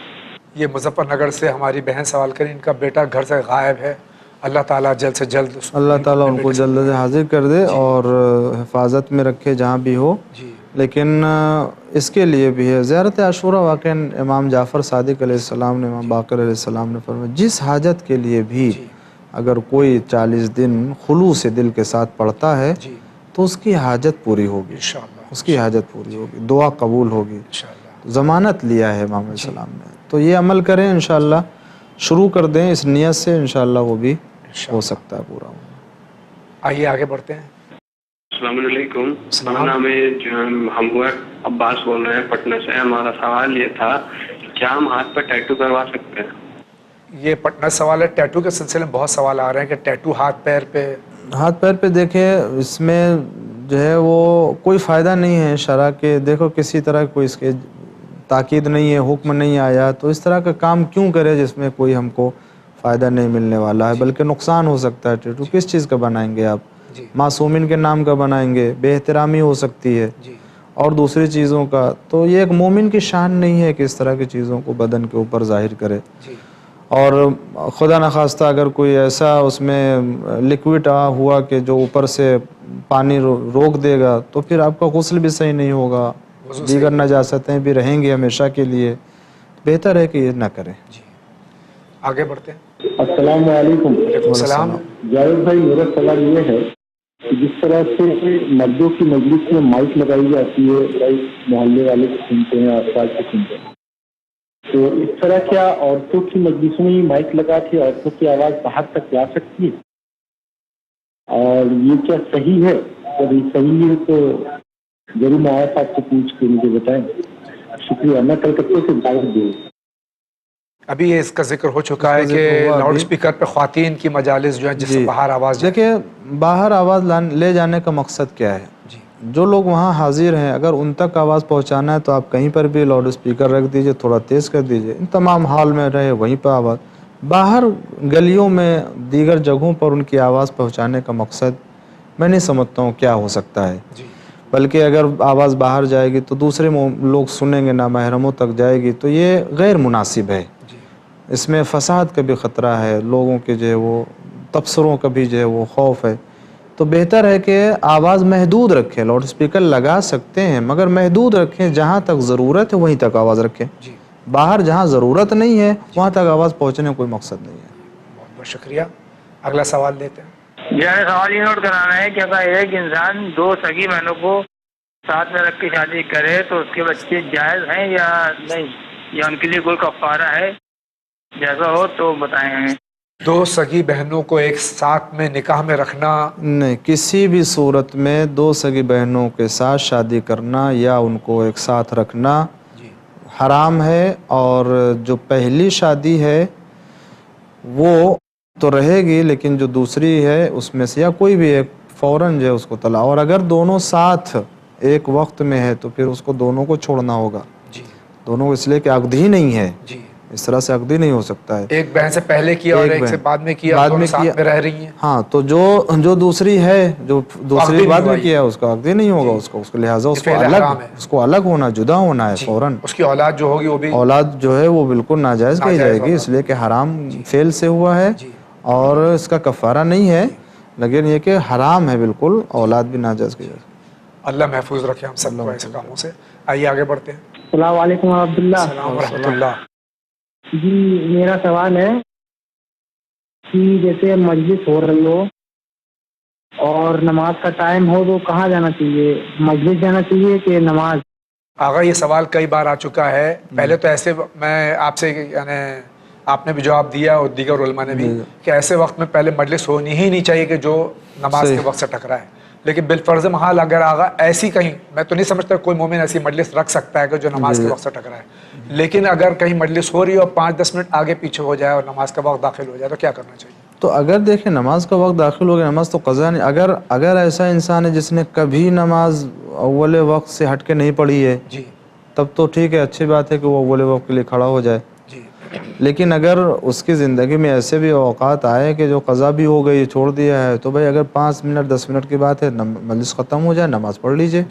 یہ مظفر نگر سے ہماری بہن سوال کریں، ان کا بیٹا گھر سے غائب ہے، اللہ تعالیٰ جلد سے جلد اللہ تعالیٰ ان کو جلد سے حاضر کر دے اور حفاظت میں رکھے جہاں بھی ہو۔ لیکن اس کے لیے بھی ہے زیارت عاشورہ، واقعاً امام جعفر صادق علیہ السلام نے، امام باقر علیہ السلام نے فرمایا جس حاجت کے لیے بھی اگر کوئی 40 دن خلوص دل کے ساتھ پڑھتا ہے تو اس کی حاجت پوری ہوگی، اس کی حاجت پوری ہوگی، دعا قبول ہوگی، ضمانت لیا ہے امام علیہ السلام نے۔ تو یہ عمل کریں انشاءاللہ، شروع کر دیں اس نیت سے، انشاءاللہ وہ بھی ہو سکتا ہے پورا۔ آئیے آگے بڑھتے ہیں۔ السلام علیکم، میرا نام ہے ہم عباس بول رہے ہیں پٹنہ سے۔ ہمارا سوال یہ تھا کیا ہم ہاتھ پہ ٹیٹو کروا سکتے ہیں؟ یہ پٹنہ سوال ہے، ٹیٹو کے سلسلے میں بہت سوال آ رہے ہیں کہ ٹیٹو ہاتھ پیر پہ دیکھیں اس میں جو ہے وہ کوئی فائدہ نہیں ہے شرع کے، دیکھو کسی طرح کوئی اس کے تاکید نہیں ہے، حکم نہیں آیا، تو اس طرح کا کام کیوں کرے جس میں کوئی ہم کو فائدہ نہیں ملنے والا ہے، بلکہ نقصان ہو سکتا ہے۔ ٹیٹو کس چیز کا بنائیں گے آپ؟ معصومین کے نام کا بنائیں گے، بے احترامی ہو سکتی ہے اور دوسری چیزوں کا، تو یہ ایک مومن کی شان نہیں ہے کہ اس طرح کی چیزوں کو بدن کے اوپر ظاہر کرے۔ اور خدا نخواستہ اگر کوئی ایسا اس میں لکوڈ ہوا کہ جو اوپر سے پانی روک دے گا تو پھر آپ کا غسل بھی صحیح نہیں ہوگا، دیگر نجاستیں بھی رہیں گی ہمیشہ کے لیے، بہتر ہے کہ یہ نہ کریں۔ آگے بڑھتے ہیں. السلام علیکم. السلام. جاوید بھائی میرا سوال یہ ہے کہ جس طرح سے مردوں کی مجلس میں مائک لگائی جاتی ہے, بھائی محلے والے کو سنتے ہیں, آس پاس کو سنتے ہیں, تو اس طرح کیا عورتوں کی مجلسوں میں مائک لگا کے عورتوں کی آواز باہر تک جا سکتی ہے؟ اور یہ کیا صحیح ہے؟ اگر یہ صحیح ہے تو ضرور میں آیا آپ سے پوچھ کے مجھے بتائیں. شکریہ. میں کلکتہ سے دعوت دوں. ابھی اس کا ذکر ہو چکا ہے کہ لاؤڈ اسپیکر پہ خواتین کی مجالس جو ہیں جس سے باہر آواز دیکھیں, باہر آواز لے جانے کا مقصد کیا ہے؟ جو لوگ وہاں حاضر ہیں اگر ان تک آواز پہنچانا ہے تو آپ کہیں پر بھی لاؤڈ اسپیکر رکھ دیجئے, تھوڑا تیز کر دیجئے, ان تمام ہال میں رہے وہیں پہ آواز. باہر گلیوں میں دیگر جگہوں پر ان کی آواز پہنچانے کا مقصد میں نہیں سمجھتا ہوں کیا ہو سکتا ہے. بلکہ اگر آواز باہر جائے گی تو دوسرے لوگ سنیں گے, نامحرموں تک جائے گی, تو یہ غیر مناسب ہے. اس میں فساد کا بھی خطرہ ہے, لوگوں کے جو ہے وہ تبصروں کا بھی جو ہے وہ خوف ہے. تو بہتر ہے کہ آواز محدود رکھیں. لاؤڈ اسپیکر لگا سکتے ہیں مگر محدود رکھیں, جہاں تک ضرورت ہے وہیں تک آواز رکھیں. باہر جہاں ضرورت نہیں ہے وہاں تک آواز پہنچنے کا کوئی مقصد نہیں ہے. بہت بہت شکریہ. اگلا سوال لیتے ہیں. جی سوال یہ نوٹ کرانا ہے کہ اگر ایک انسان دو سگی بہنوں کو ساتھ میں رکھ کے شادی کرے تو اس کے بچے جائز ہیں یا نہیں, یا ان کے لیے کوئی کفارہ ہے؟ جیسا ہو تو بتائیں ہمیں. دو سگی بہنوں کو ایک ساتھ میں نکاح میں رکھنا نہیں, کسی بھی صورت میں دو سگی بہنوں کے ساتھ شادی کرنا یا ان کو ایک ساتھ رکھنا حرام ہے. اور جو پہلی شادی ہے وہ تو رہے گی, لیکن جو دوسری ہے اس میں سے یا کوئی بھی ایک فوراً جو ہے اس کو طلاق. اور اگر دونوں ساتھ ایک وقت میں ہے تو پھر اس کو دونوں کو چھوڑنا ہوگا. دونوں کو, اس لیے کہ عقد ہی نہیں ہے, اس طرح سے عقد ہی نہیں ہو سکتا ہے. ایک بہن سے پہلے کیا اور ایک سے بعد میں کیا, دونوں ساتھ میں رہ رہی ہیں. ہاں, تو جو دوسری ہے, جو دوسری بعد میں کیا ہے اس کا عقد ہی نہیں ہوگا. اس کو لہٰذا اس کو الگ ہونا, جدا ہونا ہے فوراً. اس کی اولاد جو ہوگی وہ بھی اولاد جو ہے وہ بالکل ناجائز کہی جائے گی, اس لیے کہ حرام فعل سے ہوا ہے اور اس کا کفارہ نہیں ہے, لیکن یہ کہ حرام ہے بالکل, اولاد بھی ناجائز کی جائے. اللہ محفوظ رکھے ہم سب کو ایسے کاموں سے. آئیے آگے بڑھتے ہیں. السلام علیکم ورحمۃ اللہ. السلام ورحمۃ اللہ. جی میرا سوال ہے کہ جیسے مجلس ہو رہی ہو اور نماز کا ٹائم ہو تو کہاں جانا چاہیے, مجلس جانا چاہیے کہ نماز؟ آغا یہ سوال کئی بار آ چکا ہے. پہلے تو ایسے میں آپ سے یعنی آپ نے بھی جواب دیا اور دیگر علماء نے بھی کہ ایسے وقت میں پہلے مجلس ہونی ہی نہیں چاہیے کہ جو نماز کے وقت سے ٹکرائے. لیکن بالفرض محال اگر آغا ایسی کہیں, میں تو نہیں سمجھتا کوئی مومن ایسی مجلس رکھ سکتا ہے کہ جو نماز کے وقت سے ٹکرائے, لیکن اگر کہیں مجلس ہو رہی ہو اور 5-10 منٹ آگے پیچھے ہو جائے اور نماز کا وقت داخل ہو جائے تو کیا کرنا چاہیے؟ تو اگر دیکھیں نماز کا وقت داخل ہو گیا, نماز تو قضا نہیں. اگر ایسا انسان ہے جس نے کبھی نماز اول وقت سے ہٹ کے نہیں پڑھی ہے تب تو ٹھیک ہے, اچھی بات ہے کہ وہ اول وقت کے لیے کھڑا ہو جائے. لیکن اگر اس کی زندگی میں ایسے بھی اوقات آئے کہ جو قضا بھی ہو گئی, چھوڑ دیا ہے, تو بھائی اگر 5 منٹ 10 منٹ کی بات ہے, مجلس ختم ہو جائے, نماز پڑھ لیجئے.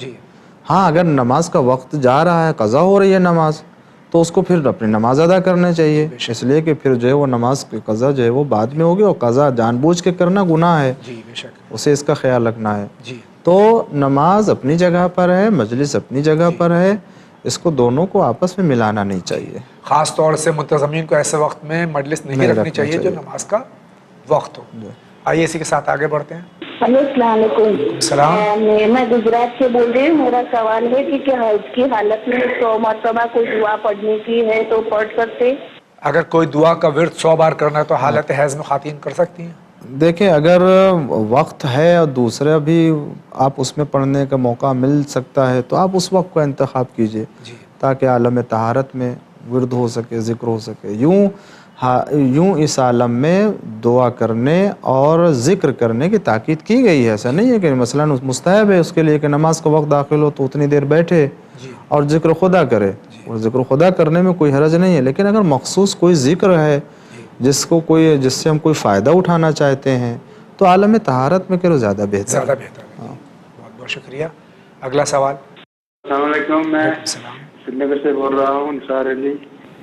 ہاں, اگر نماز کا وقت جا رہا ہے, قضا ہو رہی ہے نماز, تو اس کو پھر اپنی نماز ادا کرنا چاہیے, اس لیے کہ پھر جو ہے وہ نماز کی قضا جو ہے وہ بعد میں ہوگی, اور قضا جان بوجھ کے کرنا گناہ ہے, اسے اس کا خیال رکھنا ہے. تو نماز اپنی جگہ پر ہے, مجلس اپنی جگہ پر ہے, اس کو دونوں کو آپس میں ملانا نہیں چاہیے. خاص طور سے منتظمین کو ایسے وقت میں مجلس نہیں رکھنی چاہیے جو نماز کا وقت ہو. آئیے اسی کے ساتھ آگے بڑھتے ہیں. ہلو السلام علیکم. السلام. میں گجرات سے بول رہی ہوں. میرا سوال ہے کہ کیا حج کی حالت میں 100 مرتبہ کوئی دعا پڑھنے کی ہے تو پڑھ سکتے؟ اگر کوئی دعا کا ورد 100 بار کرنا ہے تو حالت حیض میں خواتین کر سکتی ہیں؟ دیکھیں, اگر وقت ہے اور دوسرا بھی آپ اس میں پڑھنے کا موقع مل سکتا ہے تو آپ اس وقت کا انتخاب کیجئے تاکہ عالم طہارت میں ورد ہو سکے, ذکر ہو سکے. یوں اس عالم میں دعا کرنے اور ذکر کرنے کی تاکید کی گئی ہے. ایسا نہیں ہے کہ مثلا مستحب ہے اس کے لیے کہ نماز کا وقت داخل ہو تو اتنی دیر بیٹھے اور ذکر خدا کرے, اور ذکر خدا کرنے میں کوئی حرج نہیں ہے. لیکن اگر مخصوص کوئی ذکر ہے جس سے ہم کوئی فائدہ اٹھانا چاہتے ہیں تو عالم طہارت میں کرو, زیادہ بہتر. بہت بہت شکریہ. اگلا سوال. السلام علیکم. میں سری نگر سے بول رہا ہوں, نثار علی.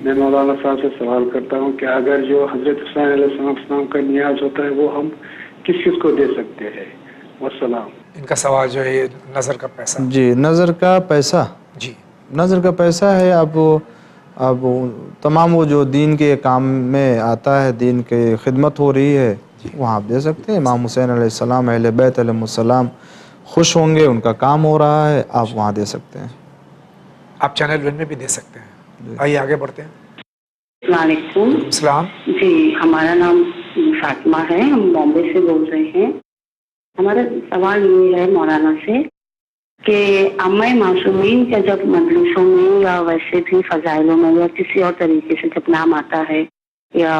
میں مولانا صاحب سے سوال کرتا ہوں کہ اگر جو حضرت حسین علیہ السلام کا نیاز ہوتا ہے وہ ہم کس کس کو دے سکتے ہیں؟ والسلام. ان کا سوال جو ہے نظر کا پیسہ. جی, نظر کا پیسہ. جی, نظر کا پیسہ ہے. اب اب تمام وہ جو دین کے کام میں آتا ہے، دین کے خدمت ہو رہی ہے، وہاں آپ دے سکتے ہیں۔ امام حسین علیہ السلام، اہل بیت علیہ السلام خوش ہوں گے، ان کا کام ہو رہا ہے، آپ وہاں دے سکتے ہیں۔ آپ چینل ون میں بھی دے سکتے ہیں۔ آئیے آگے بڑھتے ہیں۔ السلام علیکم۔ السلام جی، ہمارا نام فاطمہ ہے، ہم بامبے سے بول رہے ہیں۔ ہمارا سوال یہ ہے مولانا سے کہ عامہ معصومین کا جب مجلسوں میں یا ویسے بھی فضائلوں میں یا کسی اور طریقے سے جب نام آتا ہے یا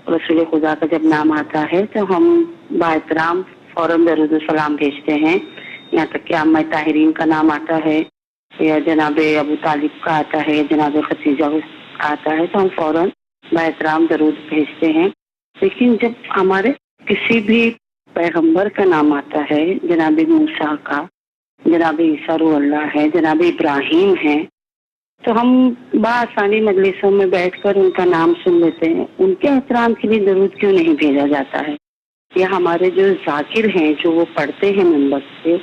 رسول خدا کا جب نام آتا ہے تو ہم با احترام فوراً درود السلام بھیجتے ہیں، یہاں تک کہ عامہ طاہرین کا نام آتا ہے یا جناب ابو طالب کا آتا ہے یا جناب خدیجہ آتا ہے تو ہم فوراً با احترام درود بھیجتے ہیں۔ لیکن جب ہمارے کسی بھی پیغمبر کا نام آتا ہے، جناب موسیٰ کا، جناب عیسیٰ روح اللہ ہے، جناب ابراہیم ہے، تو ہم بآسانی مجلسوں میں بیٹھ کر ان کا نام سن لیتے ہیں، ان کے احترام کے لیے درود کیوں نہیں بھیجا جاتا ہے؟ یا ہمارے جو ذاکر ہیں جو وہ پڑھتے ہیں منبر سے،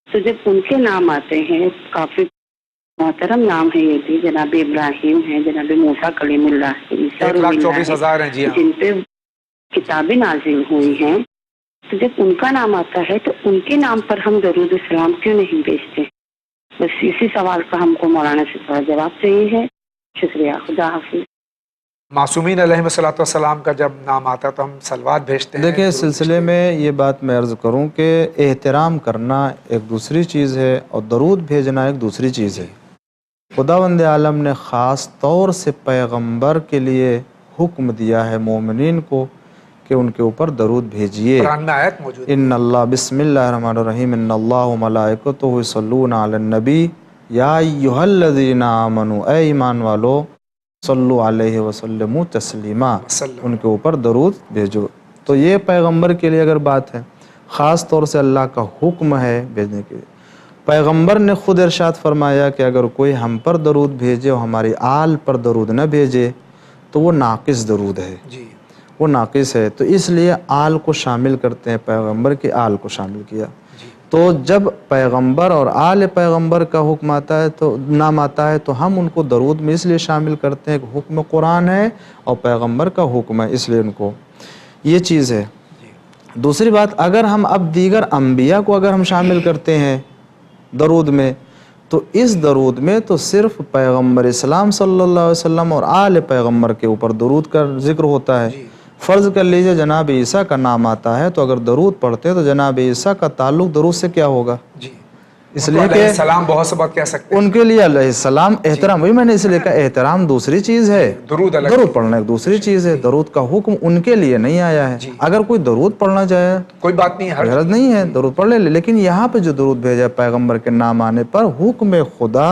تو جب ان کے نام آتے ہیں، کافی محترم نام ہے یہ بھی، جناب ابراہیم ہے، جناب موسیٰ کلیم اللہ ہے، عیسیٰ روح اللہ ہے، جن پہ کتابیں نازل ہوئی ہیں، تو جب ان کا نام آتا ہے تو ان کے نام پر ہم درود السلام کیوں نہیں بھیجتے؟ بس اسی سوال کا ہم کو مولانا سے تھوڑا جواب چاہیے ہے۔ شکریہ، خدا حافظ۔ معصومین علیہ الصلوۃ والسلام کا جب نام آتا ہے تو ہم صلوات بھیجتے ہیں۔ دیکھیں، اس سلسلے میں یہ بات میں عرض کروں کہ احترام کرنا ایک دوسری چیز ہے اور درود بھیجنا ایک دوسری چیز ہے۔ خداوند عالم نے خاص طور سے پیغمبر کے لیے حکم دیا ہے مومنین کو کہ ان کے اوپر درود بھیجیے۔ قرآن میں آیت موجود ہے، ان اللہ بسم اللہ الرحمن الرحیم ان اللہ و ملائکتہ یصلون علی النبی یا ایھا الذین آمنوا، اے ایمان والو صلو علیہ وسلم تسلیما، ان کے اوپر درود بھیجو۔ تو یہ پیغمبر کے لیے اگر بات ہے، خاص طور سے اللہ کا حکم ہے بھیجنے کے لیے۔ پیغمبر نے خود ارشاد فرمایا کہ اگر کوئی ہم پر درود بھیجے اور ہماری آل پر درود نہ بھیجے تو وہ ناقص درود ہے، وہ ناقص ہے۔ تو اس لیے آل کو شامل کرتے ہیں، پیغمبر کی آل کو شامل کیا۔ تو جب پیغمبر اور آل پیغمبر کا حکم آتا ہے تو نام آتا ہے تو ہم ان کو درود میں اس لیے شامل کرتے ہیں کہ حکم قرآن ہے اور پیغمبر کا حکم ہے، اس لیے ان کو یہ چیز ہے۔ دوسری بات، اگر ہم اب دیگر انبیاء کو اگر ہم شامل کرتے ہیں درود میں تو اس درود میں تو صرف پیغمبر اسلام صلی اللہ علیہ وسلم اور آل پیغمبر کے اوپر درود کا ذکر ہوتا ہے۔ فرض کر لیجئے جناب عیسیٰ کا نام آتا ہے تو اگر درود پڑھتے ہیں تو جناب عیسیٰ کا تعلق درود سے کیا ہوگا؟ اس لیے کہ سلام بہت سے بات کہہ سکتے ہیں، ان کے لیے علیہ السلام احترام، وہی میں نے اس لیے کہا احترام دوسری چیز ہے، درود پڑھنا ایک دوسری چیز ہے۔ درود کا حکم ان کے لیے نہیں آیا ہے۔ اگر کوئی درود پڑھنا چاہے کوئی بات نہیں ہے، غرض نہیں ہے، درود پڑھ لے، لیکن یہاں پہ جو درود بھیجا پیغمبر کے نام آنے پر حکم خدا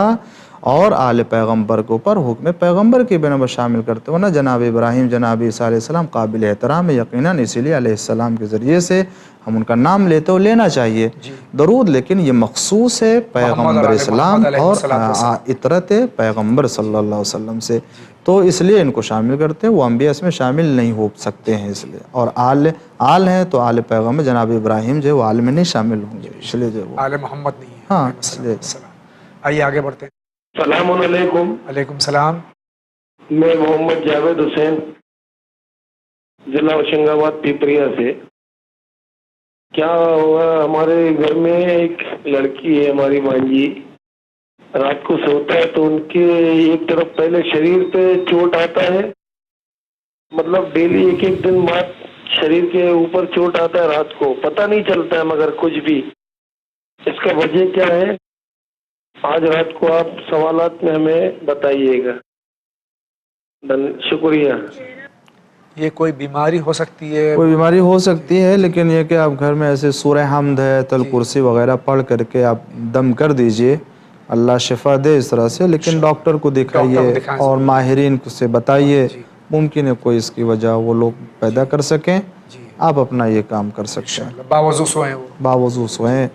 اور آل پیغمبر کے اوپر حکم پیغمبر کی بنا شامل کرتے ہو نا۔ جناب ابراہیم، جناب عیسیٰ علیہ السلام قابل احترام ہے یقیناً، اسی لیے علیہ السلام کے ذریعے سے ہم ان کا نام لیتے ہو، لینا چاہیے درود، لیکن یہ مخصوص ہے پیغمبر اسلام اور اطرت پیغمبر صلی اللہ علیہ وسلم سے، تو اس لیے ان کو شامل کرتے ہیں۔ وہ انبیاء اس میں شامل نہیں ہو سکتے ہیں اس لیے، اور آل ہیں تو آل پیغمبر جناب ابراہیم جو وہ آل میں نہیں شامل ہوں گے، اس لیے جو وہ آل محمد نہیں ہے۔ ہاں، اس لیے آئیے آگے بڑھتے ہیں۔ السلام علیکم۔ علیکم السلام۔ میں محمد جاوید حسین، ضلع ہوشنگ آباد پیپریا سے۔ کیا ہوا، ہمارے گھر میں ایک لڑکی ہے، ہماری مانجی، رات کو سوتا ہے تو ان کے ایک طرف پہلے شریر پہ چوٹ آتا ہے، مطلب ڈیلی ایک ایک دن بعد شریر کے اوپر چوٹ آتا ہے رات کو، پتہ نہیں چلتا ہے مگر کچھ بھی۔ اس کا وجہ کیا ہے؟ آج رات کو آپ سوالات میں ہمیں بتائیے گا، شکریہ۔ یہ کوئی بیماری ہو سکتی ہے؟ کوئی بیماری ہو سکتی ہے، لیکن یہ کہ آپ گھر میں ایسے سورہ حمد ہے، تل کرسی وغیرہ پڑھ کر کے آپ دم کر دیجئے، اللہ شفا دے اس طرح سے، لیکن ڈاکٹر کو دکھائیے اور ماہرین سے بتائیے، ممکن ہے کوئی اس کی وجہ وہ لوگ پیدا کر سکیں، آپ اپنا یہ کام کر سکتے ہیں۔ باوضو سوئیں، باوضو سوئیں،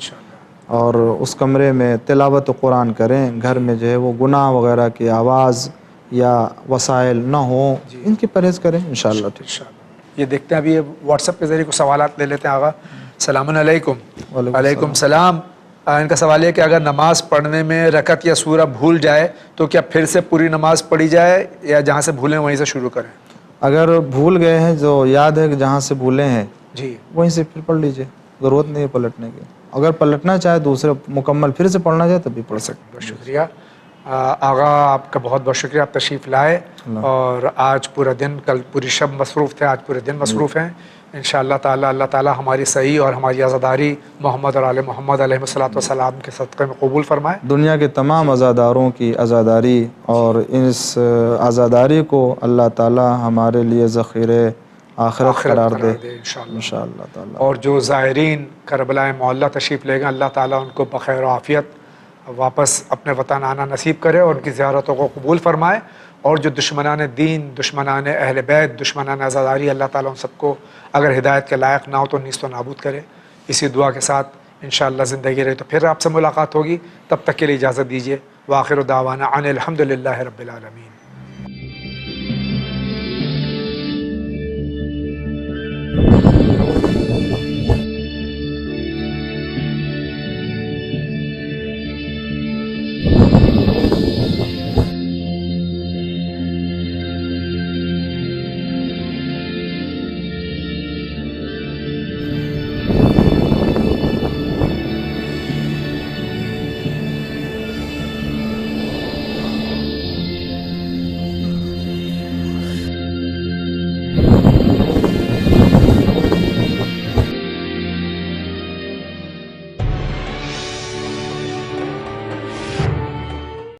اور اس کمرے میں تلاوت قرآن کریں، گھر میں جو ہے وہ گناہ وغیرہ کی آواز یا وسائل نہ ہوں، ان کی پرہیز کریں انشاءاللہ۔ ٹھیک، یہ دیکھتے ہیں ابھی واٹس ایپ کے ذریعے کو سوالات لے لیتے ہیں۔ آغا السلام علیکم۔ وعلیکم السلام۔ ان کا سوال یہ کہ اگر نماز پڑھنے میں رکعت یا سورہ بھول جائے تو کیا پھر سے پوری نماز پڑھی جائے یا جہاں سے بھولیں وہیں سے شروع کریں؟ اگر بھول گئے ہیں جو یاد ہے کہ جہاں سے بھولے ہیں جی وہیں سے پھر پڑھ لیجئے، ضرورت نہیں ہے پلٹنے کی. اگر پلٹنا چاہے دوسرے مکمل پھر سے پڑھنا چاہے تب بھی پڑھ سکتے. بہت شکریہ آغا، آپ کا بہت بہت شکریہ، آپ تشریف لائے اور آج پورا دن، کل پوری شب مصروف تھے، آج پورے دن مصروف ہیں. انشاءاللہ تعالی اللہ تعالی ہماری صحیح اور ہماری عزاداری محمد اور آل محمد علیہ الصلوۃ والسلام کے صدقے میں قبول فرمائے. دنیا کے تمام عزاداروں کی عزاداری اور اس عزاداری کو اللہ تعالی ہمارے لیے ذخیرے آخرت قرار دے انشاءاللہ تعالی. اور جو زائرین کربلا معلیٰ تشریف لے گئے اللہ تعالیٰ ان کو بخیر و عافیت واپس اپنے وطن آنا نصیب کرے اور ان کی زیارتوں کو قبول فرمائے. اور جو دشمنان دین، دشمنان اہل بیت، دشمنان عزاداری، اللہ تعالیٰ ان سب کو اگر ہدایت کے لائق نہ ہو تو نیست و نابود کرے. اسی دعا کے ساتھ انشاءاللہ زندگی رہی تو پھر آپ سے ملاقات ہوگی. تب تک کے لیے اجازت دیجیے. وآخر دعوانا ان الحمدللہ رب العالمین.